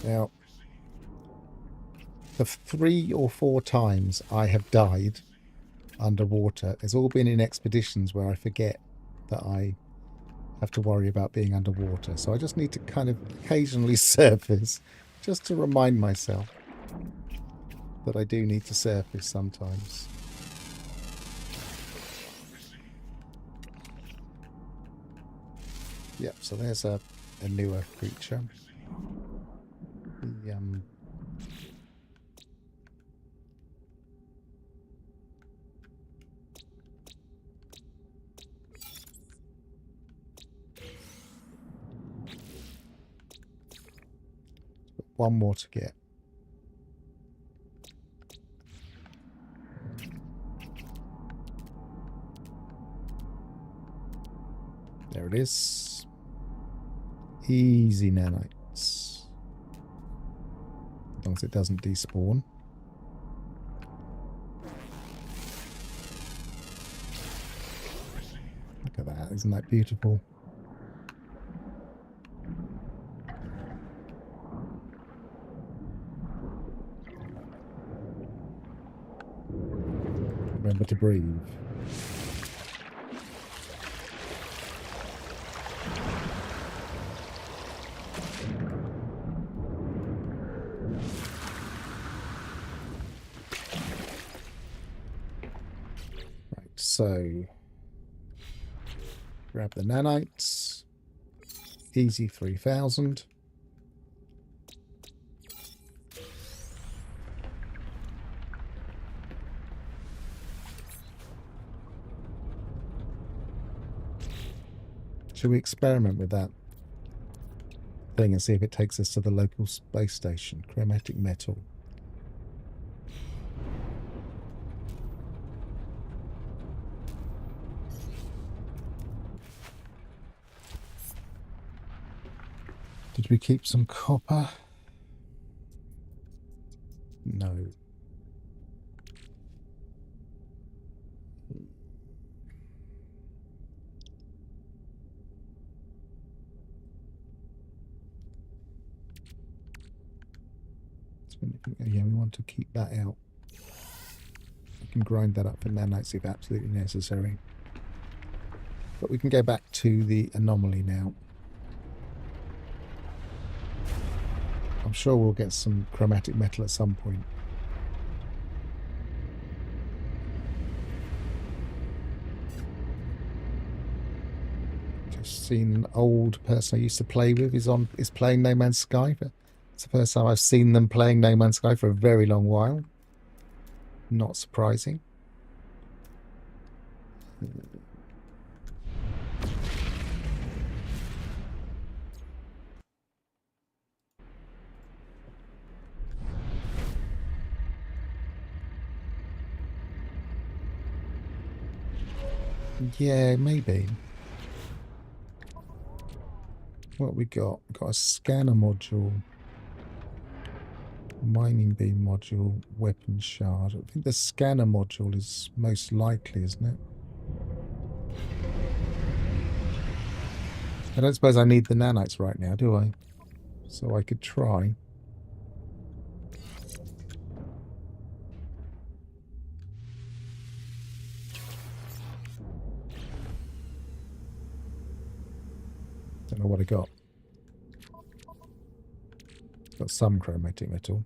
[SPEAKER 1] Now, the 3 or 4 times I have died underwater, it's all been in expeditions where I forget that I have to worry about being underwater. So I just need to kind of occasionally surface, just to remind myself that I do need to surface sometimes. Yep, so there's a newer creature. The one more to get. There it is. Easy nanites. As long as it doesn't despawn. Look at that, isn't that beautiful? Remember to breathe. Right, so grab the nanites. Easy 3000. Should we experiment with that thing and see if it takes us to the local space station? Chromatic metal. Did we keep some copper? No. Yeah, we want to keep that out. We can grind that up for nanites if absolutely necessary. But we can go back to the anomaly now. I'm sure we'll get some chromatic metal at some point. Just seen an old person I used to play with is playing No Man's Sky. But it's the first time I've seen them playing No Man's Sky for a very long while. Not surprising. Yeah, maybe. What we got? We've got a scanner module. Mining beam module, weapon shard. I think the scanner module is most likely, isn't it? I don't suppose I need the nanites right now, do I? So I could try. Don't know what I got. Got some chromatic metal.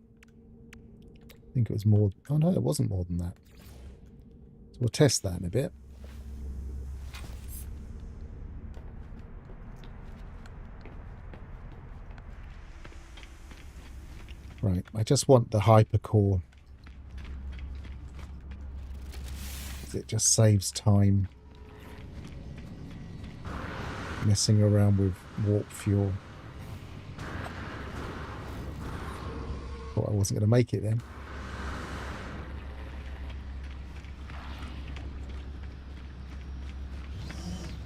[SPEAKER 1] I think it was more. Oh no, it wasn't more than that. So we'll test that in a bit. Right, I just want the hypercore. It just saves time messing around with warp fuel. Thought I wasn't going to make it then.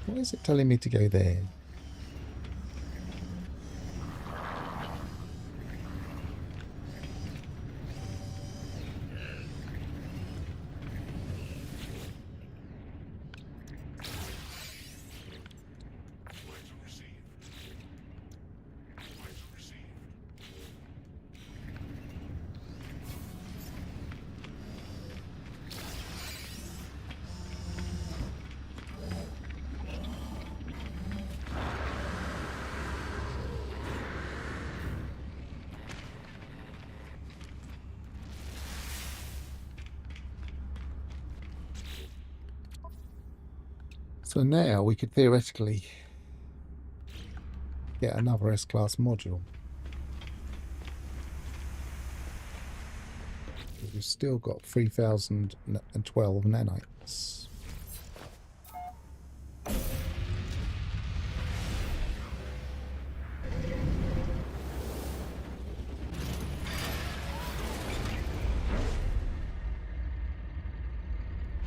[SPEAKER 1] Why is it telling me to go there? So now we could theoretically get another S-class module. We've still got 3012 nanites.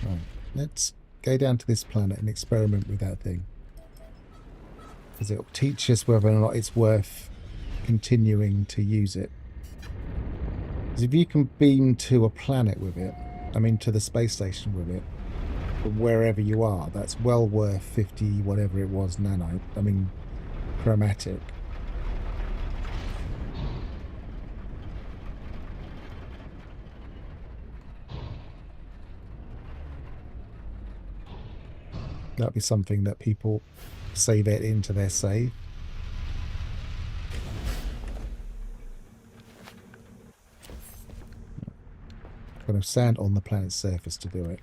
[SPEAKER 1] Right, let's go down to this planet and experiment with that thing. because it'll teach us whether or not it's worth continuing to use it. Because if you can beam to a planet with it, I mean to the space station with it, from wherever you are, that's well worth 50 whatever it was nano. I mean chromatic. That'd be something that people save it into their save. Kind of sand on the planet's surface to do it,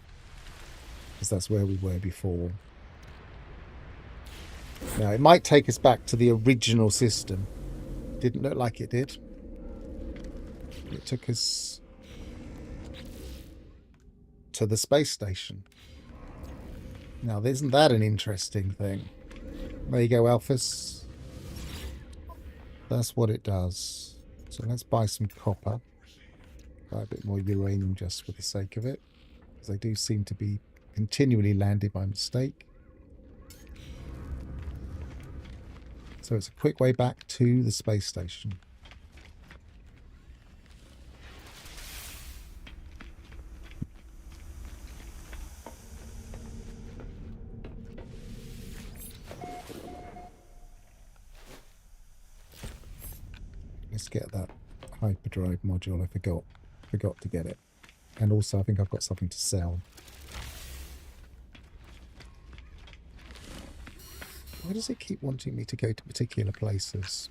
[SPEAKER 1] because that's where we were before. Now it might take us back to the original system. Didn't look like it did. It took us to the space station. Now isn't that an interesting thing? There you go, Alphys. That's what it does. So let's buy some copper. Buy a bit more uranium just for the sake of it, because they do seem to be continually landed by mistake. So it's a quick way back to the space station. Let's get that hyperdrive module. I forgot to get it. And also I think I've got something to sell. Why does it keep wanting me to go to particular places?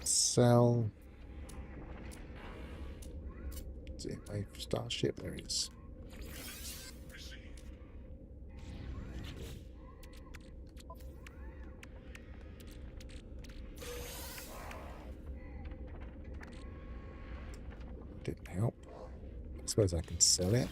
[SPEAKER 1] Sell. Is it my starship? There it is. Didn't help. I suppose I can sell it.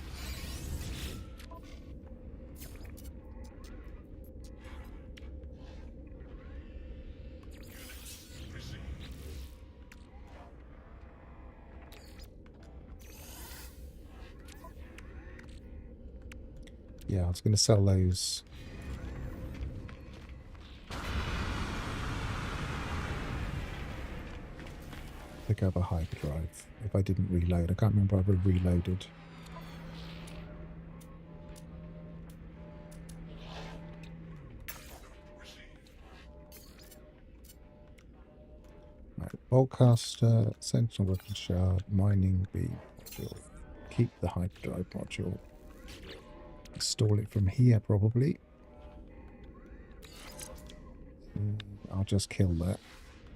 [SPEAKER 1] Yeah, I was going to sell those. Pick up a hyperdrive if I didn't reload. I can't remember if I reloaded. Right, Boltcaster, Sentinel Weapon Shard, Mining Beam module. Keep the hyperdrive module. Install it from here probably. I'll just kill that.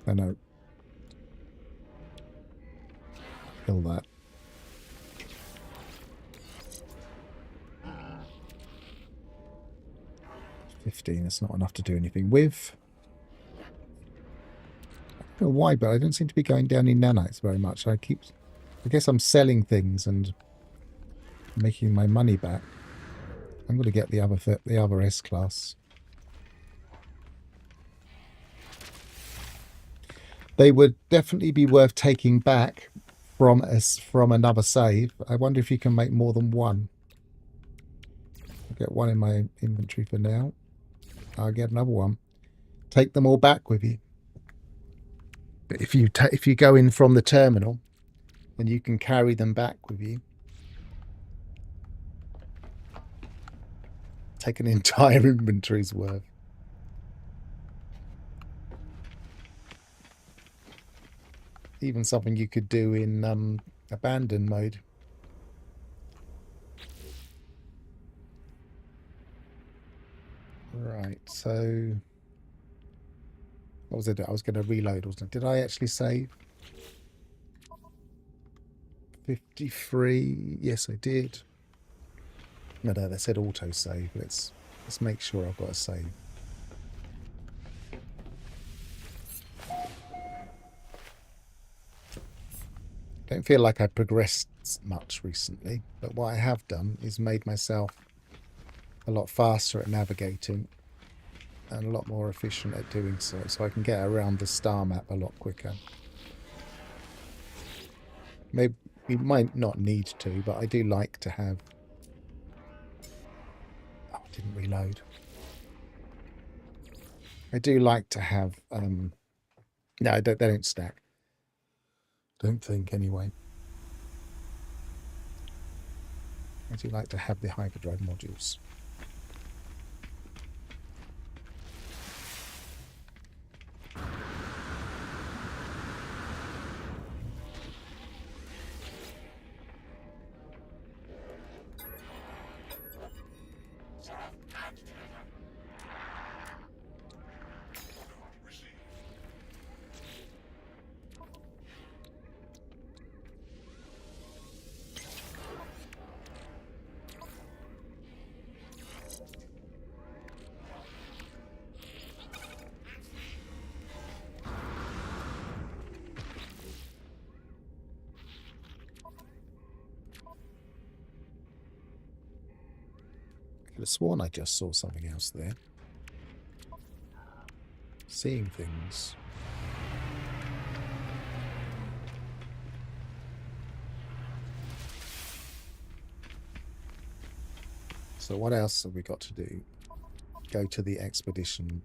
[SPEAKER 1] Oh no. Kill that. 15, it's not enough to do anything with. I don't know why, but I don't seem to be going down in nanites very much. I guess I'm selling things and making my money back. I'm going to get the other S class. They would definitely be worth taking back from another save. I wonder if you can make more than one. I'll get one in my inventory for now. I'll get another one. Take them all back with you. But if you go in from the terminal, then you can carry them back with you. Take an entire inventory's worth. Even something you could do in abandon mode. Right, so what was it? I was going to reload, wasn't it? Did I actually save? 53. Yes, I did. No, they said auto save. Let's make sure I've got a save. Don't feel like I've progressed much recently, but what I have done is made myself a lot faster at navigating and a lot more efficient at doing so I can get around the star map a lot quicker. Maybe we might not need to, but I do like to have Didn't reload. I do like to have... no, they don't stack. Don't think, anyway. I do like to have the hyperdrive modules. I could have sworn I just saw something else there. Seeing things. So what else have we got to do? Go to the expedition.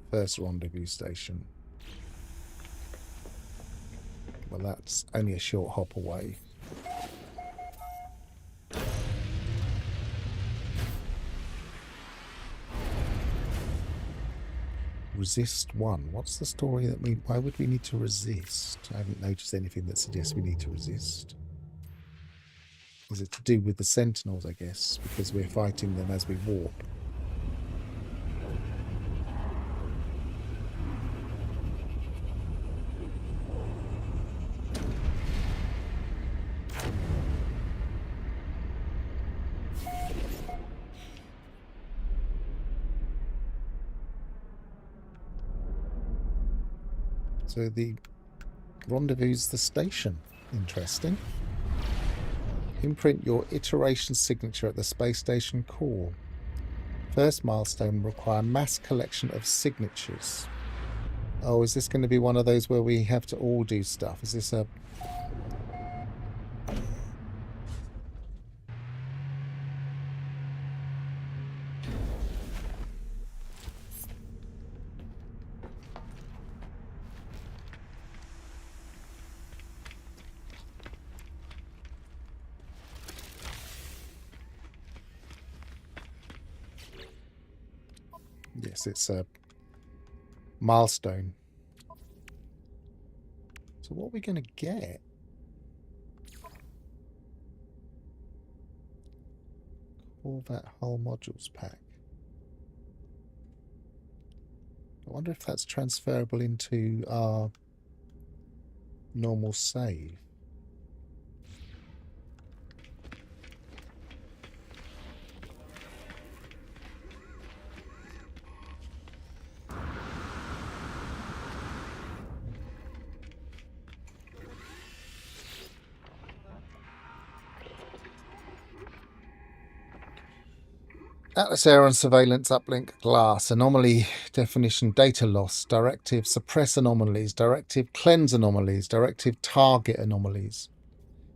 [SPEAKER 1] First rendezvous station. Well, that's only a short hop away. Resist 1. What's the story that we... Why would we need to resist? I haven't noticed anything that suggests we need to resist. Is it to do with the Sentinels, I guess? Because we're fighting them as we warp. So the rendezvous the station. Interesting. Imprint your iteration signature at the space station core. First milestone will require mass collection of signatures. Oh, is this going to be one of those where we have to all do stuff? Is this a... Yes, it's a milestone. So what are we going to get? Corvette hull modules pack. I wonder if that's transferable into our normal save. Atlas Air and Surveillance Uplink Glass. Anomaly definition data loss. Directive suppress anomalies. Directive cleanse anomalies. Directive target anomalies.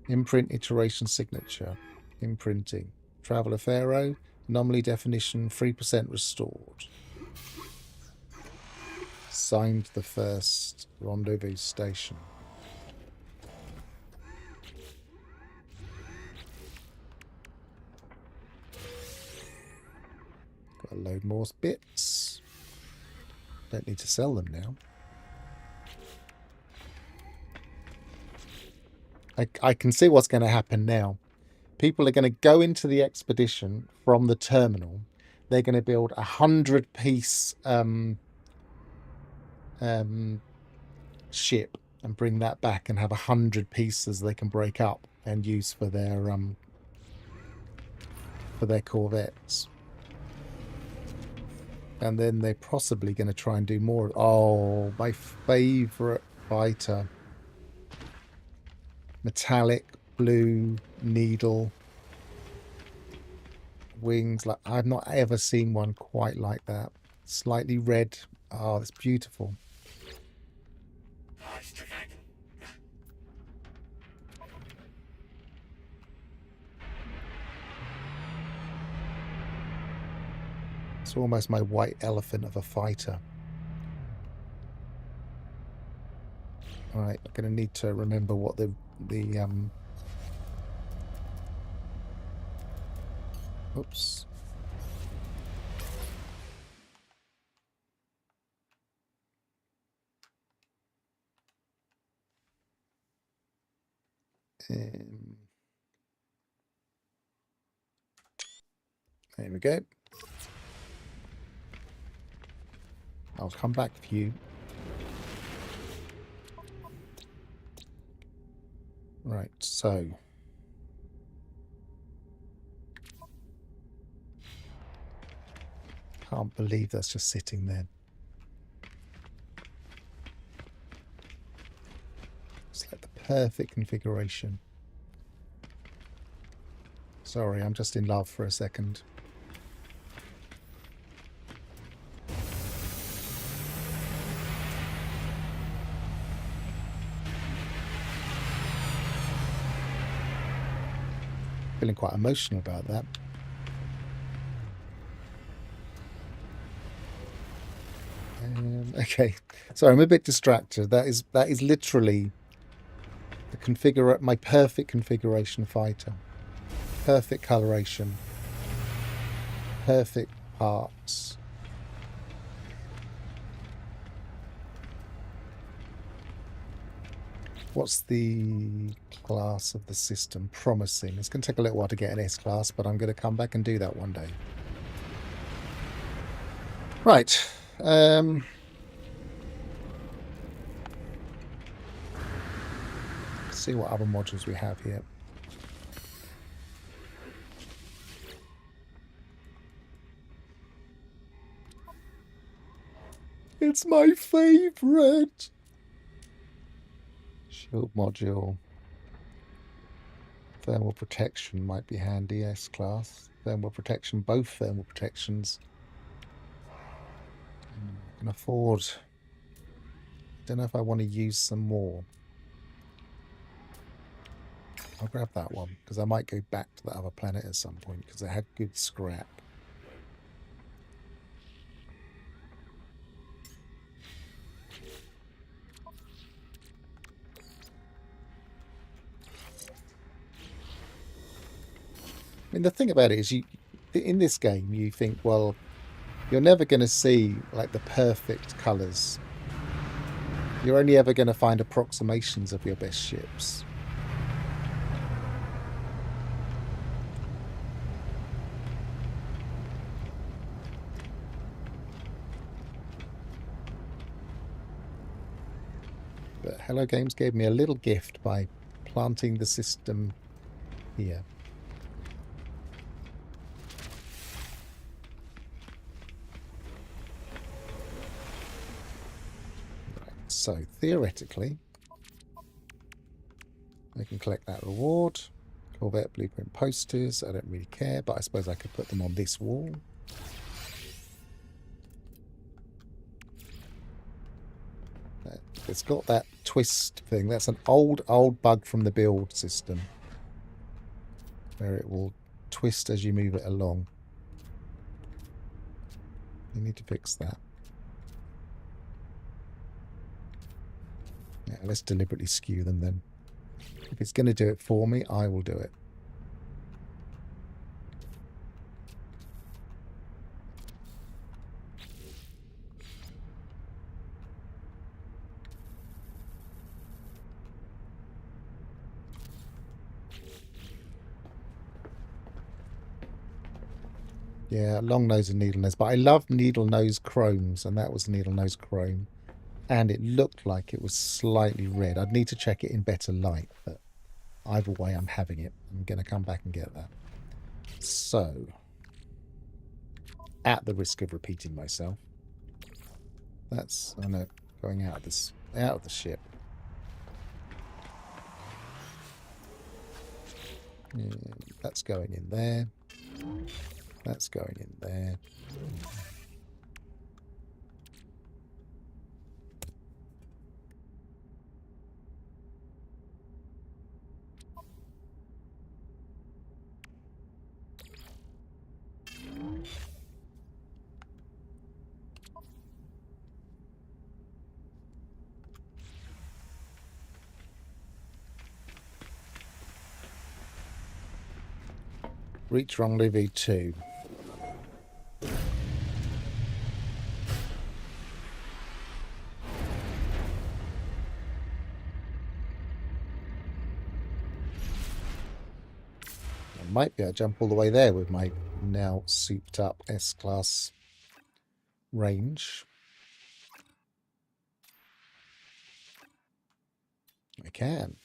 [SPEAKER 1] Imprint iteration signature. Imprinting. Traveler Pharaoh. Anomaly definition 3% restored. Signed the first rendezvous station. Got a load more bits. Don't need to sell them now. I can see what's going to happen now. People are going to go into the expedition from the terminal. They're going to build 100-piece ship and bring that back and have 100 pieces they can break up and use for their Corvettes. And then they're possibly going to try and do more. Oh, my favourite fighter. Metallic blue needle wings. Like, I've not ever seen one quite like that. Slightly red. Oh, it's beautiful. It's almost my white elephant of a fighter. Alright, I'm going to need to remember what the oops. There we go. I'll come back for you. Right, so can't believe that's just sitting there. It's like the perfect configuration. Sorry, I'm just in love for a second. Feeling quite emotional about that. Okay, so I'm a bit distracted. That is literally the my perfect configuration fighter. Perfect coloration. Perfect parts. What's the class of the system? Promising. It's going to take a little while to get an S class, but I'm going to come back and do that one day. Right. See what other modules we have here. It's my favorite. Shield module. Thermal protection might be handy, S class. Thermal protection, both thermal protections. I can afford. Don't know if I want to use some more. I'll grab that one because I might go back to that other planet at some point because it had good scrap. I mean, the thing about it is, in this game, you think, well, you're never going to see like the perfect colours. You're only ever going to find approximations of your best ships. But Hello Games gave me a little gift by planting the system here. So, theoretically, I can collect that reward. Corvette blueprint posters. I don't really care, but I suppose I could put them on this wall. It's got that twist thing. That's an old bug from the build system, where it will twist as you move it along. You need to fix that. Yeah, let's deliberately skew them then. If it's going to do it for me, I will do it. Yeah, long nose and needle nose. But I love needle nose chromes, and that was needle nose chrome. And it looked like it was slightly red. I'd need to check it in better light, but either way, I'm having it. I'm going to come back and get that. So, at the risk of repeating myself, that's, I know, going out of the ship. Yeah, that's going in there. That's going in there. Reach rendezvous 2. I might be able to jump all the way there with my now souped up S-Class range. I can.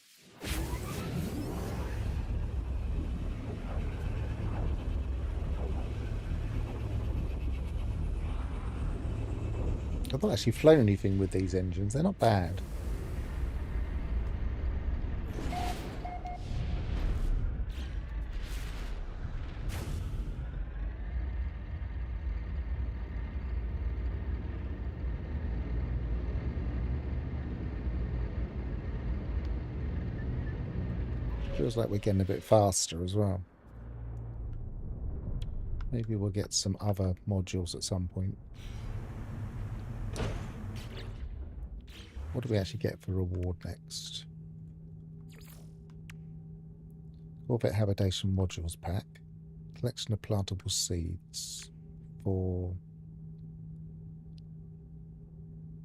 [SPEAKER 1] I've not actually flown anything with these engines. They're not bad. Feels like we're getting a bit faster as well. Maybe we'll get some other modules at some point. What do we actually get for reward next? Corvette Habitation Modules Pack. Collection of plantable seeds for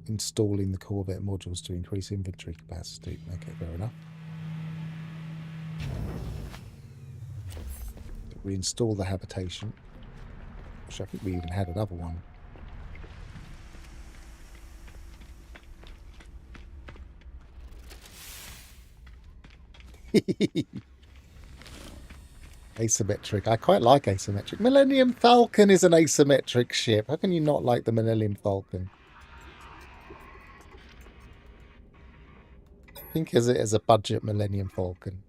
[SPEAKER 1] installing the Corvette modules to increase inventory capacity. Okay, fair enough. We install the habitation, which I think we even had another one. Asymmetric. I quite like asymmetric. Millennium Falcon is an asymmetric ship. How can you not like the Millennium Falcon? Think of it as a budget Millennium Falcon.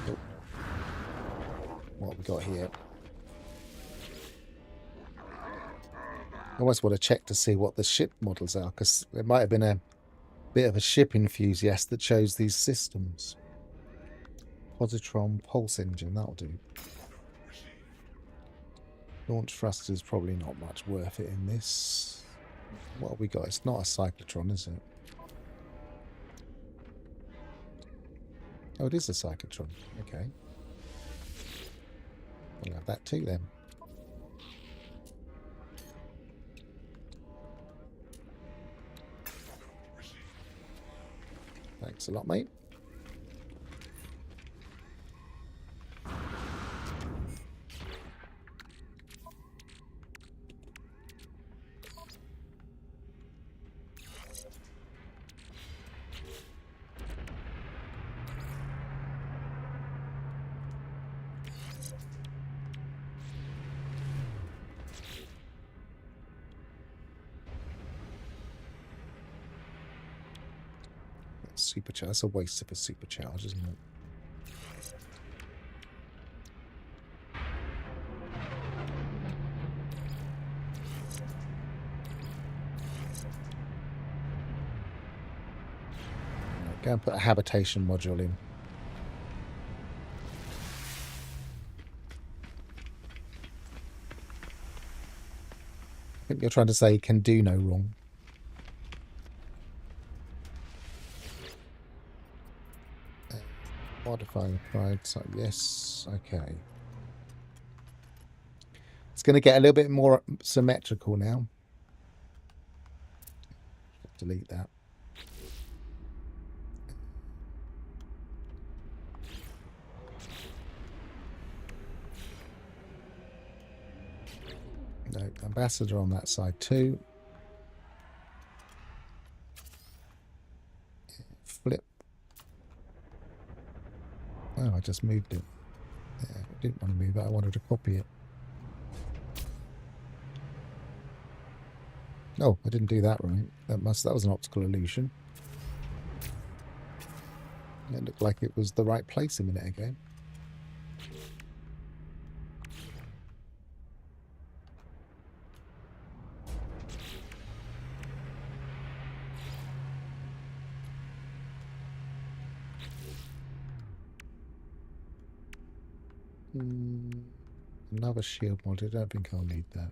[SPEAKER 1] Oh. What have we got here? I always want to check to see what the ship models are, because there might have been a bit of a ship enthusiast that chose these systems. Positron pulse engine, that'll do. Launch thrusters probably not much worth it in this. What have we got? It's not a cyclotron, is it? Oh, it is a cyclotron. Okay. We'll have that too then. Thanks a lot, mate. Supercharge. That's a waste of a supercharge, isn't it? Right, go and put a habitation module in. I think you're trying to say can do no wrong. Modifying pride, so yes, okay. It's going to get a little bit more symmetrical now. Delete that. No, ambassador on that side too. Flip. Oh, I just moved it. Yeah, I didn't want to move it, I wanted to copy it. Oh, I didn't do that right. That was an optical illusion. It looked like it was the right place a minute ago. Another shield mod. I don't think I'll need that.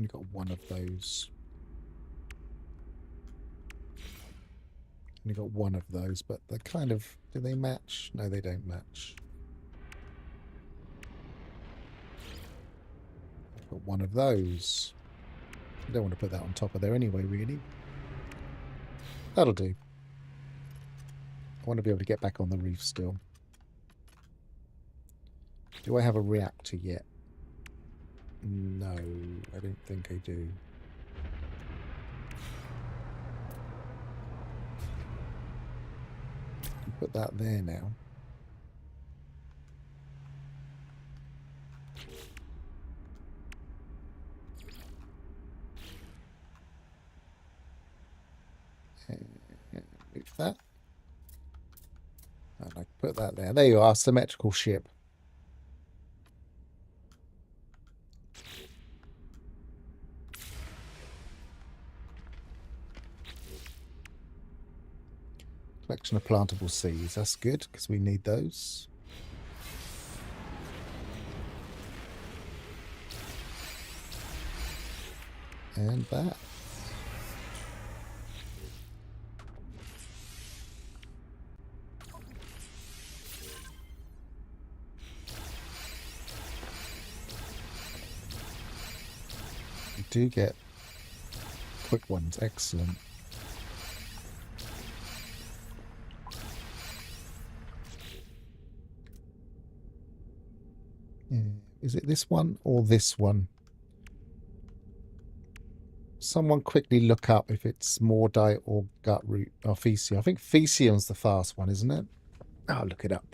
[SPEAKER 1] Only got one of those. Only got one of those, but they're kind of... Do they match? No, they don't match. I've got one of those. I don't want to put that on top of there anyway, really. That'll do. I want to be able to get back on the reef still. Do I have a reactor yet? No, I don't think I do. Put that there now. Move that. And I put that there. There you are, symmetrical ship. Collection of plantable seeds. That's good, because we need those. And that. We do get quick ones. Excellent. Is it this one or this one? Someone quickly look up if it's Mordite or gut root or Fecium. I think Fecium's the fast one, isn't it? I'll look it up.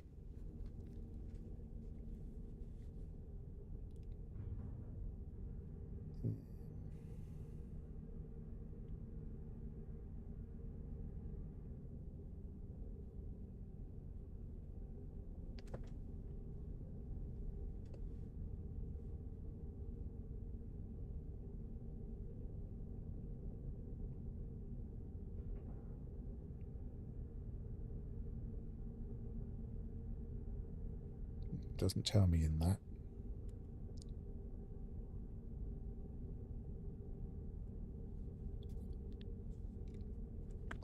[SPEAKER 1] Doesn't tell me in that.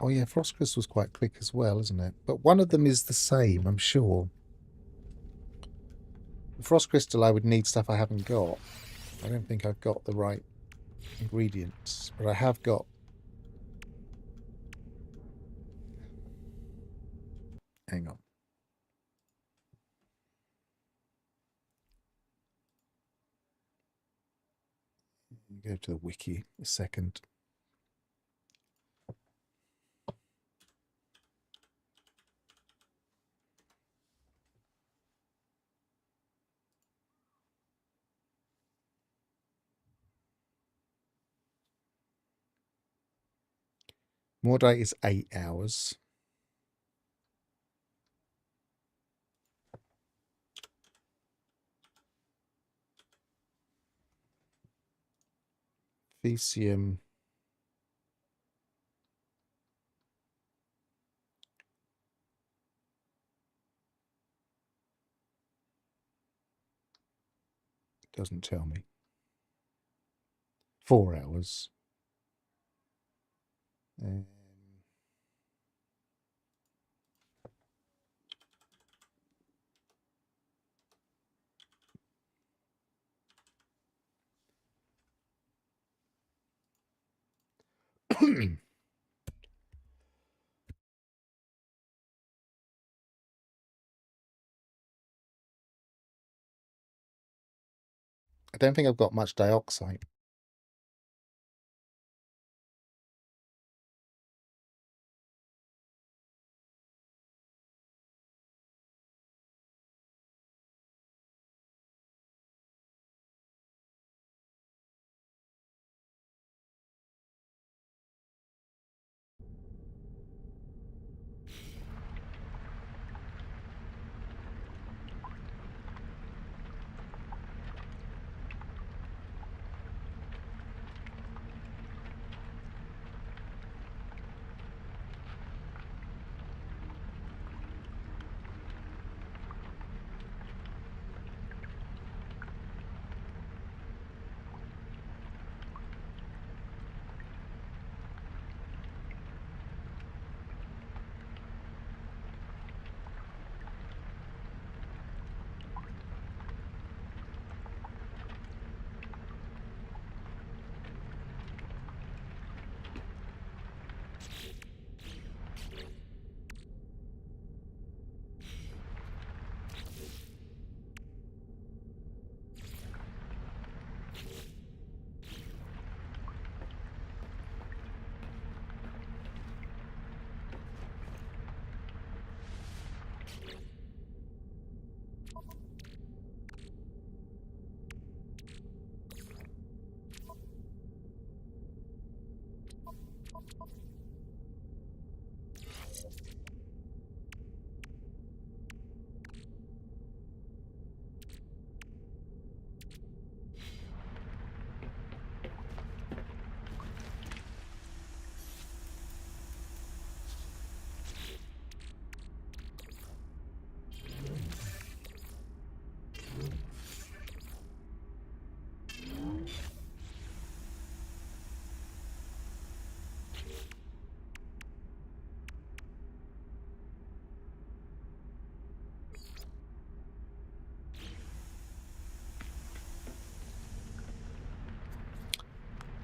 [SPEAKER 1] Oh yeah, Frost Crystal's quite quick as well, isn't it? But one of them is the same, I'm sure. The Frost Crystal, I would need stuff I haven't got. I don't think I've got the right ingredients, but I have got... Hang on. Go to the wiki a second. Mordite is 8 hours. Fecium. Doesn't tell me. 4 hours. I don't think I've got much dioxide.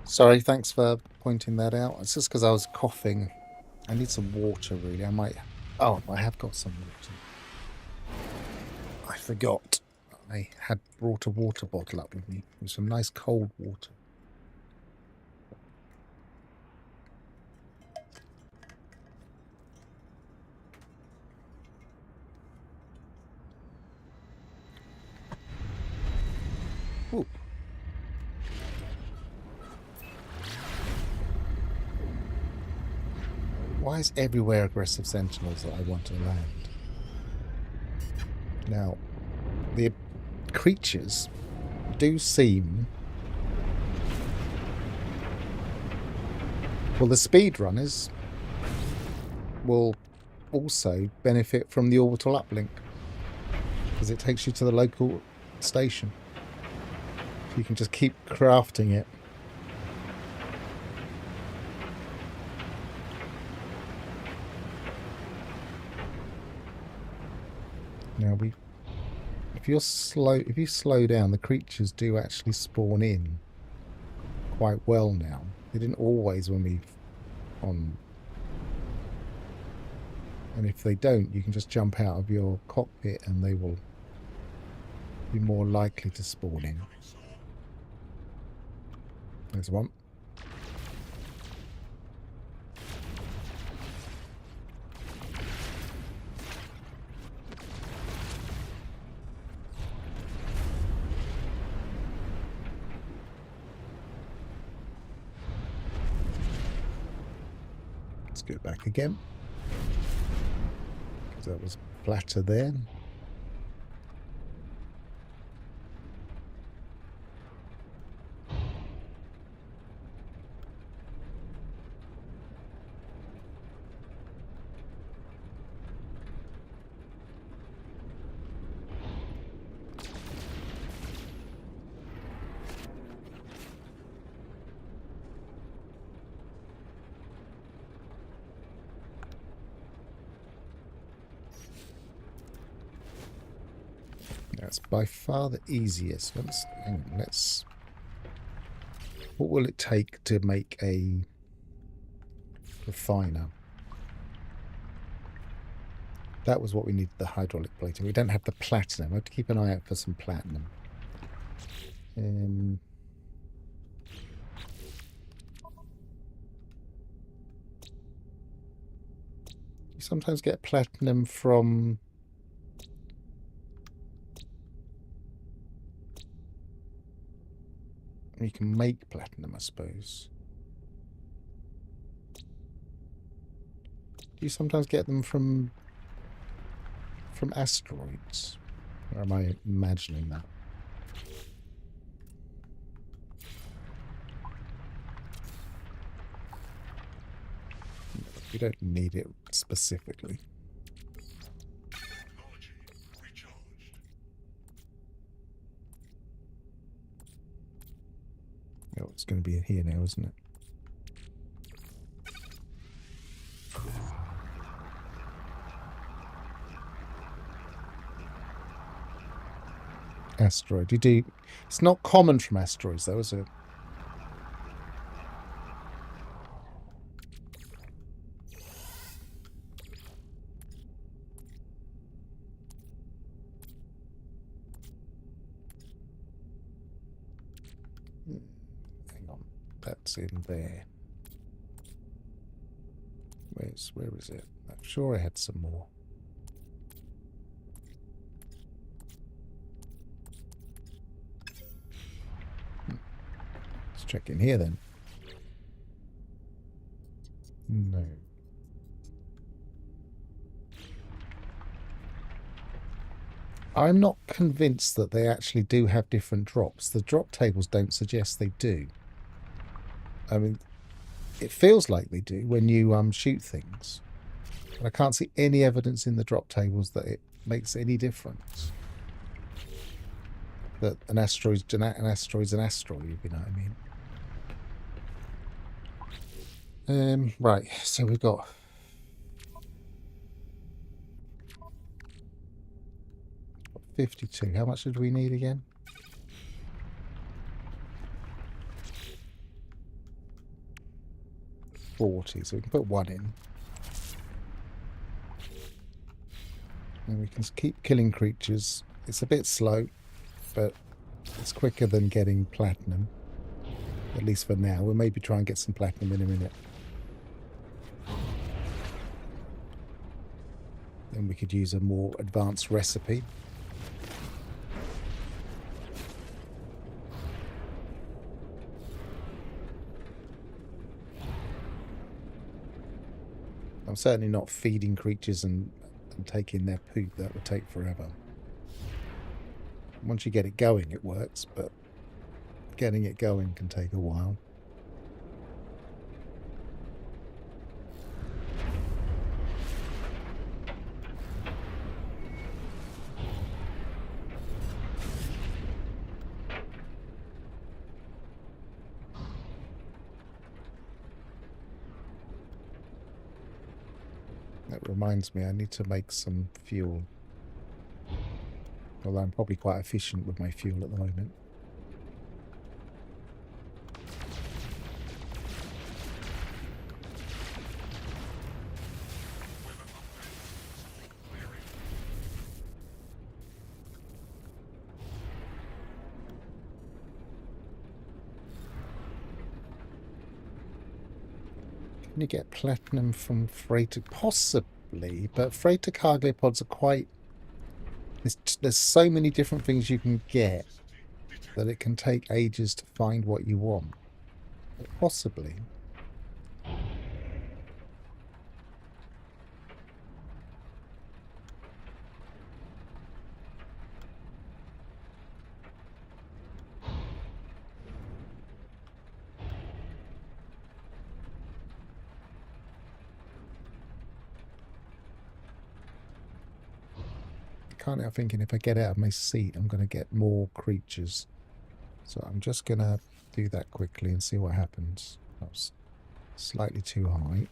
[SPEAKER 1] Sorry, thanks for pointing that out. It's just because I was coughing. I need some water, really. I might... Oh, I have got some water. I forgot. I had brought a water bottle up with me. With some nice cold water. Ooh. Why is everywhere aggressive sentinels that I want to land? Now, the creatures do seem... Well, the speedrunners will also benefit from the orbital uplink because it takes you to the local station. So you can just keep crafting it. Now if you slow down, the creatures do actually spawn in quite well now. They didn't always when we on. And if they don't, you can just jump out of your cockpit and they will be more likely to spawn in. There's one. Let's go back again. Because that was flatter there. That's by far the easiest. Let's. What will it take to make a refiner? That was what we needed, the hydraulic plating. We don't have the platinum. I have to keep an eye out for some platinum. You sometimes get platinum from... You can make platinum, I suppose. Do you sometimes get them from asteroids? Or am I imagining that? We don't need it specifically.
[SPEAKER 2] Technology recharged.
[SPEAKER 1] Oh, it's going to be in here now, isn't it? Asteroid. You do. It's not common from asteroids, though, is it? Hang on. That's in there. Where is it? I'm sure I had some more. Let's check in here then. No. I'm not convinced that they actually do have different drops. The drop tables don't suggest they do. I mean, it feels like they do when you shoot things. But I can't see any evidence in the drop tables that it makes any difference. That an asteroid's an asteroid, if you know what I mean. Right, so we've got... $52. How much did we need again? 40, so we can put 1 in. And we can keep killing creatures. It's a bit slow, but it's quicker than getting platinum. At least for now. We'll maybe try and get some platinum in a minute. Then we could use a more advanced recipe. I'm certainly not feeding creatures and taking their poop. That would take forever. Once you get it going, it works, but getting it going can take a while. That reminds me, I need to make some fuel. Although I'm probably quite efficient with my fuel at the moment. Can you get platinum from freighter? Possibly, but freighter cargo pods are quite... There's so many different things you can get that it can take ages to find what you want. But possibly. Can't help thinking if I get out of my seat, I'm going to get more creatures. So I'm just going to do that quickly and see what happens. That was slightly too high.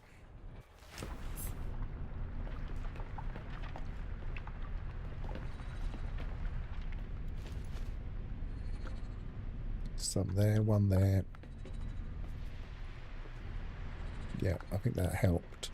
[SPEAKER 1] Some there, one there. Yeah, I think that helped.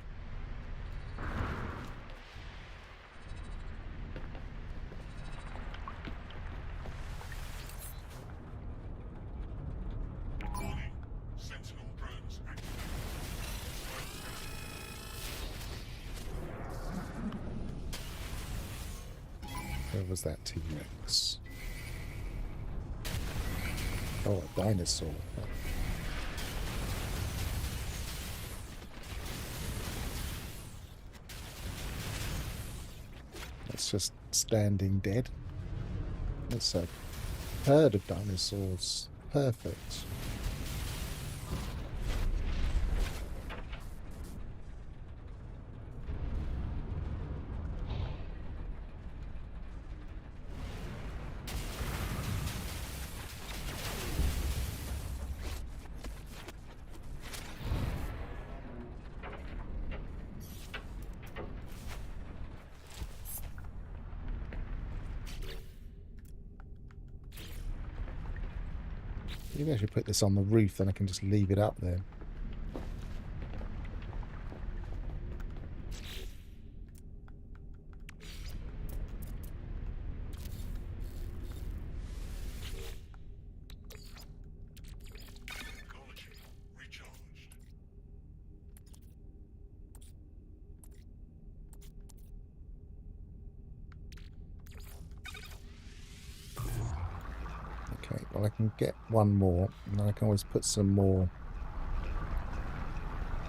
[SPEAKER 1] Where was that T-Rex? Oh, a dinosaur. That's just standing dead. That's a herd of dinosaurs. Perfect. Maybe I should put this on the roof, then I can just leave it up there. Okay, well I can get one more, and then I can always put some more.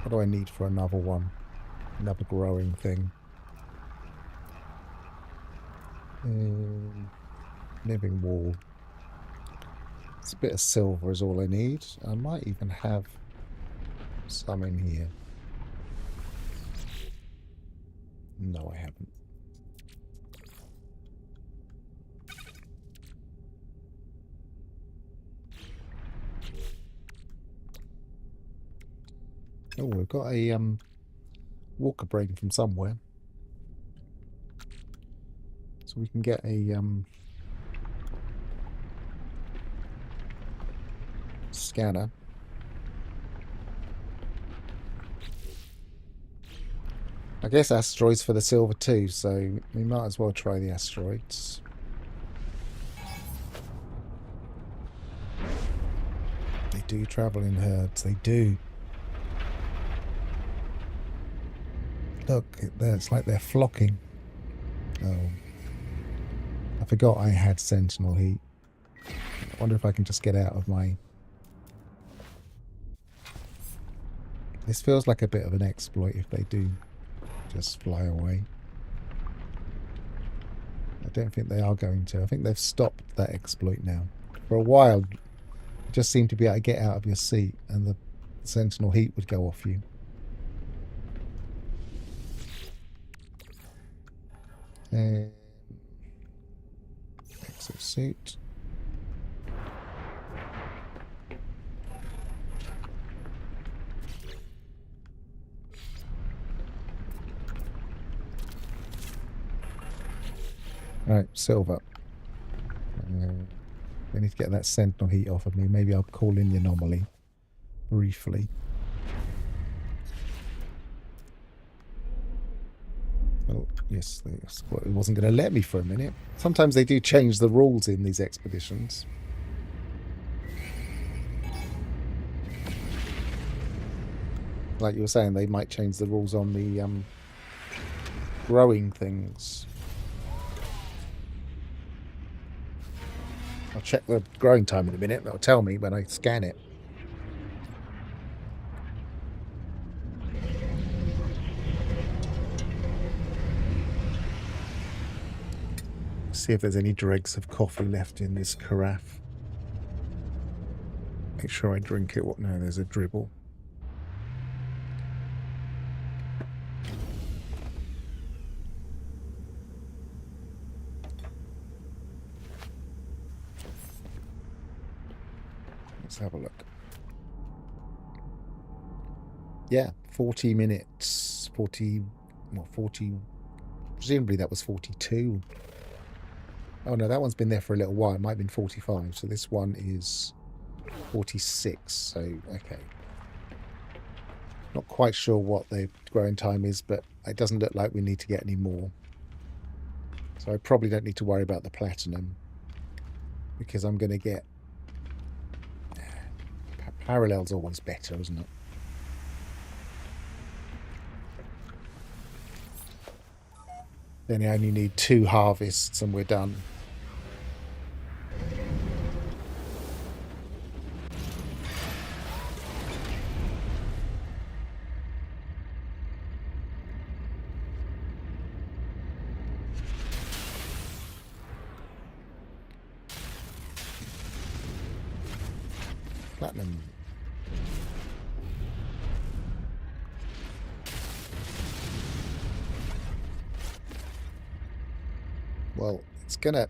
[SPEAKER 1] What do I need for another one? Another growing thing. Living wall. It's a bit of silver is all I need. I might even have some in here. No, I haven't. Oh, we've got a walker brain from somewhere. So we can get a scanner. I guess asteroids for the silver too, so we might as well try the asteroids. They do travel in herds, they do. Look, it's like they're flocking. Oh. I forgot I had sentinel heat. I wonder if I can just get out of my... This feels like a bit of an exploit if they do just fly away. I don't think they are going to. I think they've stopped that exploit now. For a while, you just seemed to be able to get out of your seat and the sentinel heat would go off you. And exosuit. Right, silver. I need to get that sentinel heat off of me. Maybe I'll call in the anomaly briefly. Oh, yes, well, it wasn't going to let me for a minute. Sometimes they do change the rules in these expeditions. Like you were saying, they might change the rules on the growing things. I'll check the growing time in a minute. That'll tell me when I scan it. See if there's any dregs of coffee left in this carafe. Make sure I drink it. What? No, there's a dribble. Let's have a look. Yeah, 40 minutes. 40... Well, 40... Presumably that was 42. Oh no, that one's been there for a little while. It might have been 45. So this one is 46. So, okay. Not quite sure what the growing time is, but it doesn't look like we need to get any more. So I probably don't need to worry about the platinum, because I'm going to get... Parallel's always better, isn't it? Then I only need 2 harvests and we're done. Platinum. Well, it's gonna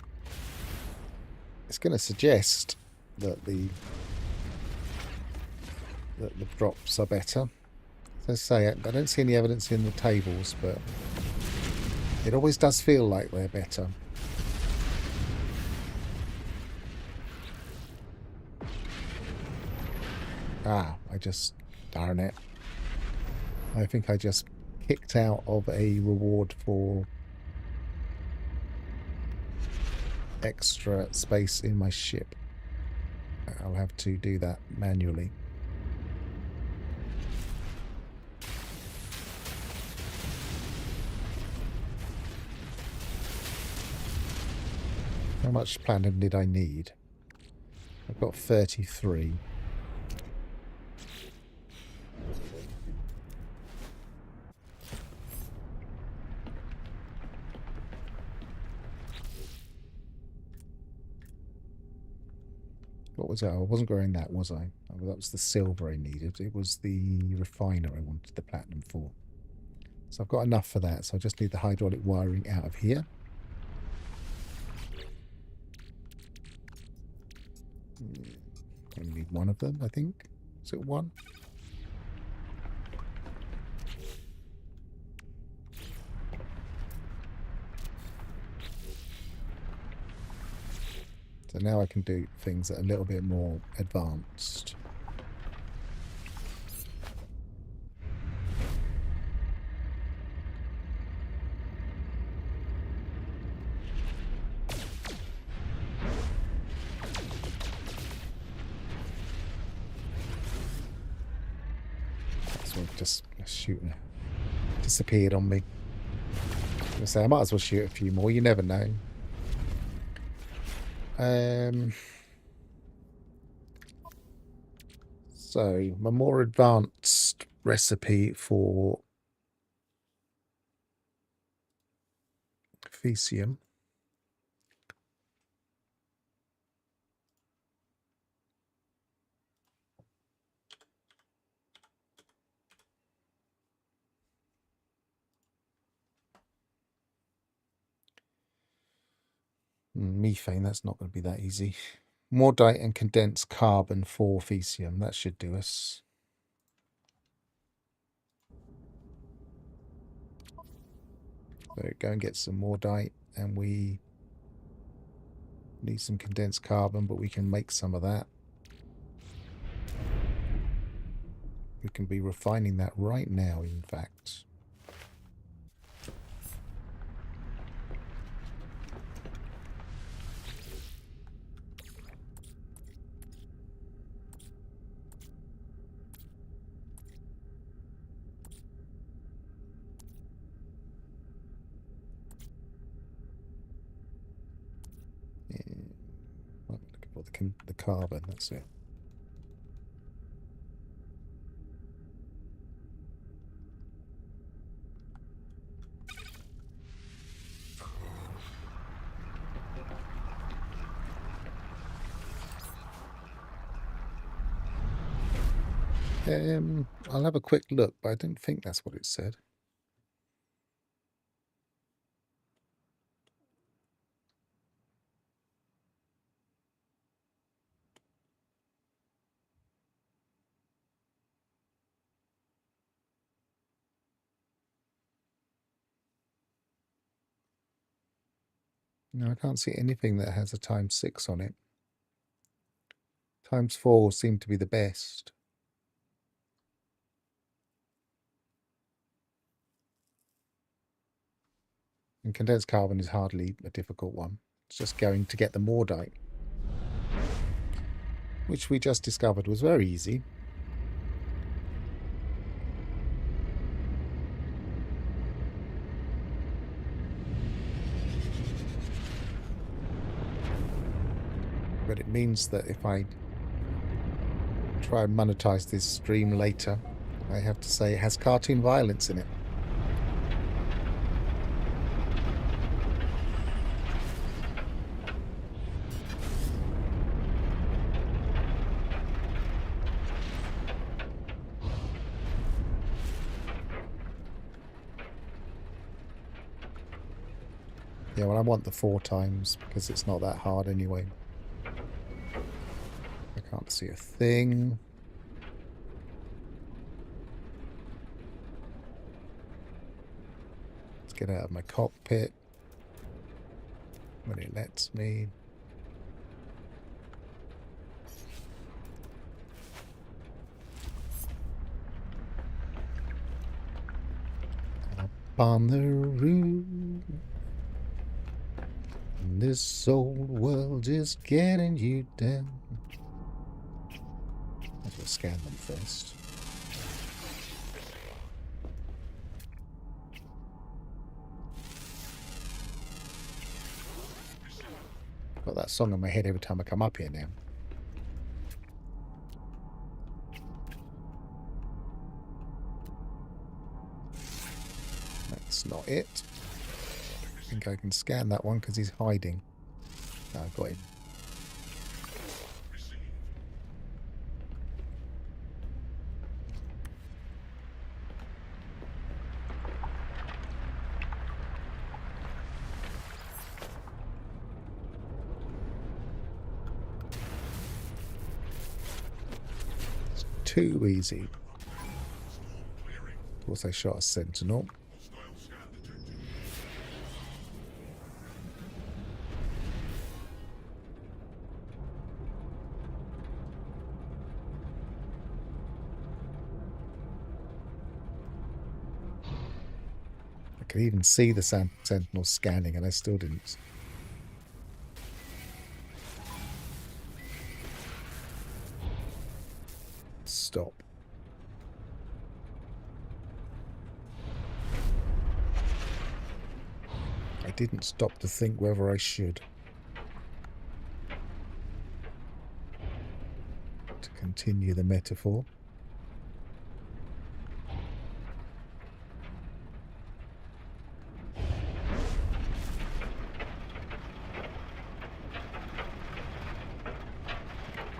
[SPEAKER 1] suggest that the drops are better. As I say, I don't see any evidence in the tables, but it always does feel like they're better. Ah, darn it. I think I just kicked out of a reward for extra space in my ship. I'll have to do that manually. How much platinum did I need? I've got 33. What was that? I wasn't growing that, was I? Oh, that was the silver I needed. It was the refiner I wanted the platinum for. So I've got enough for that. So I just need the hydraulic wiring out of here. Only need one of them, I think. Is it one? So now I can do things that are a little bit more advanced. just shooting. Disappeared on me. I say I might as well shoot a few more. You never know. So my more advanced recipe for Fecium. Methane, that's not going to be that easy. Mordite and condensed carbon for Fecium. That should do us. So go and get some Mordite, and we need some condensed carbon, but we can make some of that. We can be refining that right now, in fact. Looking for the carbon, that's it. I'll have a quick look, but I don't think that's what it said. No, I can't see anything that has a ×6 on it. ×4 seem to be the best. And condensed carbon is hardly a difficult one. It's just going to get the Mordite, which we just discovered was very easy. But it means that if I try and monetize this stream later, I have to say it has cartoon violence in it. Yeah, well, I want the 4 times because it's not that hard anyway. I can't see a thing. Let's get out of my cockpit when it lets me. Up on the roof. This old world is getting you down. Let's just scan them first. Got that song in my head every time I come up here now. That's not it. I think I can scan that one because he's hiding. No, I got him. It's too easy. Of course, I shot a sentinel. I could even see the sentinel scanning, and I still didn't. Stop. didn't stop to think whether I should. To continue the metaphor.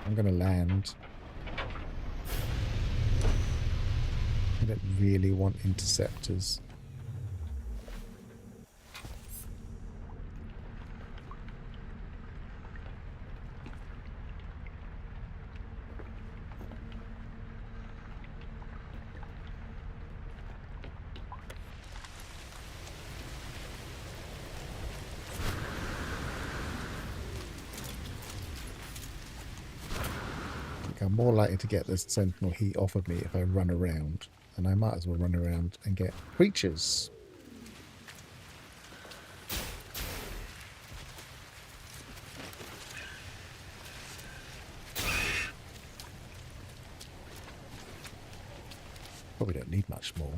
[SPEAKER 1] I'm going to land. I don't really want interceptors. I'm more likely to get the sentinel heat off of me if I run around, and I might as well run around and get creatures. Probably don't need much more.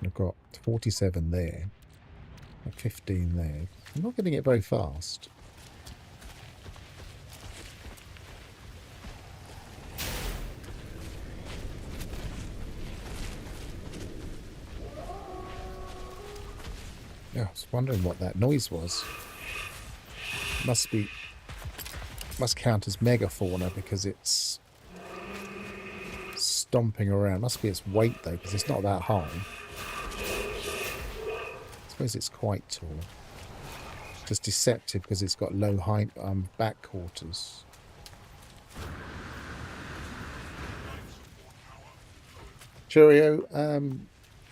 [SPEAKER 1] I've got 47 there, 15 there. I'm not getting it very fast. Yeah, I was wondering what that noise was. Must count as megafauna because it's stomping around. Must be its weight though, because it's not that high. I suppose it's quite tall. Just deceptive because it's got low height back quarters. Cheerio,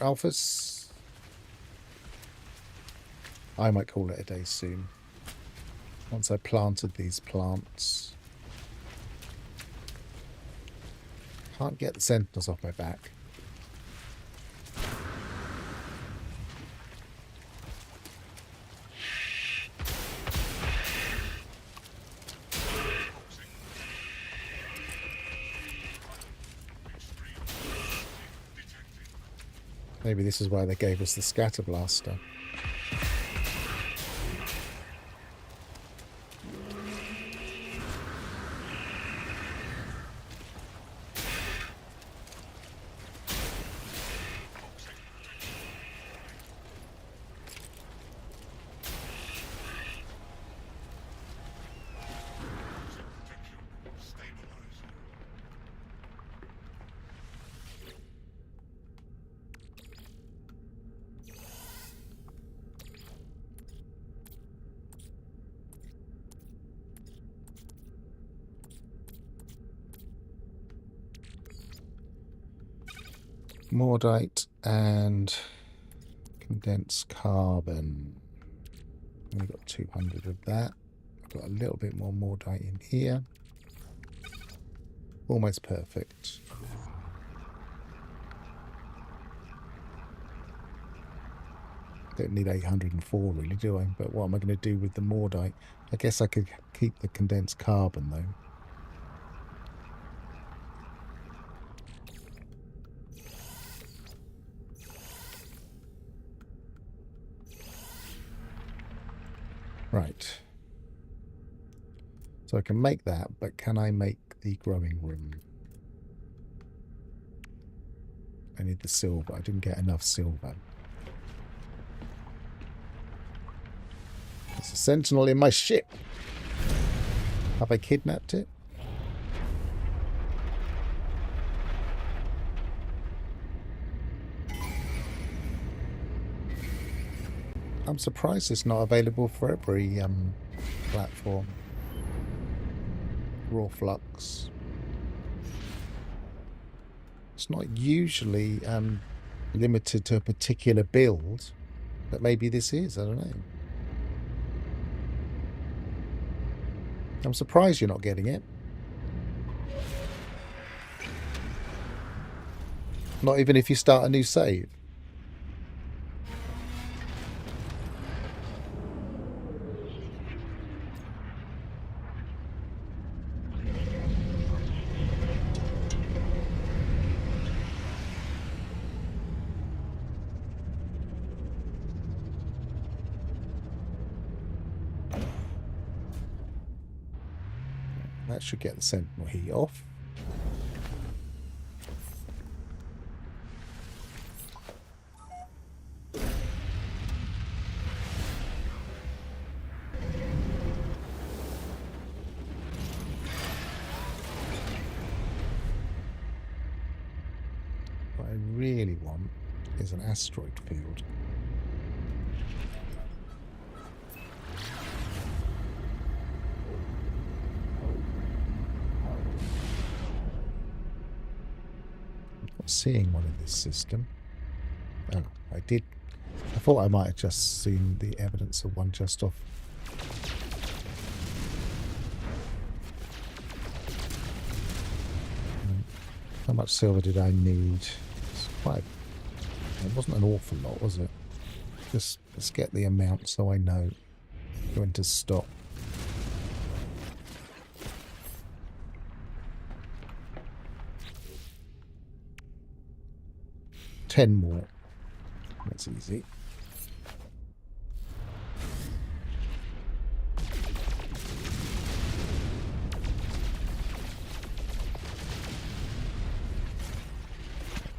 [SPEAKER 1] Alphas. I might call it a day soon. Once I planted these plants. Can't get the sentinels off my back. Maybe this is why they gave us the scatter blaster. Mordite and condensed carbon. We've got 200 of that. I've got a little bit more Mordite in here. Almost perfect. Don't need 804 really, do I? But what am I going to do with the Mordite? I guess I could keep the condensed carbon though. Right. So I can make that, but can I make the growing room? I need the silver. I didn't get enough silver. There's a sentinel in my ship. Have I kidnapped it? I'm surprised it's not available for every platform. Raw flux. It's not usually limited to a particular build, but maybe this is. I don't know. I'm surprised you're not getting it. Not even if you start a new save. That should get the sentinel heat off. What I really want is an asteroid field. Seeing one in this system. Oh, I did. I thought I might have just seen the evidence of one just off. How much silver did I need? It's quite. It wasn't an awful lot, was it? Just let's get the amount so I know when to stop. $10 more. That's easy.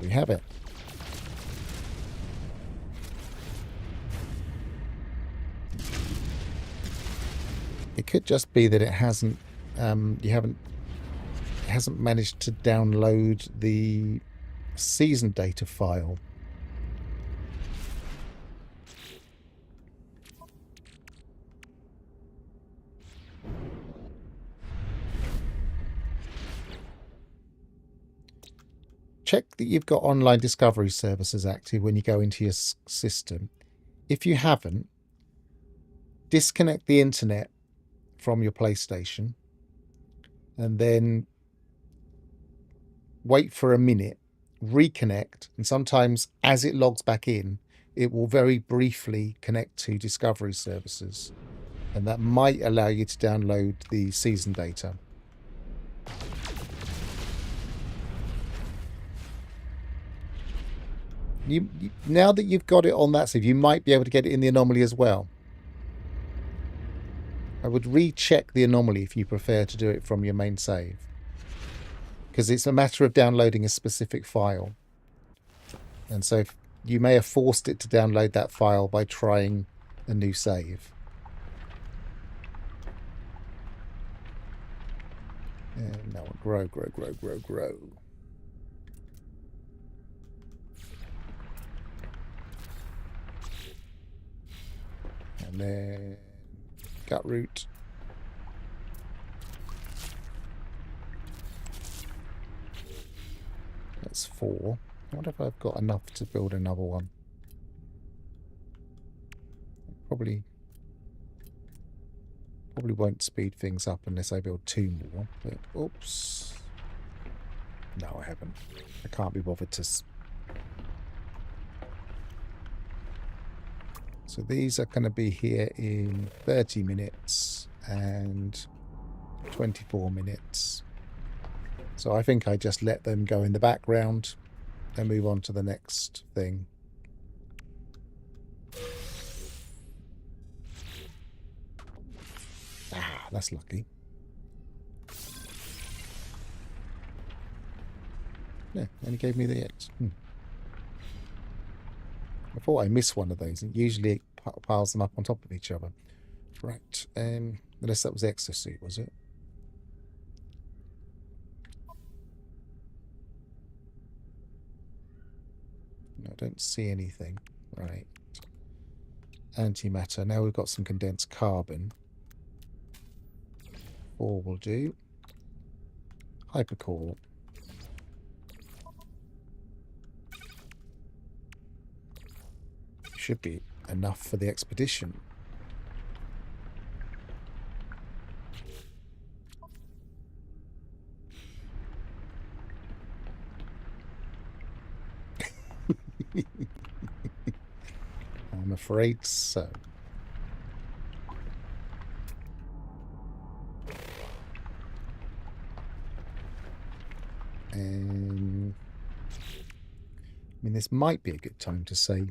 [SPEAKER 1] We have it. It could just be that it hasn't. It hasn't managed to download the season data file. Check that you've got online discovery services active when you go into your system. If you haven't, disconnect the internet from your PlayStation and then wait for a minute, reconnect, and sometimes as it logs back in, it will very briefly connect to discovery services, and that might allow you to download the season data. Now that you've got it on that save, you might be able to get it in the anomaly as well. I would recheck the anomaly if you prefer to do it from your main save, because it's a matter of downloading a specific file, and so you may have forced it to download that file by trying a new save. And now grow. And then gut root. That's 4. I wonder if I've got enough to build another one. Probably won't speed things up unless I build 2 more. But oops. No, I haven't. I can't be bothered to. So these are going to be here in 30 minutes and 24 minutes. So I think I just let them go in the background and move on to the next thing. Ah, that's lucky. Yeah, only gave me the X. I thought I missed one of those. Usually it piles them up on top of each other. Right. Unless that was the exosuit, was it? No, I don't see anything. Right. Antimatter. Now we've got some condensed carbon. 4 will do. Hypercore. Should be enough for the expedition. I'm afraid so. And I mean, this might be a good time to say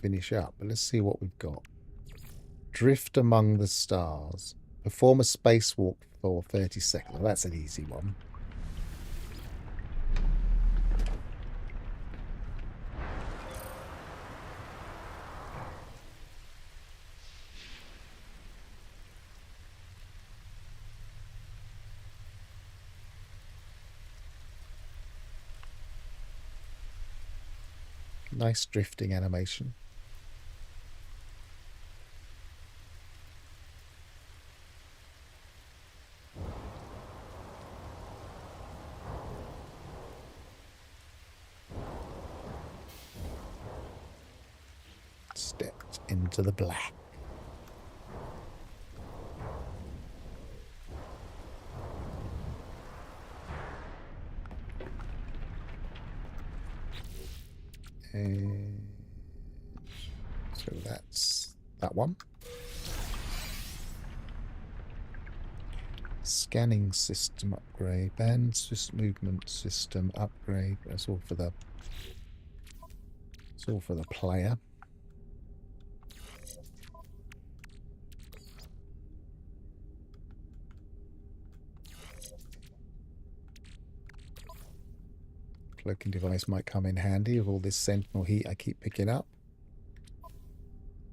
[SPEAKER 1] finish up, but let's see what we've got. Drift among the stars. Perform a spacewalk for 30 seconds. Well, that's an easy one. Nice drifting animation. Stepped into the black. And so that's that one. Scanning system upgrade, band movement system upgrade. That's all for the. It's all for the player. Cloaking device might come in handy with all this sentinel heat I keep picking up.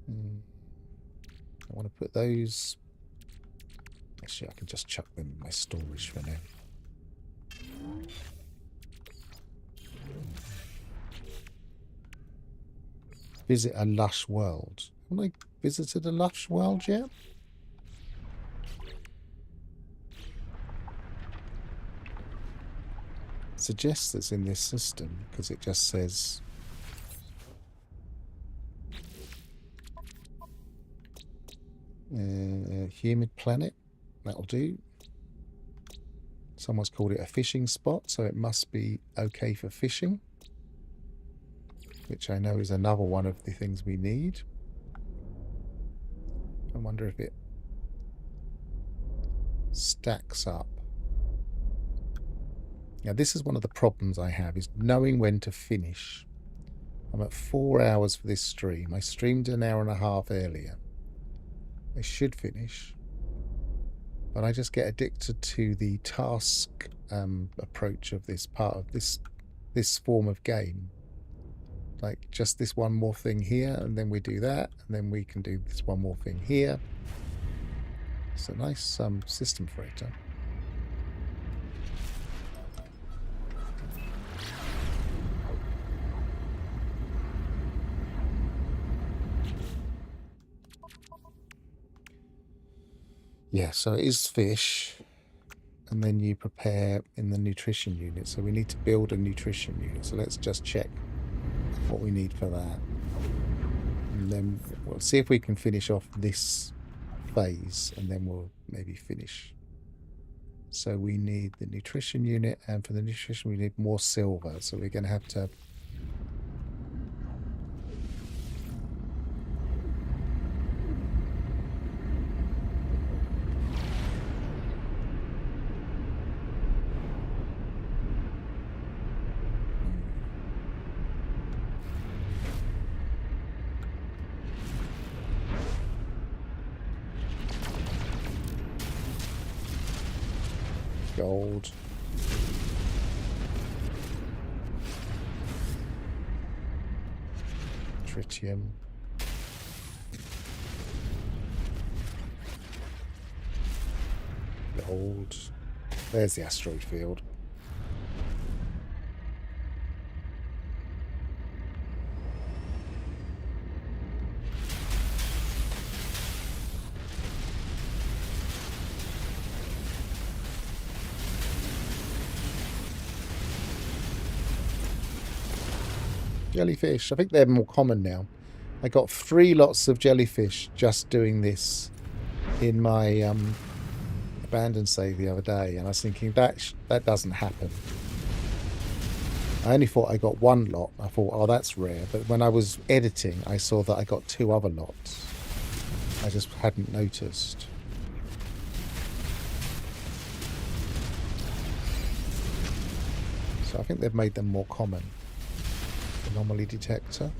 [SPEAKER 1] I want to put those. Actually, I can just chuck them in my storage for now. Visit a lush world. Haven't I visited a lush world yet? Suggests it's in this system because it just says humid planet. That'll do. Someone's called it a fishing spot, so it must be okay for fishing, which I know is another one of the things we need. I wonder if it stacks up. Now, this is one of the problems I have, is knowing when to finish. I'm at 4 hours for this stream. I streamed an hour and a half earlier. I should finish, but I just get addicted to the task approach of this part of this form of game. Like, just this one more thing here, and then we do that, and then we can do this one more thing here. It's a nice system for it. Yeah, so it is fish, and then you prepare in the nutrition unit. So we need to build a nutrition unit. So let's just check what we need for that. And then we'll see if we can finish off this phase, and then we'll maybe finish. So we need the nutrition unit, and for the nutrition we need more silver. So we're going to have to... gold. Tritium. Gold. There's the asteroid field. Jellyfish. I think they're more common now. I got 3 lots of jellyfish just doing this in my abandoned save the other day, and I was thinking that doesn't happen. I only thought I got 1 lot. I thought, oh, that's rare. But when I was editing, I saw that I got 2 other lots. I just hadn't noticed. So I think they've made them more common. Anomaly detector.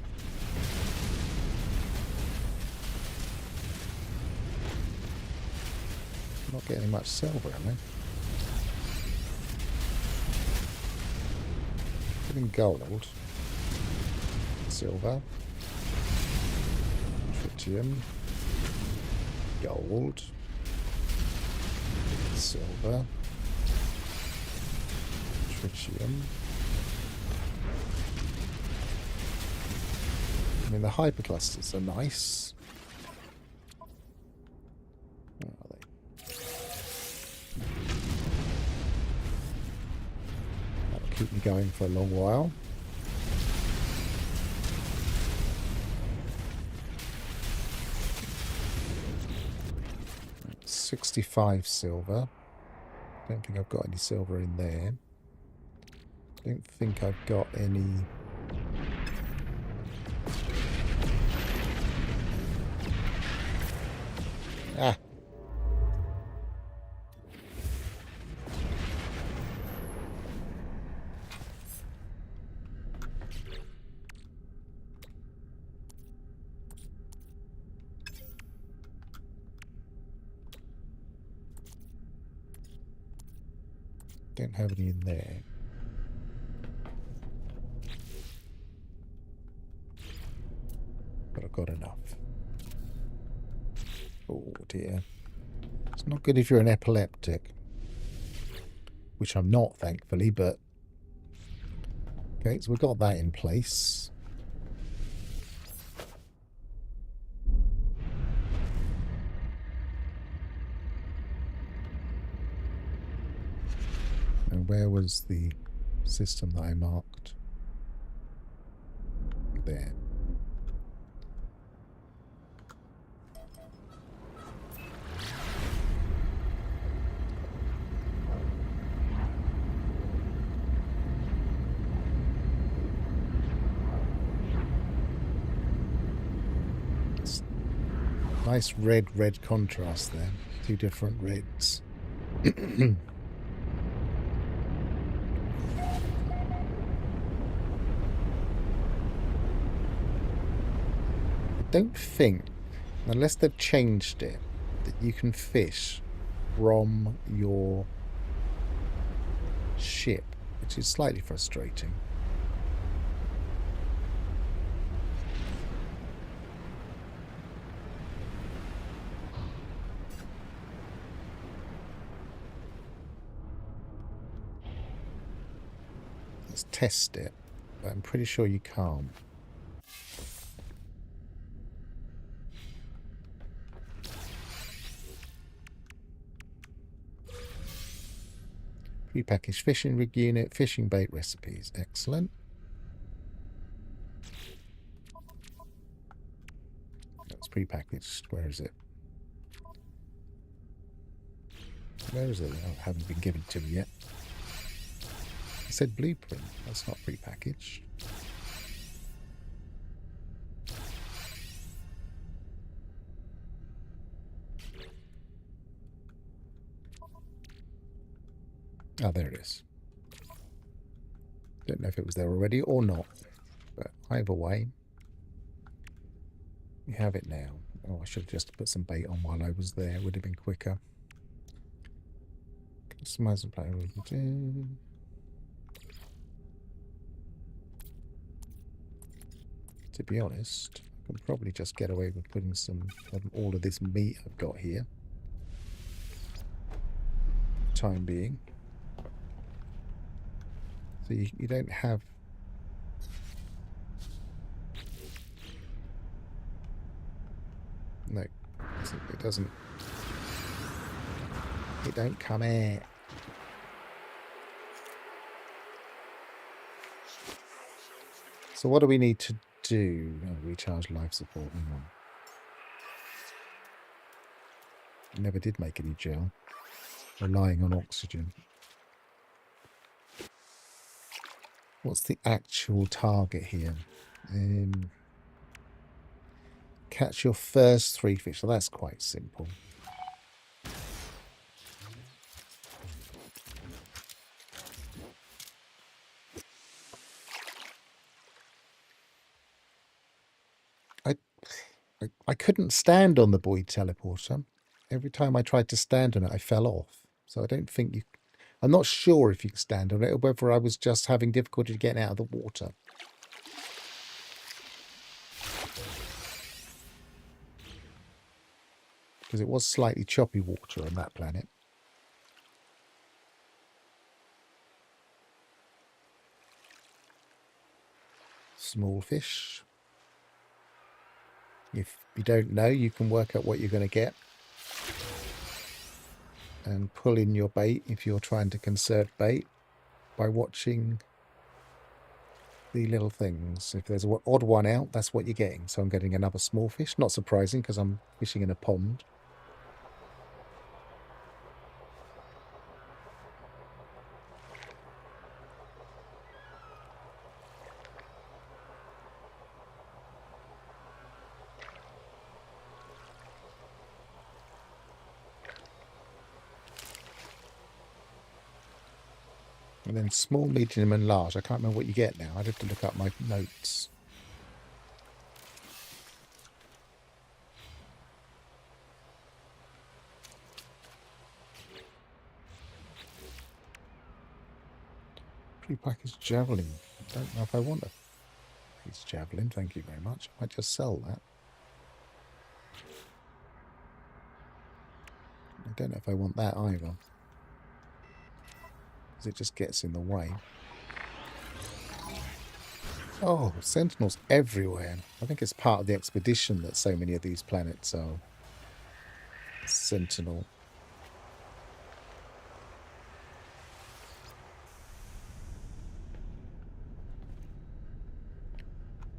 [SPEAKER 1] Not getting much silver, am I? Getting gold. Silver. Tritium. Gold. Silver. Tritium. I mean, the hyperclusters are nice. Where are they? That'll keep me going for a long while. $65 silver. Don't think I've got any silver in there. Don't think I've got any. Ah. Don't have any in there. But I've got enough. Oh dear. It's not good if you're an epileptic. Which I'm not, thankfully, but... Okay, so we've got that in place. And where was the system that I marked? There. Nice red contrast there. Two different reds. I don't think, unless they've changed it, that you can fish from your ship, which is slightly frustrating. Let's test it, but I'm pretty sure you can't. Prepackaged fishing rig unit, fishing bait recipes. Excellent. That's prepackaged. Where is it? Where is it? Oh, I haven't been given to me yet. I said blueprint. That's not prepackaged. Oh, there it is. Don't know if it was there already or not, but either way, we have it now. Oh, I should have just put some bait on while I was there. It would have been quicker. Customize and play. To be honest, I can probably just get away with putting some of all of this meat I've got here. Time being. So you don't have... No, it doesn't. It don't come out. So what do we need to do? Oh, recharge life support. Hang on. Never did make any gel. Relying on oxygen. What's the actual target here? Catch your first 3 fish. So that's quite simple. I couldn't stand on the buoy teleporter. every time I tried to stand on it, I fell off. So I don't think you... I'm not sure if you can stand on it or whether I was just having difficulty getting out of the water. Because it was slightly choppy water on that planet. Small fish. If you don't know, you can work out what you're going to get. And pull in your bait if you're trying to conserve bait by watching the little things. If there's an odd one out, that's what you're getting. So I'm getting another small fish. Not surprising because I'm fishing in a pond. And then small, medium and large. I can't remember what you get now. I'd have to look up my notes. Prepackaged javelin. I don't know if I want a piece of javelin. Thank you very much. I might just sell that. I don't know if I want that either. Because it just gets in the way. Oh, sentinels everywhere. I think it's part of the expedition that so many of these planets are sentinel.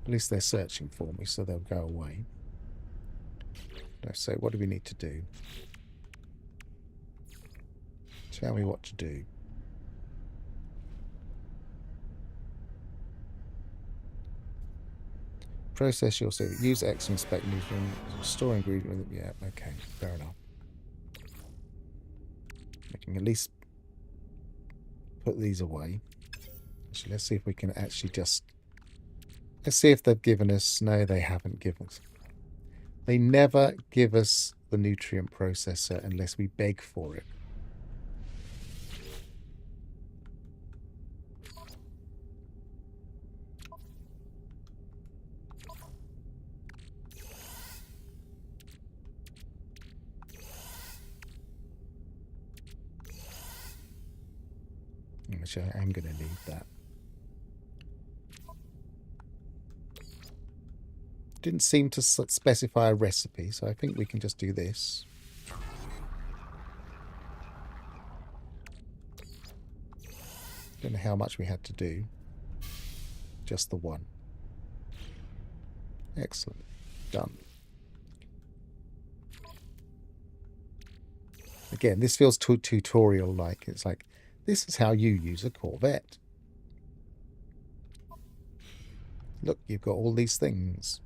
[SPEAKER 1] At least they're searching for me, so they'll go away. So what do we need to do? Tell me what to do. Process your seed. Use X to inspect nutrient. Store ingredient. Yeah, okay, fair enough. We can at least put these away. Actually, let's see if we can actually just... Let's see if they've given us... No, they haven't given us. They never give us the nutrient processor unless we beg for it. Which I am going to need that. Didn't seem to specify a recipe, so I think we can just do this. Don't know how much we had to do. Just the one. Excellent. Done. Again, this feels tutorial-like. It's like, this is how you use a Corvette. Look, you've got all these things.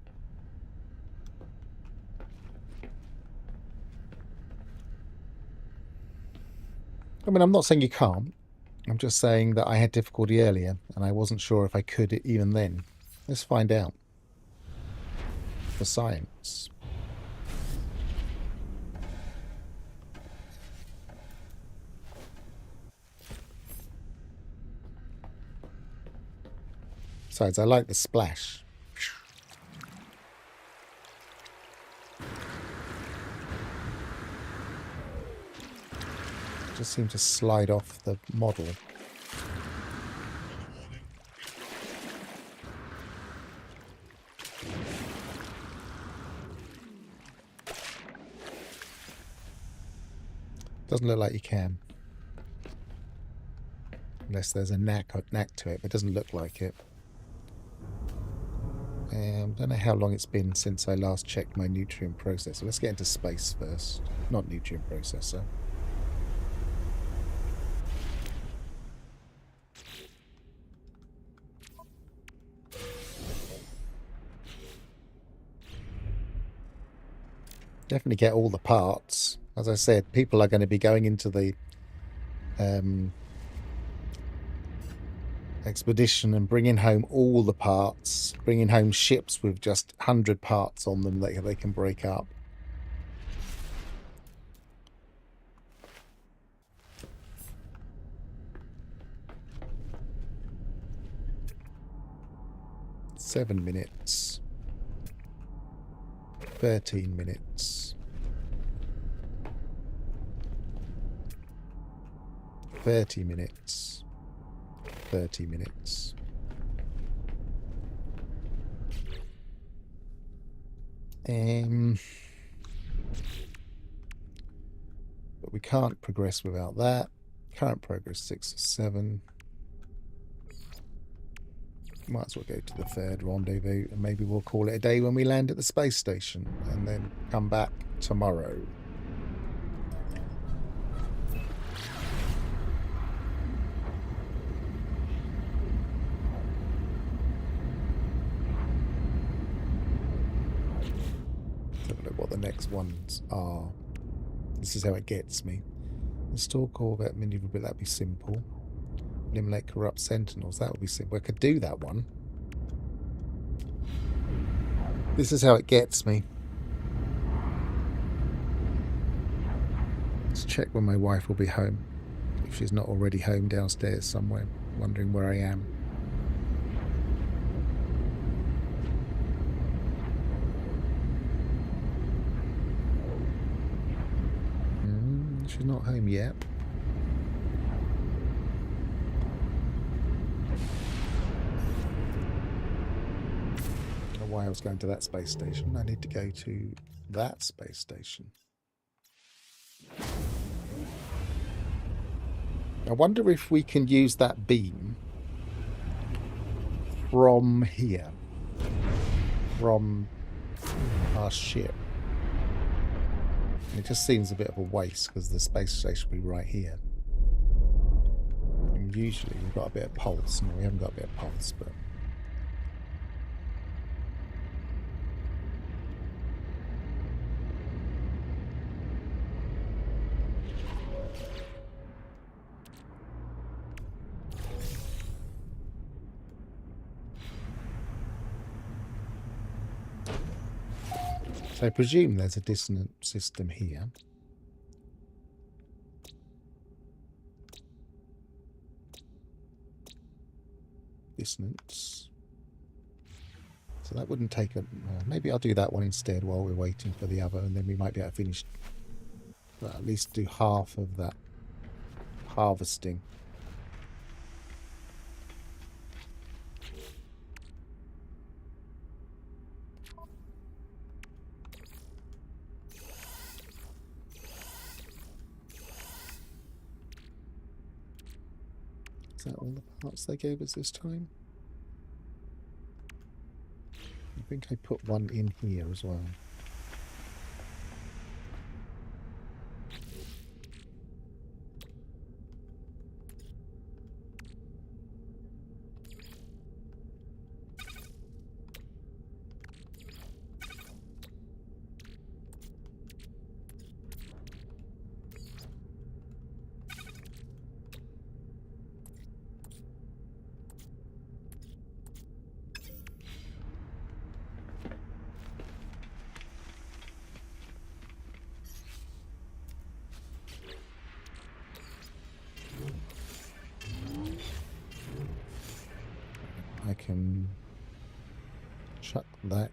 [SPEAKER 1] I mean, I'm not saying you can't. I'm just saying that I had difficulty earlier, and I wasn't sure if I could even then. Let's find out. For science. Besides, I like the splash. Just seem to slide off the model. Doesn't look like you can. Unless there's a knack to it, but it doesn't look like it. Don't know how long it's been since I last checked my nutrient processor. Let's get into space first. Not nutrient processor. Definitely get all the parts. As I said, people are going to be going into the expedition and bringing home all the parts, bringing home ships with just 100 parts on them that they can break up. 7 minutes. 13 minutes. 30 minutes. 30 minutes. But we can't progress without that. Current progress 6 or 7. Might as well go to the third rendezvous, and maybe we'll call it a day when we land at the space station and then come back tomorrow. Let's have a look what the next ones are. This is how it gets me. Install Corvette maneuverability, that'd be simple. Eliminate corrupt sentinels, that would be simple. I could do that one. This is how it gets me. Let's check when my wife will be home. If she's not already home downstairs somewhere, wondering where I am. She's not home yet. I don't know why I was going to that space station. I need to go to that space station. I wonder if we can use that beam from here, from our ship. It just seems a bit of a waste because the space station will be right here. And usually we've got a bit of pulse. No, we haven't got a bit of pulse, but... So I presume there's a dissonant system here. Dissonance. So that wouldn't take a... maybe I'll do that one instead while we're waiting for the other, and then we might be able to finish... well, at least do half of that harvesting. Is that all the parts they gave us this time? I think I put one in here as well. I can chuck that.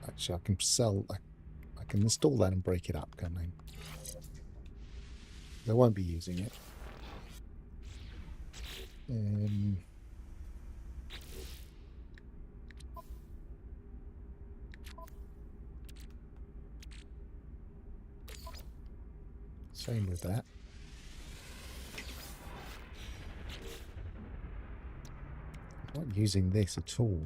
[SPEAKER 1] Actually, I can sell. I can install that and break it up, can't I? I won't be using it. Same with that. I'm not using this at all.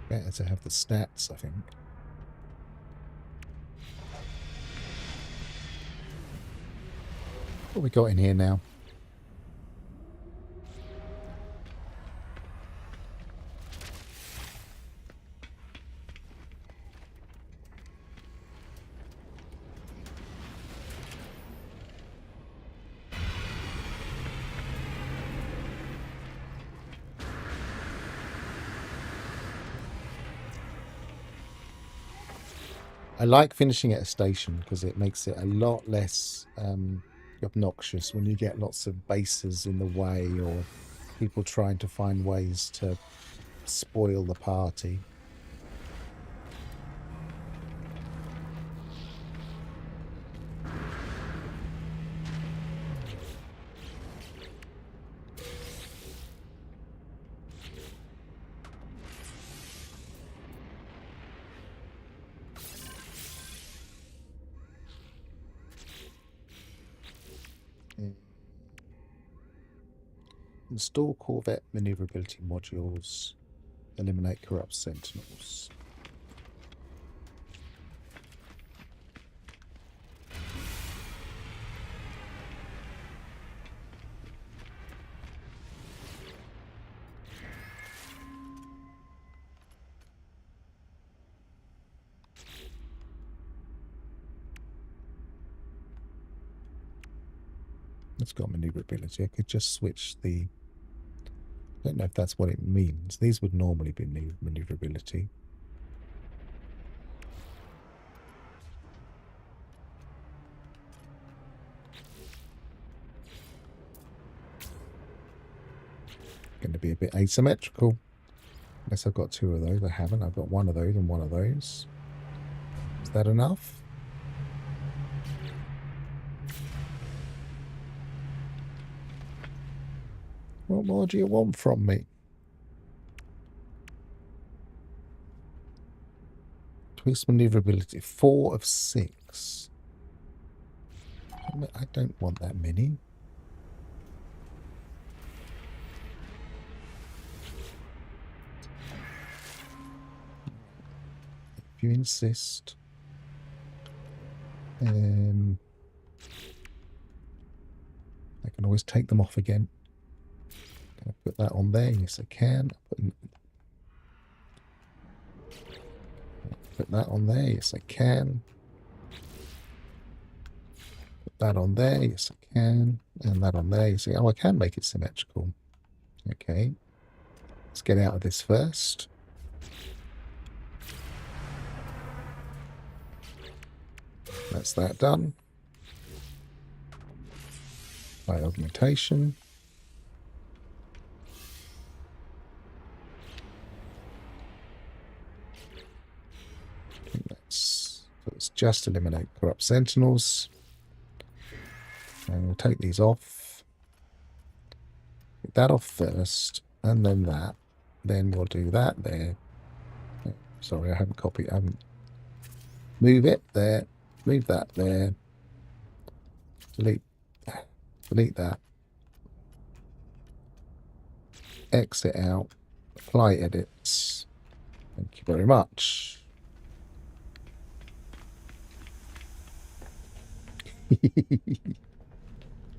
[SPEAKER 1] Better to have the stats, I think. What we got in here now? I like finishing at a station because it makes it a lot less obnoxious when you get lots of bases in the way or people trying to find ways to spoil the party. Install Corvette maneuverability modules. Eliminate corrupt sentinels. It's got maneuverability. I could just switch the... I don't know if that's what it means. These would normally be maneuverability. Going to be a bit asymmetrical. Unless I've got two of those. I haven't. I've got one of those and one of those. Is that enough? What more do you want from me? Twist maneuverability. 4 of 6. I don't want that many. If you insist. I can always take them off again. Can I put that on there? Yes, I can. Put that on there. Yes, I can. Put that on there. Yes, I can. And that on there. You see, oh, I can make it symmetrical. Okay. Let's get out of this first. That's that done. By augmentation. Let's just eliminate corrupt sentinels. And we'll take these off. Get that off first, and then that. Then we'll do that there. Sorry, I haven't copied. I haven't. Move it there. Move that there. Delete that. Exit out. Apply edits. Thank you very much.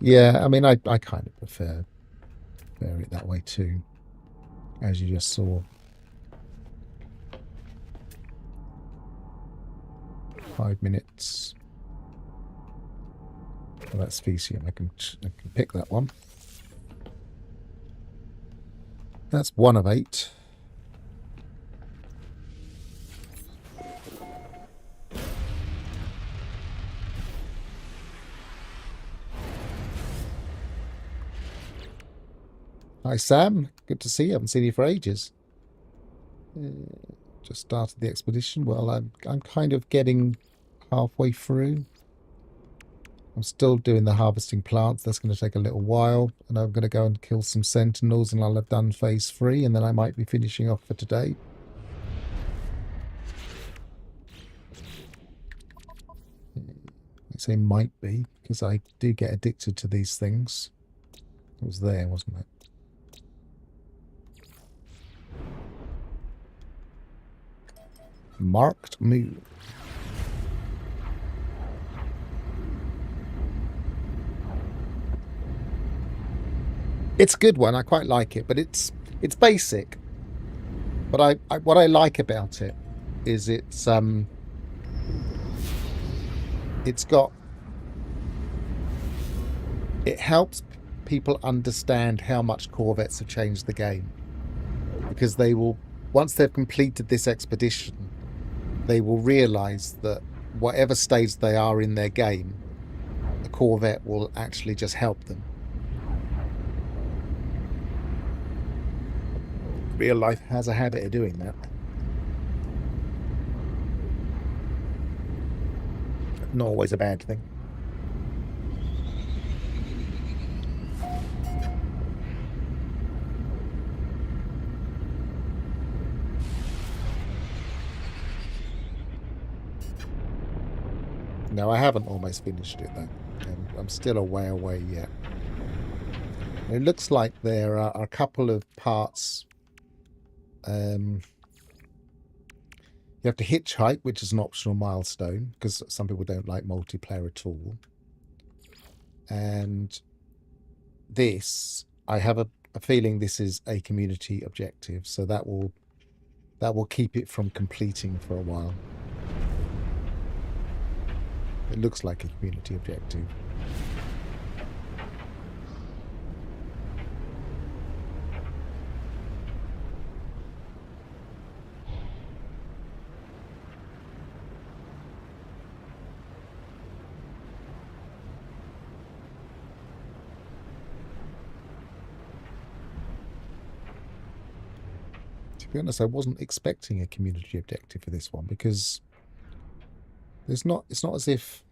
[SPEAKER 1] Yeah, I mean, I kind of prefer it that way too, as you just saw. 5 minutes. Well, that's Specium. I can pick that one. That's 1 of 8. Hi Sam, good to see you. I haven't seen you for ages. Just started the expedition. Well, I'm kind of getting halfway through. I'm still doing the harvesting plants. That's going to take a little while, and I'm going to go and kill some sentinels, and I'll have done phase 3, and then I might be finishing off for today. I say might be, because I do get addicted to these things. It was there, wasn't it? Marked move. It's a good one. I quite like it, but it's basic. But what I like about it is it's got, it helps people understand how much Corvettes have changed the game, because they will, once they've completed this expedition, they will realize that whatever stage they are in their game, a Corvette will actually just help them. Real life has a habit of doing that. Not always a bad thing. No, I haven't almost finished it though. I'm still a way away yet. It looks like there are a couple of parts. You have to hitchhike, which is an optional milestone, because some people don't like multiplayer at all. And this, I have a feeling this is a community objective, so that will keep it from completing for a while. It looks like a community objective. To be honest, I wasn't expecting a community objective for this one, because it's not as if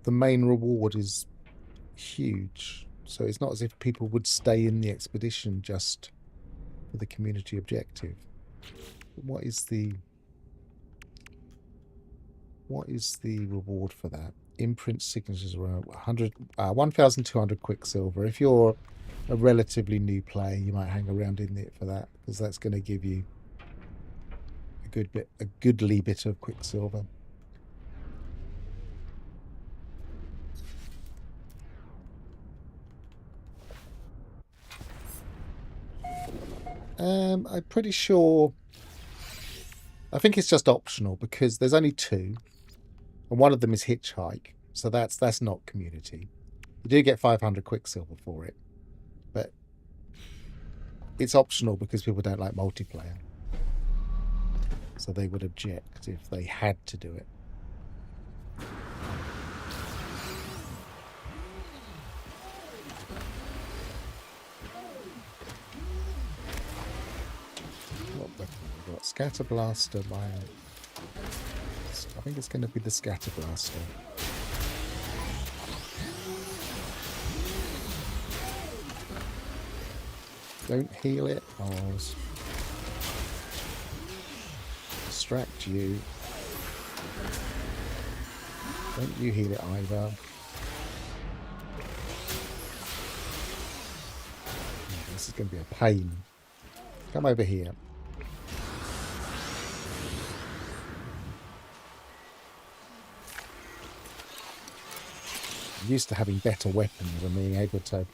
[SPEAKER 1] the main reward is huge, so it's not as if people would stay in the expedition just for the community objective. What is the reward for that? Imprint signatures around 1,200 Quicksilver. If you're a relatively new player, you might hang around in it for that, because that's going to give you a goodly bit of Quicksilver. I'm pretty sure. I think it's just optional, because there's only 2, and one of them is hitchhike, so that's not community. You do get 500 Quicksilver for it, but it's optional because people don't like multiplayer, so they would object if they had to do it. What weapon have we got? Scatter Blaster. I think it's going to be the Scatter Blaster. Don't heal it, or distract you. Don't you heal it either. This is going to be a pain. Come over here. I'm used to having better weapons and being able to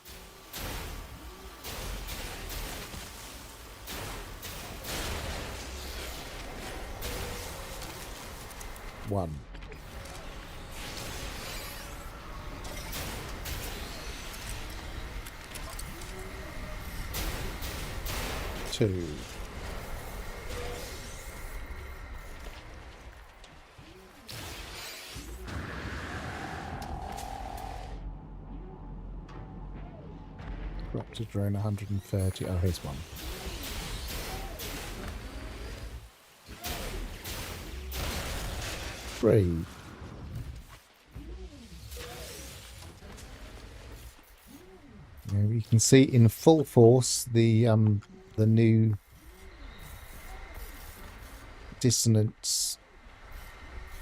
[SPEAKER 1] one. Two. Corrupted drone 130. Oh, here's one. Three. Now you can see in full force the new dissonance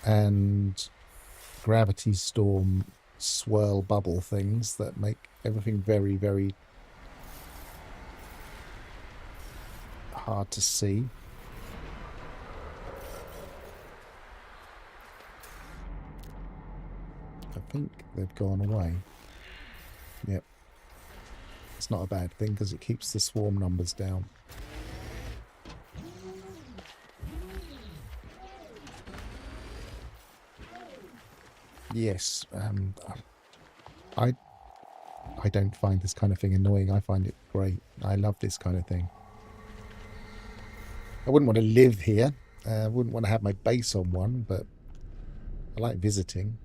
[SPEAKER 1] and gravity storm swirl bubble things that make everything very, very hard to see. I think they've gone away. Yep. It's not a bad thing because it keeps the swarm numbers down. Yes, I don't find this kind of thing annoying. I find it great. I love this kind of thing. I wouldn't want to live here. I wouldn't want to have my base on one, but I like visiting.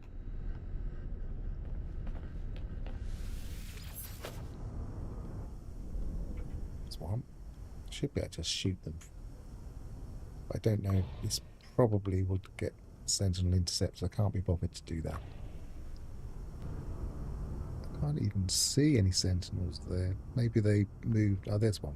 [SPEAKER 1] There's one. Should be able to just shoot them. But I don't know. This probably would get sentinel intercepts. I can't be bothered to do that. I can't even see any sentinels there. Maybe they moved. Oh, there's one.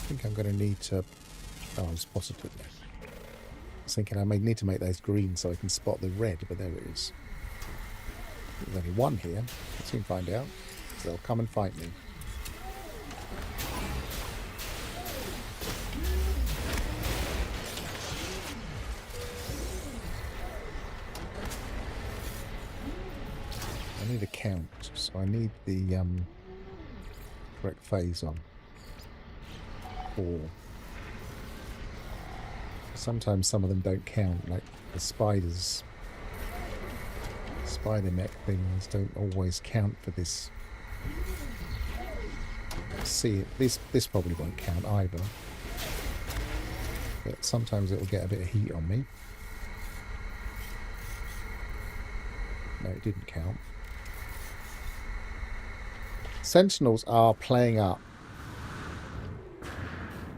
[SPEAKER 1] I think I'm going to need to... Oh, I was spotted it there. I was thinking I may need to make those green so I can spot the red, but there it is. There's only one here. I'll soon find out. So they'll come and fight me. I need a count, so I need the correct phase on. 4. Sometimes some of them don't count, like the spiders. Spider mech things don't always count for this. See, this probably won't count either. But sometimes it will get a bit of heat on me. No, it didn't count. Sentinels are playing up.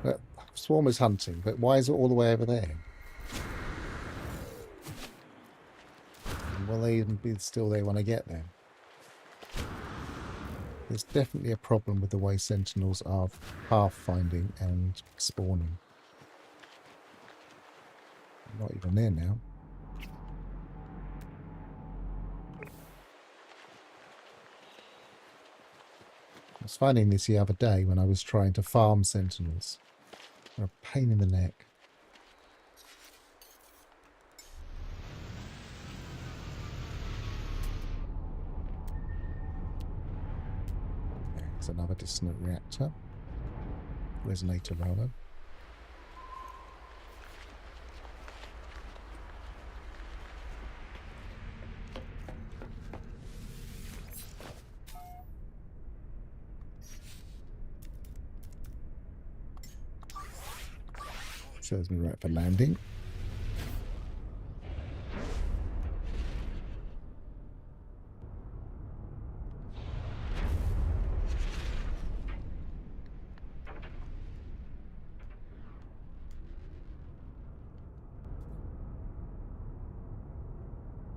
[SPEAKER 1] But Swarmer's hunting, but why is it all the way over there? And will they even be still there when I get there? There's definitely a problem with the way Sentinels are pathfinding and spawning. I'm not even there now. I was finding this the other day when I was trying to farm Sentinels. They're a pain in the neck. There's another dissonant reactor. Resonator rather. Shows me right for landing.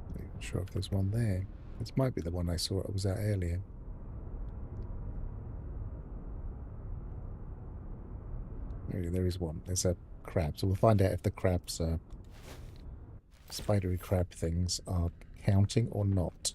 [SPEAKER 1] Not even sure if there's one there. This might be the one I saw I was at earlier. There is one. There's a crab. So we'll find out if the crabs, spidery crab things, are counting or not.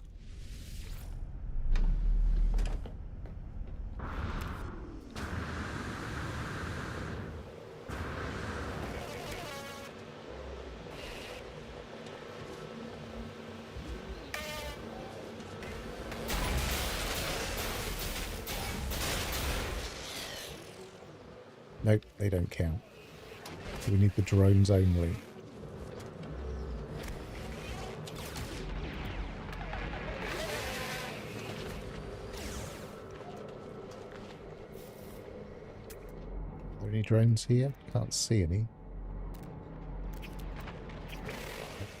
[SPEAKER 1] Nope, they don't count. So we need the drones only. Are there any drones here? Can't see any.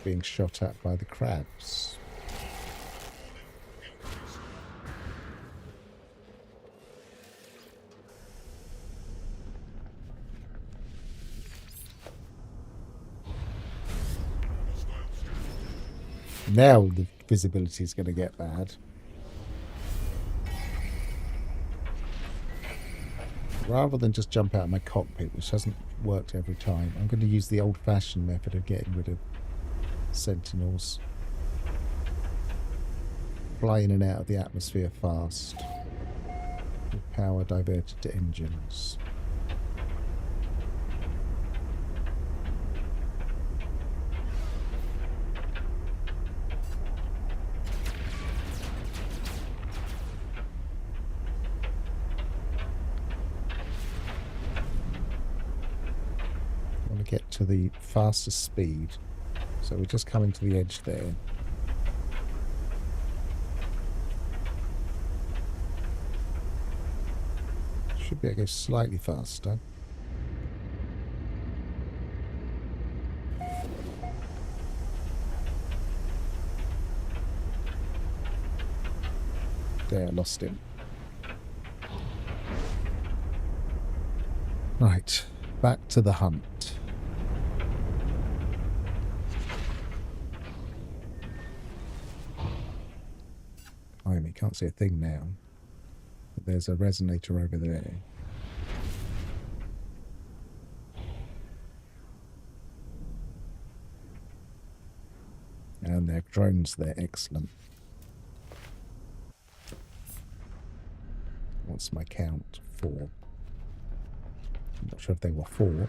[SPEAKER 1] Being shot at by the crabs. Now the visibility is going to get bad. Rather than just jump out of my cockpit, which hasn't worked every time, I'm going to use the old-fashioned method of getting rid of sentinels. Fly in and out of the atmosphere fast. With power diverted to engines. get to the fastest speed. So we're just coming to the edge there. Should be able to go slightly faster. There, I lost him. Right, back to the hunt. Blimey, can't see a thing now. But there's a resonator over there. And their drones there, excellent. What's my count? 4. I'm not sure if they were 4.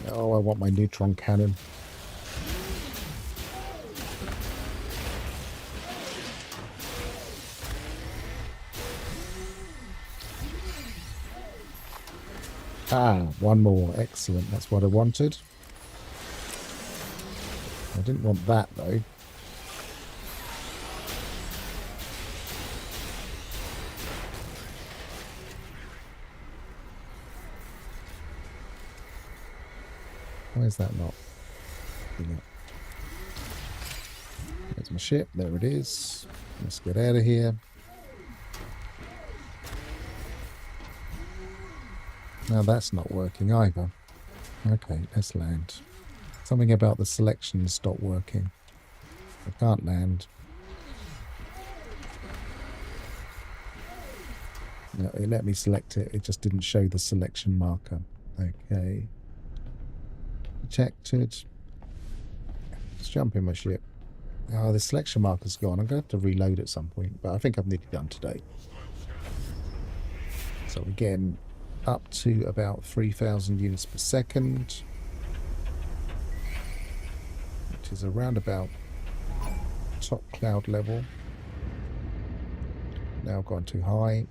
[SPEAKER 1] Oh, I want my neutron cannon. Ah, one more. Excellent. That's what I wanted. I didn't want that, though. Why is that not? There's my ship. There it is. Let's get out of here. Now that's not working either. Okay, let's land. Something about the selection stopped working. I can't land. No, it let me select it. It just didn't show the selection marker. Okay. Detected. Let's jump in my ship. Oh, the selection marker's gone. I'm going to have to reload at some point, but I think I've nearly done today. So we're getting up to about 3,000 units per second, which is around about top cloud level. Now gone too high.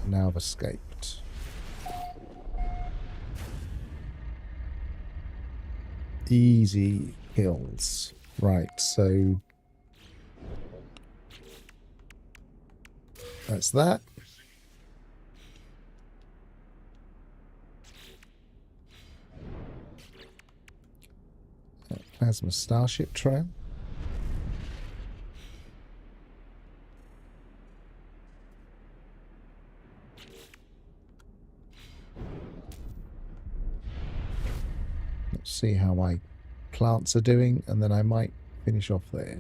[SPEAKER 1] Now I've escaped. Easy kills. Right, so that's that. Plasma Starship trail. Let's see how my plants are doing, and then I might finish off there.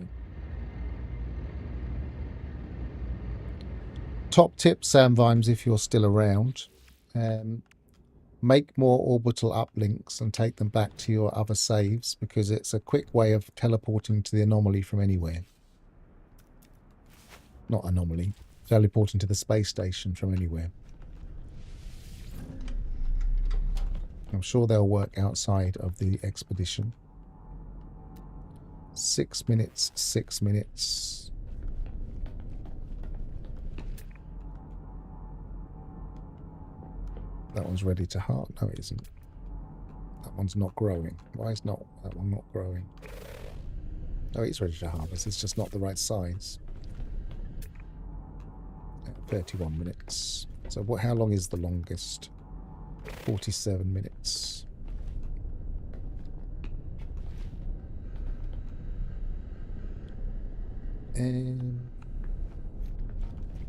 [SPEAKER 1] Top tip, Samvimes, if you're still around, make more orbital uplinks and take them back to your other saves, because it's a quick way of teleporting to the anomaly from anywhere. Not anomaly, teleporting to the space station from anywhere. I'm sure they'll work outside of the expedition. 6 minutes, 6 minutes. That one's ready to heart. No, it isn't. That one's not growing. Why is not that one not growing? Oh, it's ready to harvest. It's just not the right size. 31 minutes. So how long is the longest? 47 minutes. And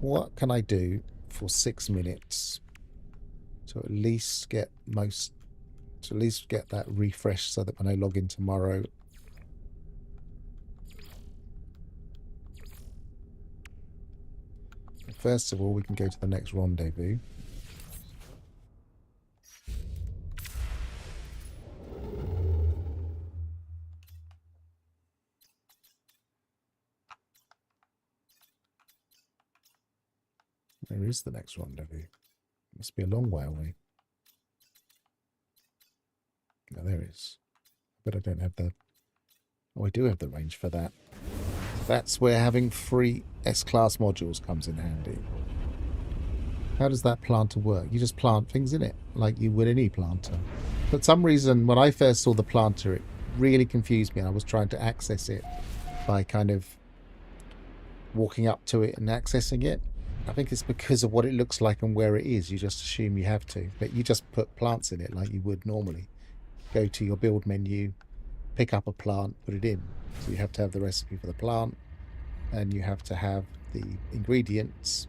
[SPEAKER 1] what can I do for 6 minutes to at least get most to at least get that refresh so that when I log in tomorrow, first of all, we can go to the next rendezvous. Where is the next rendezvous? Must be a long way away. No, there is. But I don't have the... Oh, I do have the range for that. That's where having 3 S-Class modules comes in handy. How does that planter work? You just plant things in it, like you would any planter. For some reason, when I first saw the planter, it really confused me. I was trying to access it by kind of walking up to it and accessing it. I think it's because of what it looks like and where it is. You just assume you have to. But you just put plants in it like you would normally. Go to your build menu, pick up a plant, put it in. So you have to have the recipe for the plant, and you have to have the ingredients.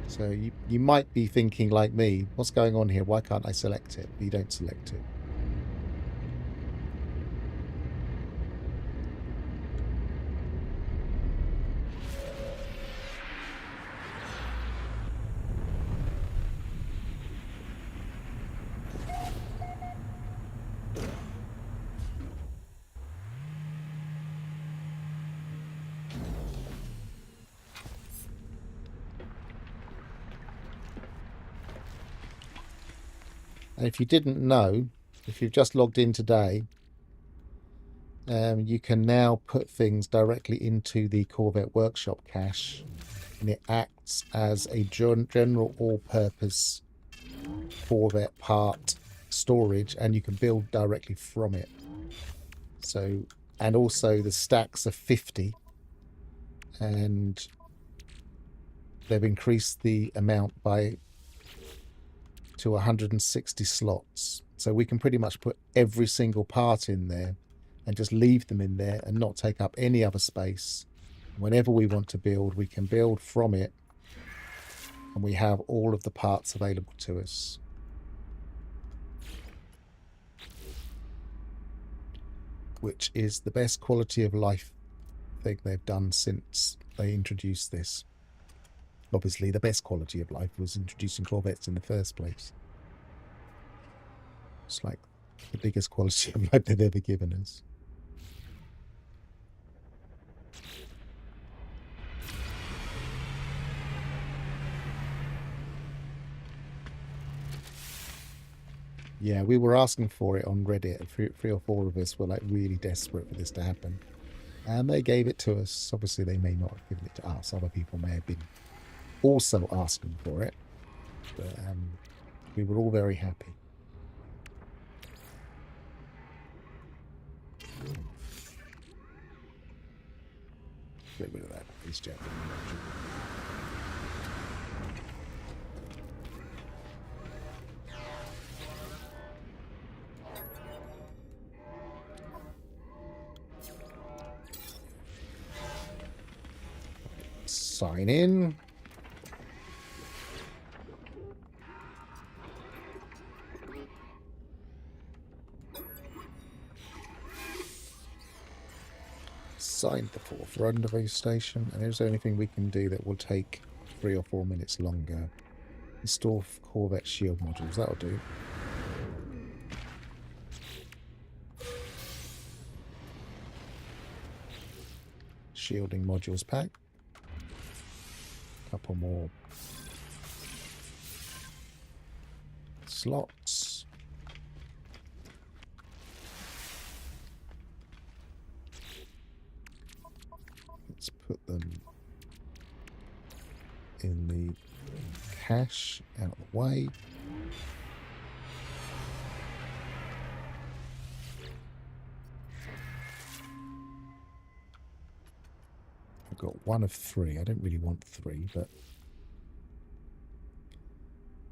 [SPEAKER 1] So you might be thinking like me, what's going on here? Why can't I select it? But you don't select it. And if you didn't know, if you've just logged in today, you can now put things directly into the Corvette Workshop cache, and it acts as a general all-purpose Corvette part storage, and you can build directly from it. So, and also the stacks are 50, and they've increased the amount to 160 slots. So we can pretty much put every single part in there and just leave them in there and not take up any other space. Whenever we want to build, we can build from it, and we have all of the parts available to us. Which is the best quality of life thing they've done since they introduced this. Obviously, the best quality of life was introducing Corvettes in the first place. It's like the biggest quality of life they've ever given us. Yeah, we were asking for it on Reddit. Three or four of us were like really desperate for this to happen. And they gave it to us. Obviously, they may not have given it to us. Other people may have been also asking for it. But we were all very happy. Get rid of that. Please, Jeff. Sign in. Signed the 4th rendezvous station, and is there anything we can do that will take 3 or 4 minutes longer? Install Corvette shield modules, that'll do. Shielding modules pack. Couple more slots. Let's put them in the cache out of the way. I've got 1 of 3. I don't really want 3, but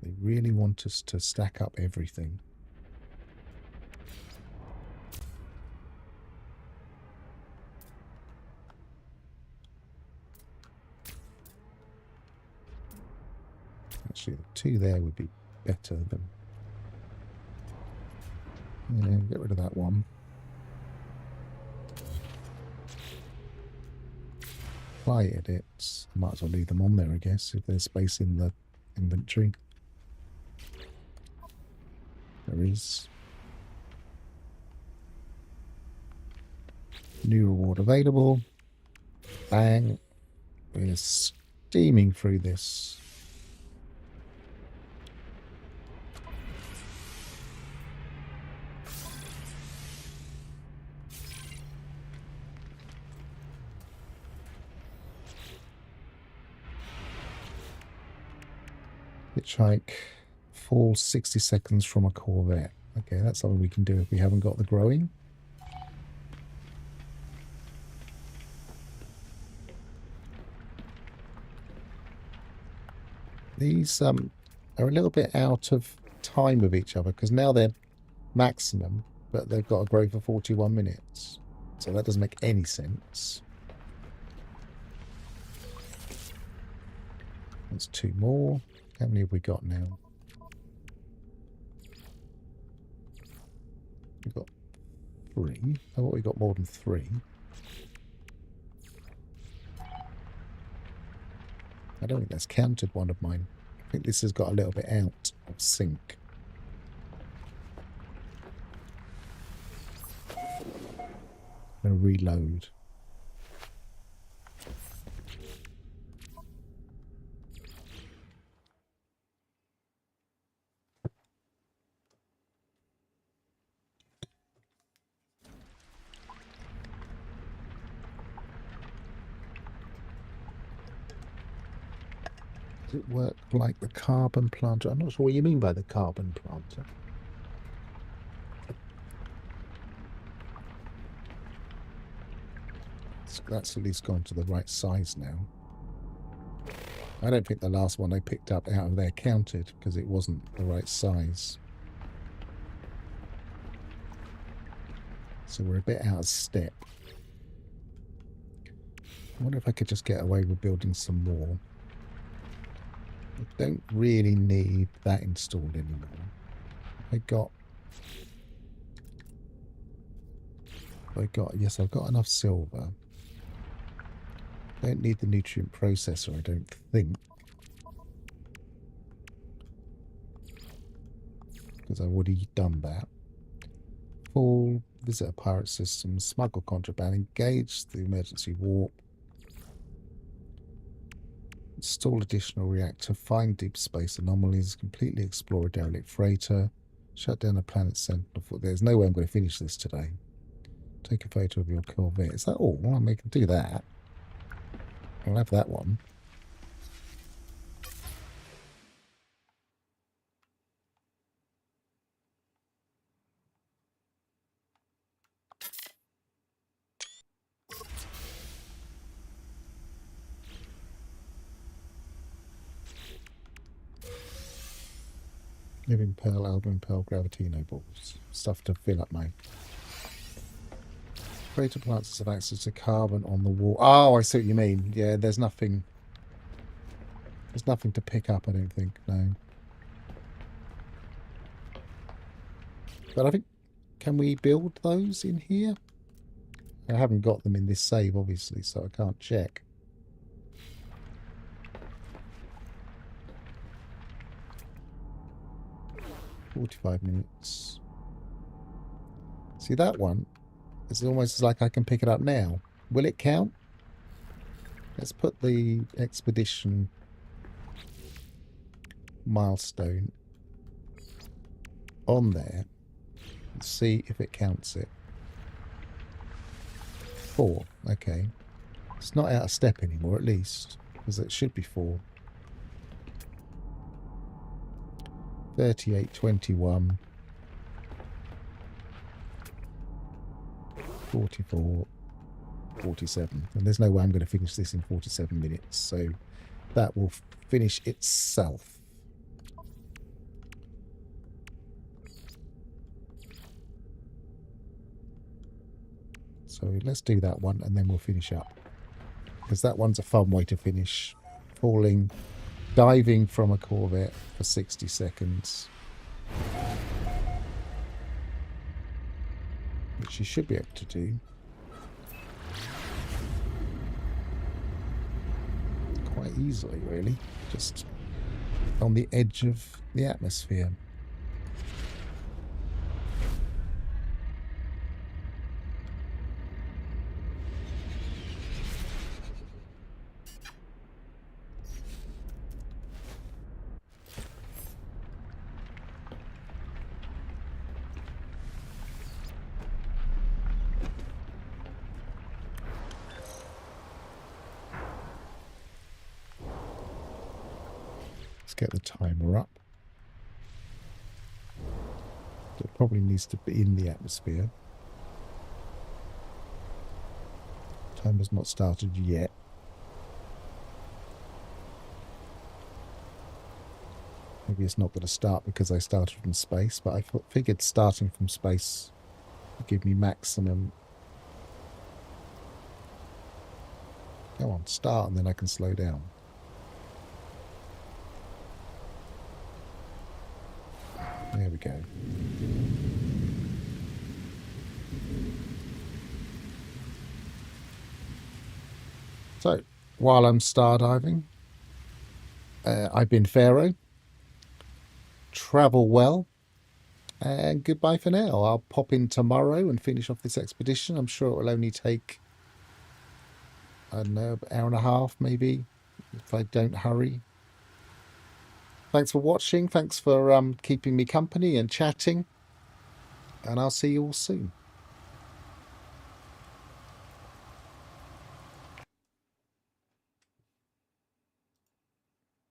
[SPEAKER 1] they really want us to stack up everything. Actually, the 2 there would be better than... Yeah, get rid of that one. Fly edits. Might as well leave them on there, I guess, if there's space in the inventory. There is. New reward available. Bang. We're steaming through this. Hitchhike. Fall 60 seconds from a Corvette. Okay, that's something we can do if we haven't got the growing. These are a little bit out of time with each other because now they're maximum, but they've got to grow for 41 minutes. So that doesn't make any sense. That's 2 more. How many have we got now? We've got 3. I thought we got more than 3. I don't think that's counted one of mine. I think this has got a little bit out of sync. I'm going to reload. Does it work like the carbon planter? I'm not sure what you mean by the carbon planter. That's at least gone to the right size now. I don't think the last one I picked up out of there counted because it wasn't the right size. So we're a bit out of step. I wonder if I could just get away with building some more. I don't really need that installed anymore. Yes, I've got enough silver. Don't need the nutrient processor, I don't think. Because I've already done that. Full, visit a pirate system, smuggle contraband, engage the emergency warp. Install additional reactor, find deep space anomalies, completely explore a derelict freighter, shut down a planet sentinel. There's no way I'm going to finish this today. Take a photo of your Corvette. Is that all? Well, I can do that. I'll have that one. Living Pearl, Album Pearl, Gravitino balls. Stuff to fill up my... Freighter plants have access to carbon on the wall. Oh, I see what you mean. Yeah, there's nothing... There's nothing to pick up, I don't think. No. But I think... Can we build those in here? I haven't got them in this save, obviously, so I can't check. "45 minutes. See that one? It's almost like I can pick it up now. Will it count? Let's put the expedition milestone on there and see if it counts it. 4. Okay. It's not out of step anymore, at least, because it should be 4. 38, 21, 44, 47. And there's no way I'm going to finish this in 47 minutes. So that will finish itself. So let's do that one and then we'll finish up. Because that one's a fun way to finish. Falling diving from a Corvette for 60 seconds, which you should be able to do quite easily, really, just on the edge of the atmosphere. Let's get the timer up. It probably needs to be in the atmosphere. Timer's not started yet. Maybe it's not going to start because I started from space, but I figured starting from space would give me maximum. Go on, start, and then I can slow down. There we go. So, while I'm star-diving, I've been Pharaoh. Travel well, and goodbye for now. I'll pop in tomorrow and finish off this expedition. I'm sure it will only take, I don't know, an hour and a half maybe, if I don't hurry. Thanks for watching. Thanks for keeping me company and chatting. And I'll see you all soon.